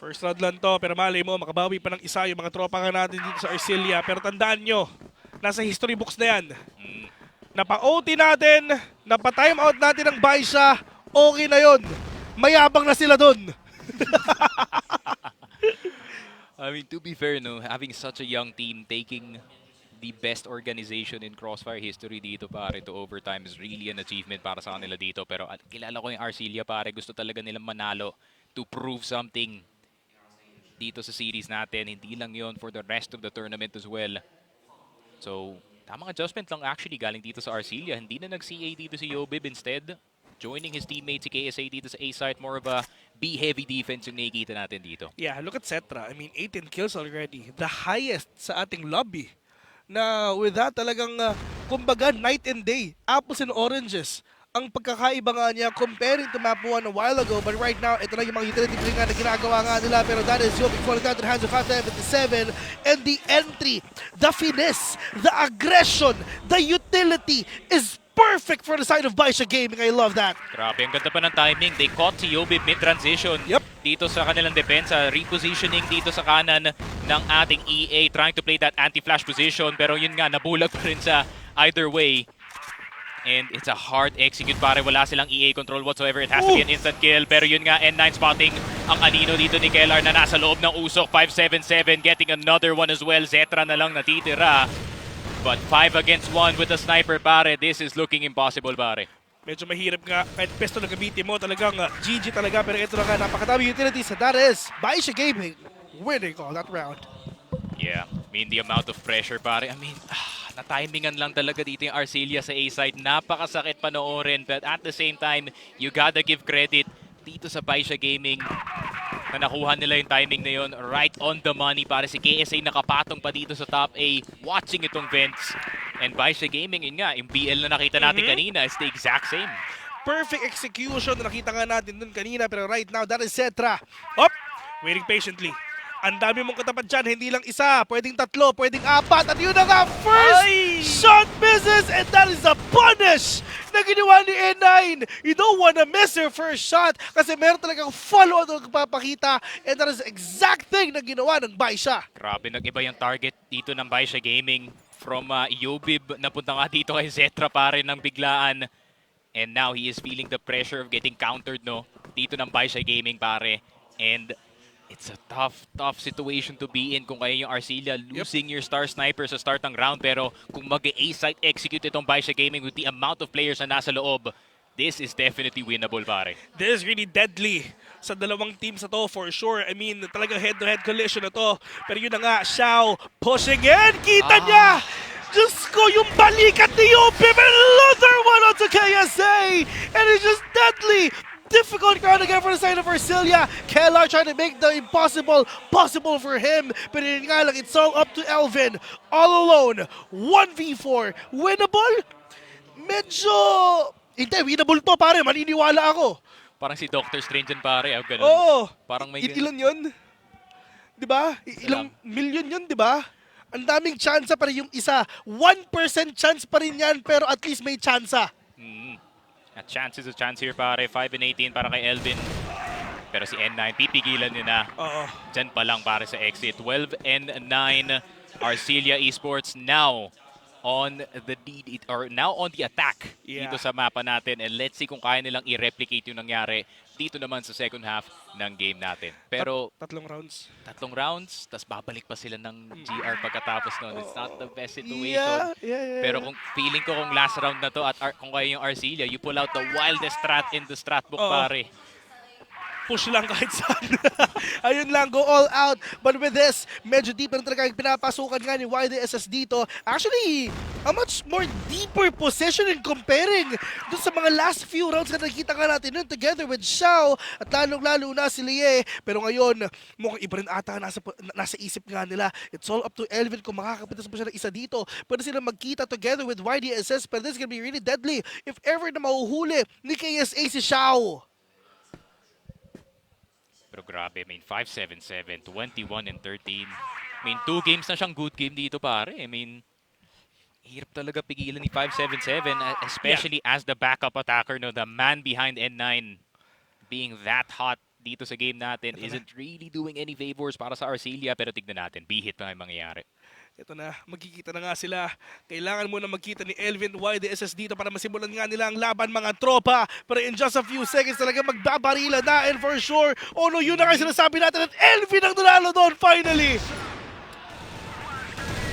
First round lang to, pero malay mo, makabawi pa ng isa yung mga tropa nga natin dito sa Arcilla. Pero tandaan nyo, nasa history books na yan. Napa-OT natin, napa-time out natin ng BaiSha, okay na yun. Mayabang na sila dun. I mean, to be fair, no, having such a young team taking the best organization in Crossfire history dito, pare, to overtime is really an achievement para sa kanila dito. Pero kilala ko yung Arcilla, pare, gusto talaga nilang manalo to prove something dito sa series natin. Hindi lang yon for the rest of the tournament as well. So, tamang adjustment lang actually galing dito sa Arcilla. Hindi na nag-CA dito si Yobib. Instead, joining his teammate si KSA dito sa A site. More of a B-heavy defense yung nakikita natin dito. Yeah, look at Cetra. I mean, 18 kills already. The highest sa ating lobby. Na with that talagang, kumbaga, night and day. Apples and oranges. Ang pagkakaiba nga niya comparing to map 1 a while ago. But right now, ito na yung mga utility play nga na ginagawa nga nila. Pero that is Yobib falling down to the hands of 577. And the entry, the finesse, the aggression, the utility is perfect for the side of BaiSha Gaming. I love that. Grabe, ang ganda pa ng timing. They caught si Yobib mid-transition. Yep. Dito sa kanilang depensa. Repositioning dito sa kanan ng ating EA. Trying to play that anti-flash position. Pero yun nga, nabulag pa rin sa either way. And it's a hard execute pare. Wala silang EA control whatsoever. It has to be an instant kill. Pero yun nga, N9 spotting ang anino dito ni Kellar na nasa loob ng usok. 577 getting another one as well. Zetra na lang natitira. But 5 against 1 with a sniper pare. This is looking impossible pare. Medyo mahirap nga. Kahit pesto na gamitin mo, talagang GG talaga. Pero ito na nga, napakadami utilities. That is BaiSha Gaming winning all that round. Yeah, I mean the amount of pressure pare. I mean, na-timingan lang talaga dito yung Arcilla sa A-side. Napakasakit panoorin. But at the same time, you gotta give credit dito sa BaiSha Gaming na nakuha nila yung timing na yun. Right on the money para si KSA nakapatong pa dito sa top A. Watching itong vents. And BaiSha Gaming, yun nga, yung BL na nakita natin kanina is the exact same. Perfect execution na nakita nga natin dun kanina. Pero right now, that is Cetra. Up! Waiting patiently. Ang dami mong katapat dyan, hindi lang isa, pwedeng tatlo, pwedeng apat, at yun na nga, first shot misses, and that is a punish na ginawa ni N9. You don't wanna miss your first shot kasi meron talagang follow-on na nagpapakita, and that is the exact thing na ginawa ng BaiSha. Grabe, nag-iba yung target dito ng BaiSha Gaming from Yobib, napunta nga dito kay Zetra pare ng biglaan. And now he is feeling the pressure of getting countered no dito ng BaiSha Gaming pare. And it's a tough situation to be in kung kayo yung Arcilla losing your star sniper sa start ng round. Pero kung mag-A-site execute itong BaiSha Gaming with the amount of players na nasa loob, this is definitely winnable, pare. This is really deadly sa dalawang teams na to for sure. I mean, talagang head-to-head collision na to. Pero yun na nga, Xiao pushing in. Kita niya! Diyos ko, yung balikat ni Yobib. Another one onto KSA! And it's just deadly! difficult crowd again for the side of Arcilla. Kellar trying to make the impossible possible for him. Pero yun nga lang, it's all up to Elvin. All alone. 1v4. Winnable? Medyo... Hindi, winnable to pare. Maniniwala ako. Parang si Doctor Strange yan pare. Ganun. Oo. Parang may Ilan yun? Diba? Ilang million yun, diba? Ang daming tsansa pa rin yung isa. 1% chance pa rin yan, pero at least may tsansa. A chance is a chance here pare. 5 and 18 para kay Elvin. Pero si N9, pipigilan niya na. Oo. Diyan pa lang para sa exit. 12 and 9. Arcilla Esports now on the lead, or now on the attack dito sa mapa natin. And let's see kung kaya nilang i-replicate yung nangyari dito naman sa second half ng game natin. Pero tatlong rounds. Tatlong rounds, tas babalik pa sila ng GR pagkatapos nun. It's not the best situation. Yeah. Pero kung feeling ko kung last round na to at kung kayo yung Arcilla, you pull out the wildest strat in the strat book pare. Push lang kahit saan. Ayun lang, go all out. But with this, medyo deeper na talaga yung pinapasukan nga ni YDSS dito. Actually, a much more deeper position in comparing dun sa mga last few rounds na nakikita nga natin nun together with Xiao at lalong-lalo na si Lie. Pero ngayon, mukhang iba rin ata nasa isip nga nila. It's all up to Elvin kung makakapitas pa siya ng isa dito. Pwede sila magkita together with YDSS, but this is gonna be really deadly if ever na mahuhuli ni KSA si Xiao. Pero grabe, I mean, 5-7-7, 21 and 13. I mean, 2 games na siyang good game dito pare. I mean, hirap talaga pigilan ni 5-7-7, especially as the backup attacker, no, the man behind N9 being that hot dito sa game natin isn't really doing any favors para sa Arcilla. Pero tignan natin, bihit na yung mangyayari. Ito na, magkikita na nga sila. Kailangan muna magkita ni Elvin YDSS dito para masimulan nga nila ang laban mga tropa. Pero in just a few seconds talaga magbabarila na, and for sure, oh no, yun na nga sinasabi natin at Elvin ang nanalo doon finally.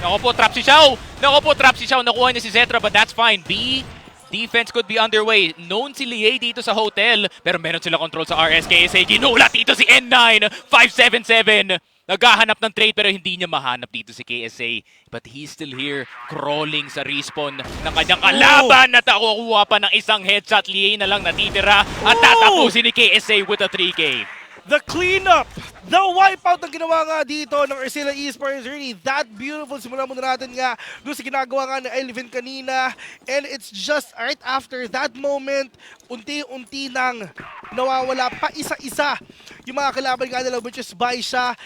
Nako po, trap si Xiao! Nakuha niya si Zetra, but that's fine. B, defense could be underway. Known si Lie dito sa hotel, pero meron sila control sa RSKSA. Ginulat dito si N9, 5-7-7. Naghahanap ng trade pero hindi niya mahanap dito si KSA. But he's still here, crawling sa respawn ng kanyang kalaban at nakukuha pa ng isang headshot. Lie na lang natitira at tatapusin ni KSA with a 3K. The cleanup, the wipeout na ginawa nga dito ng Arcilla Esports, really that beautiful. Simulan muna natin nga doon sa ginagawa nga ng Elvin kanina. And it's just right after that moment, unti-unti nang nawawala pa isa-isa yung mga kalaban nga nila, which is BaiSha.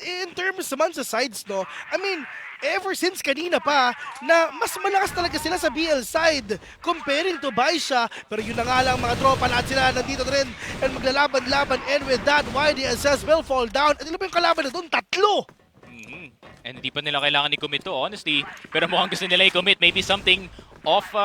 In terms naman sa sides, no, I mean, ever since kanina pa, na mas malakas talaga sila sa BL side comparing to BaiSha. Pero yun na nga lang mga tropa, lahat sila nandito na rin and maglalaban-laban, and with that, YDSS will fall down. At ilan ba yung kalaban na doon? 3! And hindi pa nila kailangan i-commit to, honestly. Pero mukhang gusto nila i-commit. Maybe something off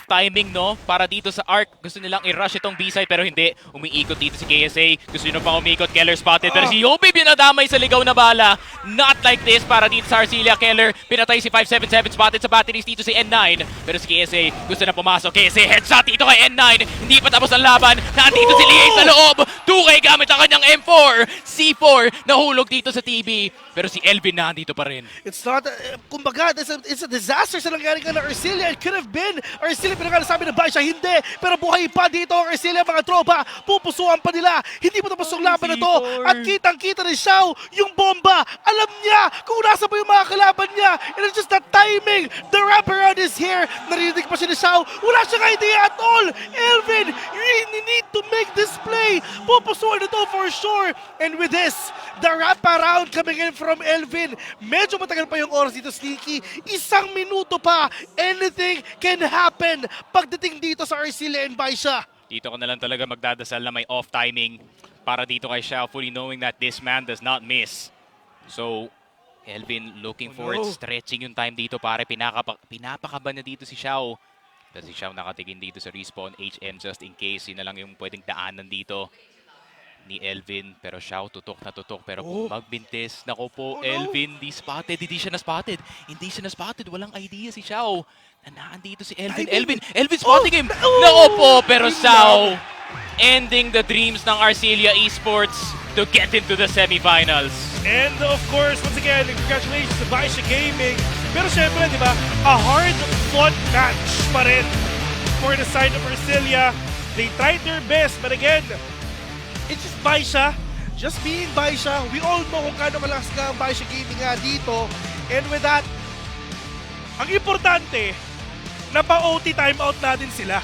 timing, no? Para dito sa Arc, gusto nilang i-rush itong B-side pero hindi. Umiikot dito si KSA. Gusto nyo pang umikot. Keller spotted. Pero si Yobi binadamay sa ligaw na bala. Not like this para dito sa Arcilla. Keller pinatay si 577. Spotted sa batteries dito si N9. Pero si KSA gusto na pumasok. KSA headshot dito kay N9. Hindi pa tapos ang laban. Nandito si Lie sa loob. 2K gamit ang kanyang M4. C4 nahulog dito sa TB. Pero si Elvin nandito pa rin. It's not, kumbaga, it's a disaster sa nangyari ka ng Arcilla. It could have been Arcilla, pinagkanasabi ng BaiSha, hindi. Pero buhay pa dito ang Arcilla, mga tropa. Pupusuan pa nila. Hindi pa tapos ang laban na to. At kitang-kita ni Xiao yung bomba. Alam niya kung nasa pa yung mga kalaban niya. And it's just that timing. The wraparound is here. Narinig pa siya ni Xiao. Wala siyang idea at all. Elvin, you really need to make this play. Pupusuan na to for sure. And with this, the wraparound coming in from Elvin. Medyo matagal pa yung oras dito, Sneaky. 1 minuto pa. Anything can happen pagdating dito sa Arcilla and BaiSha. Dito ko na lang talaga magdadasal na may off timing para dito kay Xiao, fully knowing that this man does not miss. So, Elvin looking for it, stretching yung time dito pare. Pinapakaban na dito si Xiao. Kasi si Xiao nakatigin dito sa respawn. HM just in case. Yun na lang yung pwedeng daanan dito ni Elvin. Pero Xiao tutok na tutok. Pero kung magbintis, nako po, Elvin di spotted. Hindi siya na spotted. Walang idea si Xiao. Nandito si Elvin. Elvin spotting him. Nako po, pero Xiao ending the dreams ng Arcilla Esports to get into the semifinals. And of course, once again, congratulations to BaiSha Gaming. Pero syempre, di ba, a hard-fought match pa rin for the side of Arcilla. They tried their best, but again, it's just BaiSha. Just being BaiSha. We all know kung kano malakas nga ang BaiSha gaming nga dito. And with that, ang importante, napa-OT timeout natin sila.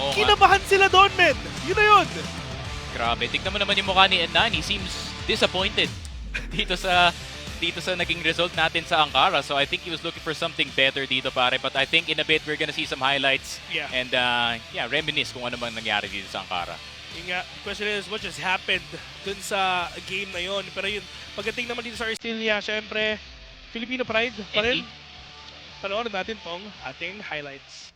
Oo nga. Kinabahan sila doon, men. Yun na yun. Grabe. Tignan mo naman yung mukha ni N9. He seems disappointed dito sa naging result natin sa Ankara. So I think he was looking for something better dito, pare. But I think in a bit we're gonna see some highlights. Yeah. And reminisce kung ano bang nangyari dito sa Ankara. Yung nga, question is what just happened dun sa game na yon. Pero yun, pagdating naman dito sa Arcilla, syempre, Filipino pride pa rin. Panoorin natin tong ating highlights.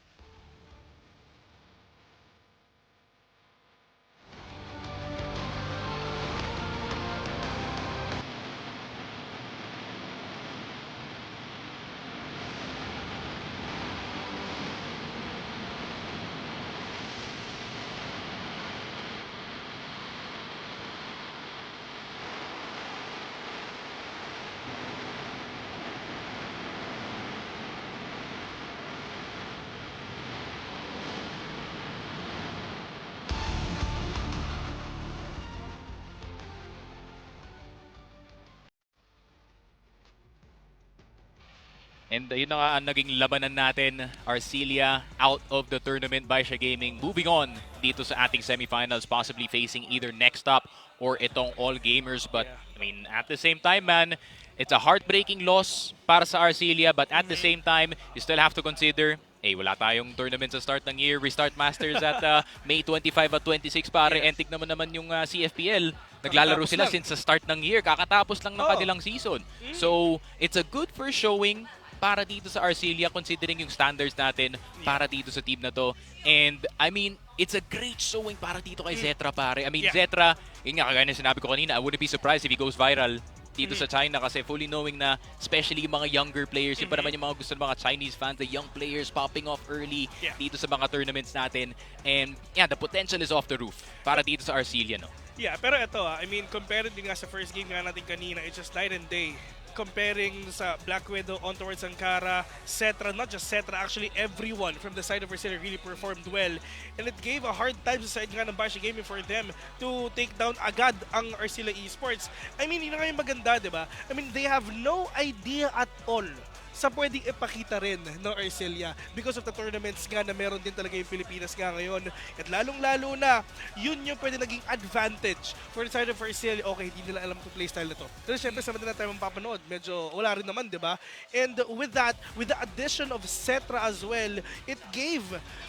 And yun na nga ang naging labanan natin. Arcilla out of the tournament. BaiSha Gaming moving on dito sa ating semifinals, possibly facing either Next Stop or itong All Gamers. But I mean, at the same time, man, it's a heartbreaking loss para sa Arcilla. But at the same time, you still have to consider, wala tayong tournament sa start ng year. Restart Masters at May 25 at 26, pare. And tignan mo naman yung CFPL. Naglalaro sila since sa start ng year. Kakatapos lang ng kanilang season. So, it's a good first showing para dito sa Arcilla, considering yung standards natin para dito sa team na to. And, I mean, it's a great showing para dito kay Zetra, pare. I mean, Zetra, yun nga, kagaya na sinabi ko kanina, I wouldn't be surprised if he goes viral dito sa China kasi fully knowing na, especially yung mga younger players, yun pa naman yung mga gusto ng mga Chinese fans, the young players popping off early dito sa mga tournaments natin. And, the potential is off the roof para dito sa Arcilla, no? Yeah, pero ito, I mean, compared din nga sa first game nga natin kanina, it's just night and day. Comparing sa Black Widow on towards Ankara, Cetra, not just Cetra, actually everyone from the side of Arcilla really performed well. And it gave a hard time sa side nga ng BaiSha Gaming for them to take down agad ang Arcilla Esports. I mean, yun na nga yung maganda, di ba? I mean, they have no idea at all sa pwedeng ipakita rin ng Arcilla because of the tournaments nga na meron din talaga yung Pilipinas nga ngayon. At lalong-lalo na, yun yung pwede naging advantage for the side of Arcilla. Okay, hindi nila alam itong playstyle na to. Pero syempre, sa madala tayo mapapanood, medyo wala rin naman, di ba? And with that, with the addition of Cetra as well, it gave,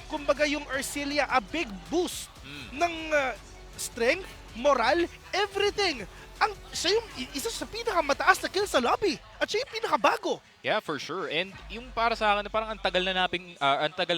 kumbaga yung Arcilla, a big boost ng strength, moral, everything. Siya yung isa sa pinakamataas na kill sa lobby. At siya yung pinakabago. Yeah, for sure. And yung para sa akin, parang ang tagal na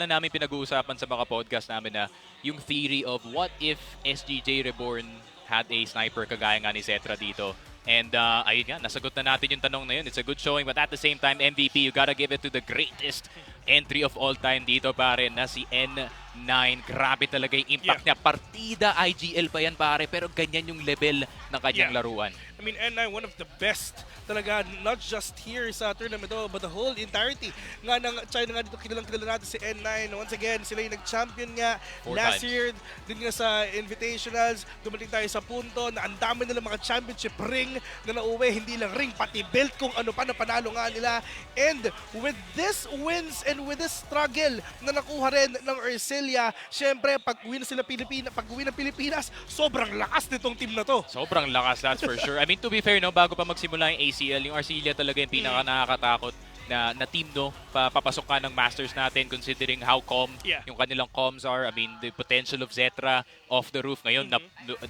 namin pinag-uusapan sa mga podcast namin na yung theory of what if SGJ Reborn had a sniper kagaya nga ni Cetra dito. And ayun nga, nasagot na natin yung tanong na yun. It's a good showing, but at the same time, MVP, you gotta give it to the greatest entry of all time dito, pare, na si N9. Grabe talaga yung impact niya. Partida IGL pa yan, pare, pero ganyan yung level ng kanyang laruan. I mean, N9, one of the best talaga, not just here sa tournament, but the whole entirety nga ng China nga dito. Kilalang-kilala natin si N9. Once again, sila yung nag-champion nga last year, din nga sa Invitationals. Dumating tayo sa punto na ang dami nila mga championship ring na nauwi. Hindi lang ring, pati belt kung ano pa na panalo nga nila. And with this wins and with this struggle na nakuha rin ng Arcilla, syempre, pag-uwi na sila pag-uwi ng Pilipinas, sobrang lakas nitong team na to. Sobrang lakas, that's for sure. I mean, to be fair, no, bago pa magsimula yung ACL, yung Arcilla talaga yung pinaka nakakatakot na team, no, papasok ka ng Masters natin considering how calm yung kanilang comms are. I mean, the potential of Zetra off the roof. Ngayon,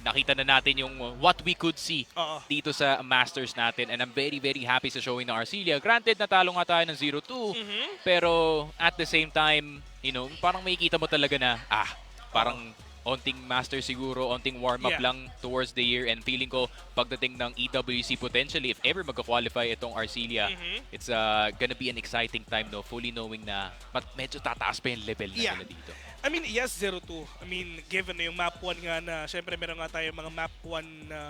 nakita na natin yung what we could see dito sa Masters natin. And I'm very, very happy sa showing ng Arcilla. Granted, natalo nga tayo ng 0-2. Pero at the same time, you know, parang makikita mo talaga na, parang onting master siguro, onting warm-up lang towards the year, and feeling ko pagdating ng EWC potentially, if ever magka-qualify itong Arcilla, it's gonna be an exciting time, no, fully knowing na medyo tataas pa yung level na nila dito. I mean, yes, 0-2. I mean, given na yung map 1 nga na, syempre meron nga tayo mga map 1 na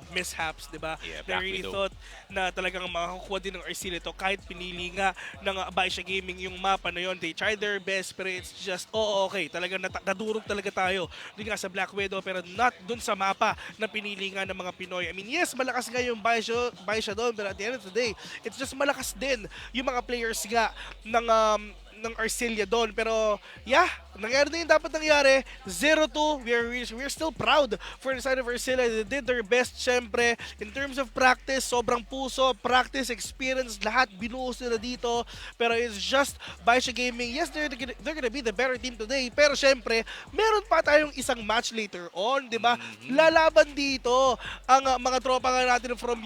mishaps, di ba? Yeah, Na Black really Widow. thought na talagang makakukuha din ng Arcilla to kahit pinili nga ng BaiSha Gaming yung mapa na yon. They tried their best pero it's just, okay, talagang nadurog talaga tayo dun nga sa Black Widow pero not dun sa mapa na pinili nga ng mga Pinoy. I mean, yes, malakas nga yung BaiSha doon pero at the end of the day, it's just malakas din yung mga players nga ng Arcilla doon. Pero, yeah, nangyari na yung dapat nangyari. 0-2. We're still proud for the side of Arcilla. They did their best, syempre. In terms of practice, sobrang puso, practice, experience, lahat binuhos nila dito. Pero it's just BaiSha Gaming. Yes, they're gonna be the better team today. Pero, syempre, meron pa tayong isang match later on, di ba? Lalaban dito ang mga tropa nga natin from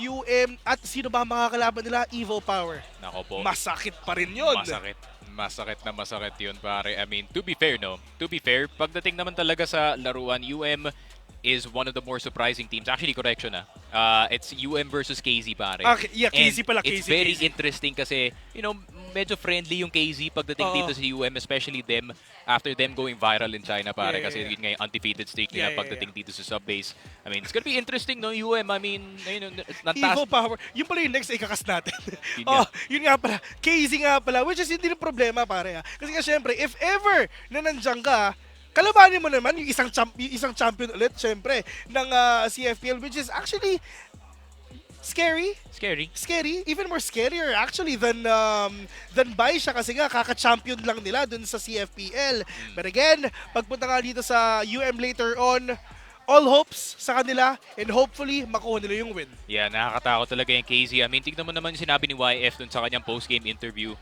at sino ba ang makakalaban nila? Evo Power. Nako po. Masakit pa rin yun. Masakit yun, pare. I mean, to be fair, pagdating naman talaga sa laruan, is one of the more surprising teams. Actually, correction it's versus KZ, pare. Okay, yeah, KZ And pala, it's KZ, very KZ. interesting kasi, medyo friendly yung KZ pagdating dito sa especially them, after them going viral in China, pare. Yeah. Kasi yun nga yung undefeated streak nila Yeah. pagdating dito sa subbase. I mean, it's gonna be interesting, no? I mean, Evo Power. Yun pala yung next ikakas natin. Yun nga. Yun nga pala. KZ nga pala. Which is hindi na problema, pare. Kasi nga syempre, if ever na nandiyan ka, kalabanin mo naman yung isang champion ulit, syempre, ng CFPL, which is actually scary. Even more scarier actually than BaiSha kasi nga kaka-champion lang nila dun sa CFPL. But again, pagpunta nga dito sa later on, all hopes sa kanila and hopefully makuha nila yung win. Yeah, nakakatakot talaga yung KZ. I mean, tignan mo naman yung sinabi ni YF dun sa kanyang post-game interview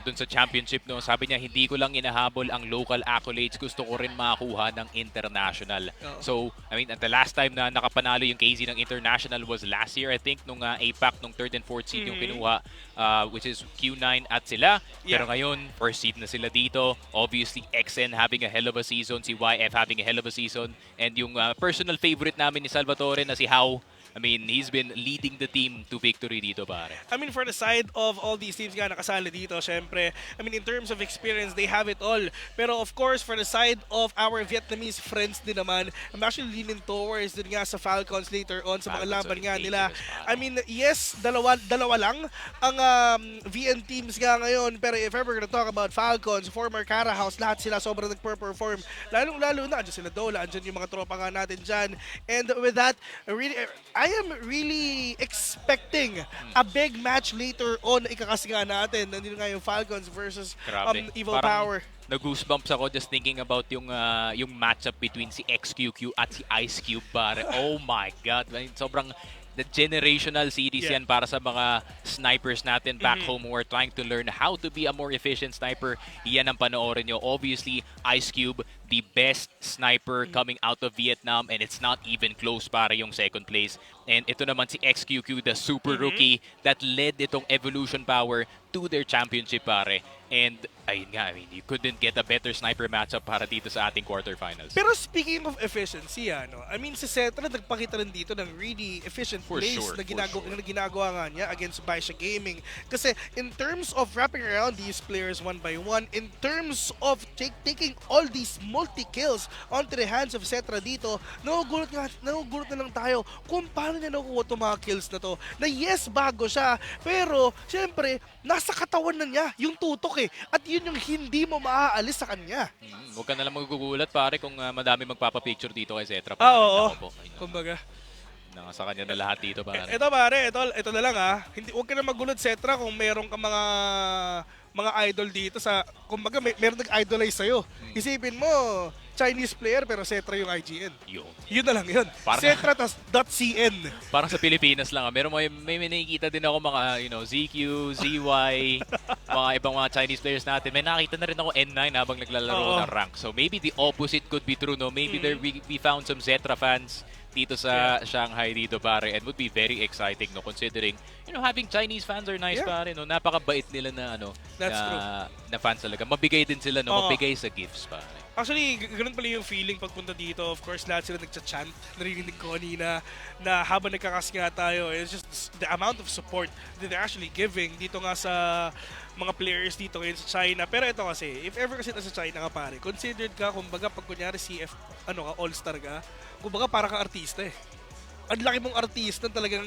dun sa championship. No? Sabi niya, hindi ko lang inahabol ang local accolades. Gusto ko rin makakuha ng international. So, I mean, at the last time na nakapanalo yung KZ ng international was last year, I think, nung APAC, nung 3rd and 4th seed yung kinuha, which is Q9 at sila. Yeah. Pero ngayon, 1st seed na sila dito. Obviously, XN having a hell of a season, si YF having a hell of a season, and yung personal favorite namin ni Salvatore na si How. I mean, he's been leading the team to victory dito, pare. I mean, for the side of all these teams nga nakasali dito, syempre, I mean, in terms of experience, they have it all. Pero of course, for the side of our Vietnamese friends din naman, I'm actually leaning towards din nga sa Falcons later on sa mga Falcons laban are nga nila. dangerous, I mean, yes, dalawa lang ang VN teams nga ngayon. Pero if ever gonna talk about Falcons, former Cara House, lahat sila sobrang nagper-perform. Lalong-lalo na, andyan sila Dola, andyan yung mga tropa nga natin dyan. And with that, I am really expecting a big match later on na ikakas nga natin. Nandito nga yung Falcons versus Evil Power. Nag-goosebumps ako just thinking about yung matchup between si XQQ at si Ice Cube, pare. Oh my God. Sobrang the generational series yan para sa mga snipers natin back home who are trying to learn how to be a more efficient sniper. Yan ang panoorin nyo. Obviously, Ice Cube, the best sniper coming out of Vietnam, and it's not even close, para yung second place. And ito naman si XQQ, the super rookie that led itong Evolution Power to their championship, pare. And ayun nga, I mean, you couldn't get a better sniper matchup para dito sa ating quarterfinals. Pero speaking of efficiency, I mean, si Cetra nagpakita rin dito ng really efficient plays na ginagawa nga niya against BaiSha Gaming. Kasi in terms of wrapping around these players one by one, in terms of taking all these multi-kills onto the hands of Cetra dito, nagugulat na lang tayo kung paano niya nakuha itong mga kills na to. Na yes, bago siya, pero syempre, nasa katawan na niya yung tutok at yun yung hindi mo maaalis sa kanya. Huwag ka nalang magugulat, pare, kung madami magpapapicture dito kay Cetra. Oo. Kumbaga. Nasa kanya na lahat dito, pare. Ito pare, ito na lang Huwag ka na magulat, Cetra, kung meron ka mga idol dito sa, kumbaga meron nag-idolize sa'yo. Isipin mo, Chinese player pero Cetra yung IGN. Yun na lang yun. Cetra.cn. Parang sa Pilipinas lang. Meron may nakikita din ako mga, ZQ, ZY, mga ibang mga Chinese players natin. May nakita na rin ako N9 habang naglalaro ng rank. So maybe the opposite could be true, no? Maybe we found some Cetra fans dito sa Shanghai dito, pare, and would be very exciting, no, considering having Chinese fans are nice, pare, no, napakabait nila na na fans talaga, mabigay din sila, no, mabigay sa gifts, pare. Actually, ganun pala yung feeling pagpunta dito. Of course, lahat sila nagcha-chant. Narinig ko kanina na habang nagkakas nga tayo, it's just the amount of support that they're actually giving dito nga sa mga players dito ngayon sa China. Pero ito kasi, if ever kasi nasa China ka pare, considered ka, kumbaga pag kunyari all-star ka, kumbaga para kang artista eh. Ang laki mong artista talagang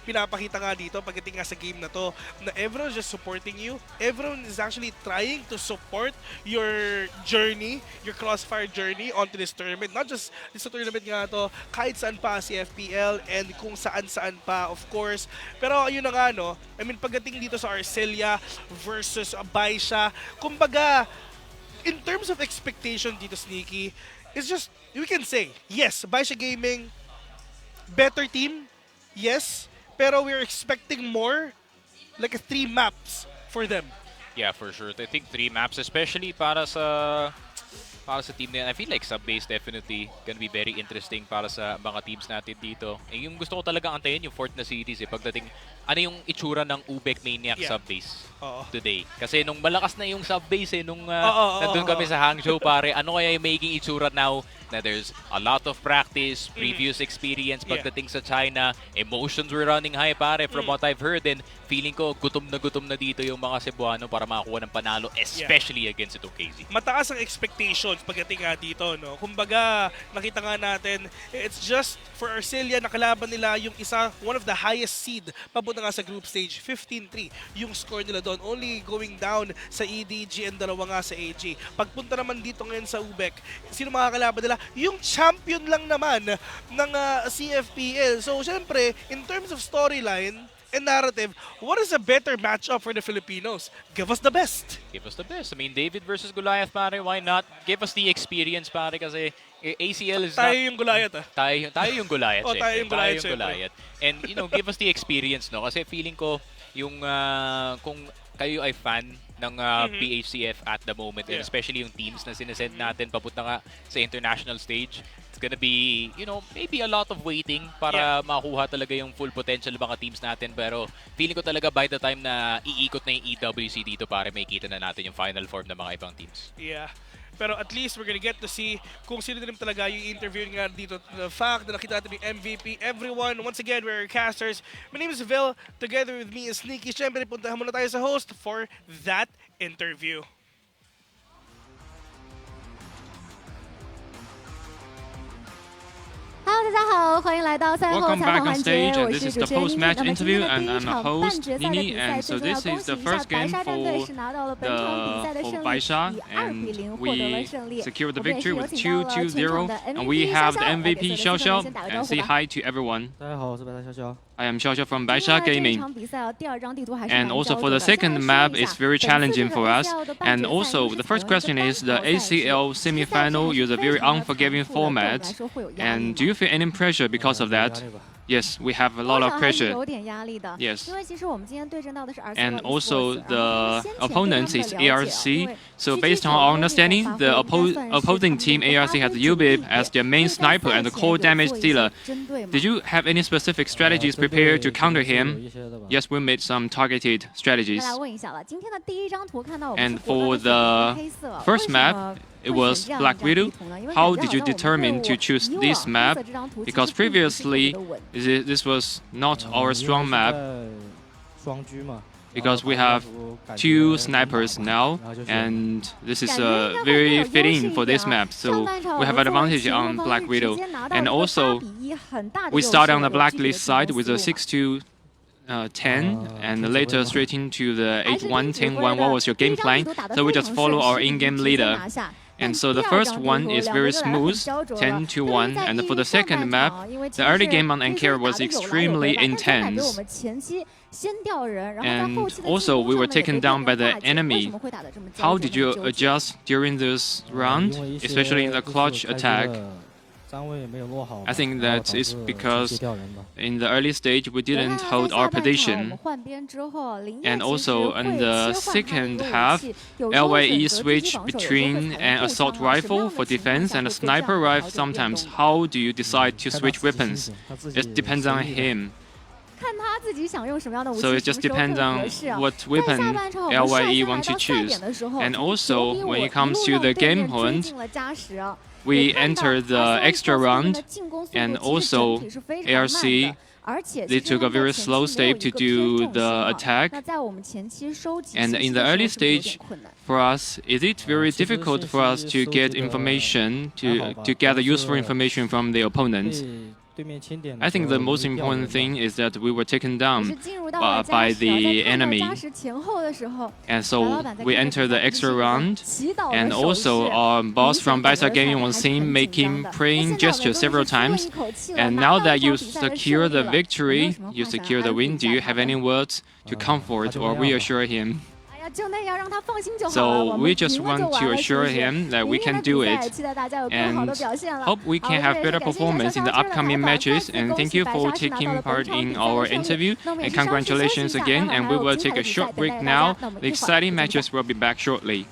pinapakita nga dito pagdating nga sa game na to, na everyone is just supporting you. Everyone is actually trying to support your journey, your Crossfire journey onto this tournament. Not just this tournament nga to, kahit saan pa, CFPL and kung saan-saan pa, of course. Pero yun na nga, no? I mean, pagdating dito sa Arcilla versus BaiSha, kumbaga, in terms of expectation dito, Sneaky, it's just, we can say, yes, BaiSha Gaming, better team, yes, pero we're expecting more, like 3 maps for them. Yeah, for sure. I think 3 maps, especially para sa team na yan. I feel like sub-base definitely gonna be very interesting para sa mga teams natin dito. Eh, yung gusto ko talaga antayin yung Fort na cities eh. Pagdating, ano yung itsura ng Ubek Maniac sub-base today. Kasi nung malakas na yung sub-base eh, nung nandun kami sa Hangzhou pare, ano kaya yung magiging itsura now na there's a lot of practice, previous experience pagdating sa China, emotions were running high pare from what I've heard, and feeling ko gutom na dito yung mga Cebuano para makakuha ng panalo, especially against itong KZ. Mataas ang expectations pagdating nga dito, no? Kumbaga, nakita nga natin, it's just for Arcilla, nakalaban nila yung one of the highest seed papunta nga sa group stage, 15-3 yung score nila doon, only going down sa EDG and dalawa nga sa AG. Pagpunta naman dito ngayon sa Ubek, sino makakalaban nila? Yung champion lang naman ng CFPL. So, syempre, in terms of storyline and narrative, what is a better matchup for the Filipinos? Give us the best. Give us the best. I mean, David versus Goliath, pare, why not? Give us the experience, pare, kasi ACL is tayo yung Goliath, ah. Tayo yung Goliath. Tayo yung Goliath. And, you know, give us the experience, no? Kasi feeling ko, yung, kung kayo ay fan ng PHCF at the moment, and especially yung teams na sinesend natin papunta nga sa international stage, it's gonna be, you know, maybe a lot of waiting para makuha talaga yung full potential ng mga teams natin. Pero feeling ko talaga by the time na iikot na yung EWC dito, para may kita na natin yung final form ng mga ibang teams. Yeah. Pero at least we're gonna get to see kung sino din talaga yung interview nga dito. The fact na nakita natin yung MVP. Everyone, once again, we're casters. My name is Vil. Together with me is Sneaky. Siyempre, puntahan muna tayo sa host for that interview. Hello， 大家好，欢迎来到赛后 Welcome 采 back 访 on 环节， stage, 我 and this 是 is 主 the 持人妮妮。 post-match 那么今天 interview, 的 and 第一 I'm the 场半 host 决赛的 Nini, 比赛， and 最 so 重要 this 恭 is 喜 the 一下 first 白 game 沙战队 for 是拿到了本场比赛的胜利， BaiSha, 以2比 and 0获得了 we 胜利。 secured the 我们也是 victory 有 with 请到了全场 2-0, 的 and we MVP have 潇 the 潇，来给 MVP 所有的 Xiao 听众们 Xiao, 先打个 and 招呼 say 吧。 hi to everyone. 大家好，我是白沙潇潇。 I am Xiao Xiao from 今 BaiSha 天这一 Gaming. 场比赛第二张地图还是 And 蛮 also 焦 for 灼 the 的。先 second 来 map, 说一 it's 下 very 本次这 challenging 个 for us. ACL 的半 And 决赛 also, 呢 the 是 first 采用一个 question 单 is the 淘赛制， ACL 其实赛 semi-final 制 is a 还是 very 非常的 unforgiving 残酷的，对我们来 format. 说会有压力 And 吗 do you feel any pressure because of 有 that? 压力吧？ Yes, we have a 多 lot 少 of 还是 pressure. 有点压力的。 Yes. 因为其实我们今天对阵到的是 Arcilla And Esports， also 然后 the 先前对他 opponent 们 is 的了解，因 ARC. 为 So 其实 based 这 on 个 our 优势 understanding, 发 the 挥应该算是他们 opposing 的 team 一个 ARC 发 has 挥 Ubib 主力 as 点 their main 所以在 sniper 赛 and the 前 core 有 damage 做一些 dealer. 针对吗 Did you have any specific strategies 针对 prepared to 肯定 counter 是有 him? 一些的吧。 Yes, we made some targeted 再 strategies. 来问一下了，今天的第一张图看到我们 And 是果 for 断地选择了 the 黑色， first 为什 map, 么 it 会 was 选这样 Black 一张 Widow. 地图呢？因为 How 感 did 觉 you 好像我们 determine 队 to 伍 choose 以 this 往 map? 黑色这张图其 Because 实并不是特别 previously 的稳。this was not our 因为 strong 现 map 在双狙嘛。 because we 然后 have 感觉 two 挺 snipers 好 now, 然后就选 and this is 感觉应该会更 very 有优势 fitting 一 for 点 this 啊。 map. 上 So 半场我 we 们 have 作为 advantage 前锋 on 方 Black 是直 Widow, 接拿到 and 一个 also 8比1很大的 we 优势 start on 了 the 有 Black 具体的 List 进 side 攻 with 思 a 路嘛。 6-2 10, and later straight into the 8-1, 10-1. What was your 第一 game 张 plan? 地图打得 So we 非 just 常 follow 顺 our 势， in-game 直接 leader. 拿下。 And 但 so 第 the 二 first 张地 one 图 is 两 very 队都来得很 smooth, 焦灼了， 10 to 1, 在 and 第 for the 上 second 半 map, 场，因为其 the 实 early 是 game on 对 Anchor 方打 was 得有来有 extremely 回吧，但是感觉我 intense. 们前期先掉人，然后在 And 后期的进 also 攻 we 上 were 呢也被 taken 对 down 方 by the 化解。为 enemy. 什么会打得这么焦 How 灼 did you 这么纠结？ adjust during this 因 round, 为一些 especially in the 就是 clutch 开局 attack? 的站位没有落好嘛， I think 然后 that 导 is 致 because 直接掉人吧。 in the early stage we 我 didn't 看到 hold 在 our 下半场我们 position. 换边之后，林业 And 其实 also 会 in the 切换他的一 second 个武 half, 器，有时候 LYE 选择狙击 switch 防守，有时候会 between 采 an 用步 assault 枪啊，什么 rifle 样 for 的情况 defense 下 and 会 a 做这样 sniper 的 rifle 调整变 sometimes. 动呢？ How do you decide to 看他 switch 自己心 weapons? 情他自 It 己 depends 随 on 意的。 him. 看他自己想用什么样的武器， So it just 什么时候 depends 更合 on 适啊。 what 在 weapon 下半场我们率 LYE 先 want 来 to 到赛 choose. 点的时候， And 球 also, 逼我 when 一 it comes 路 to 让 the 对 game 面追 point, 进了加时。 we 也看到 enter the ACL extra Esports 他们 round, 的进攻速 and 度其实整 also 体是非常慢 ARC 的。而且 they 其实 took a 他们 very 在前 slow 期没有 step 一 to 个偏 do 重 the 心啊。 attack. 那在我们前期收集 And 信息 in 的 the 时候 early 是不是有点 stage, 困难？ for us, is it very 其实 difficult for us 信息 to get 收集的 information, 还好吧， to 主要 gather 是 useful information from the opponents? 对面清点的 I think 时候 the most 容易掉 important 人吧 thing is that we were taken 也 down 是进入到了加 by 时 the 啊，在看到 enemy. 加时前后的时候， And 白 so 老板在 we 看着 enter 比 the 赛 extra 就是一个 round, 祈祷 and 的手势。 also our boss 明 from 显 BaiSha 感觉 Gaming 赛 was 还 seen 很紧 making 张的。 praying 那现在我 gestures 们终于 several 是松了 times. 一口气了， And 拿 now 到 that 一 you 场比赛的 secure 胜 the 利了。有没有 victory, 什么 you 话想 secure the 安抚一 win, do 下 you 他 have 的？ any words to comfort 他就 or 那样吧。 reassure him? 哎呀，就那样，让他放心就好了。 So 我 we 们 just 赢了 want 就 to 完了，是不 assure 是？ him that 明 we 天 can 的 do 比赛， it, 期待大家有更好的 and 表现了。 hope we 好， can 这 have 也是 better 感谢一下 performance 小 in the 小支的 upcoming 采访，再 matches. 次 And 恭 thank 喜 you 白 for 沙是拿到 taking 了本 part 场比 in 赛 our 的胜利。 interview. 那我们也 And 是稍事休息 congratulations 一下，待 again. 会儿 And 还 we 有 will 精彩 take 的 a 比赛 short 等待 break 着大家。 now. 那我们 The 一会儿 exciting 不见不 matches will be back shortly.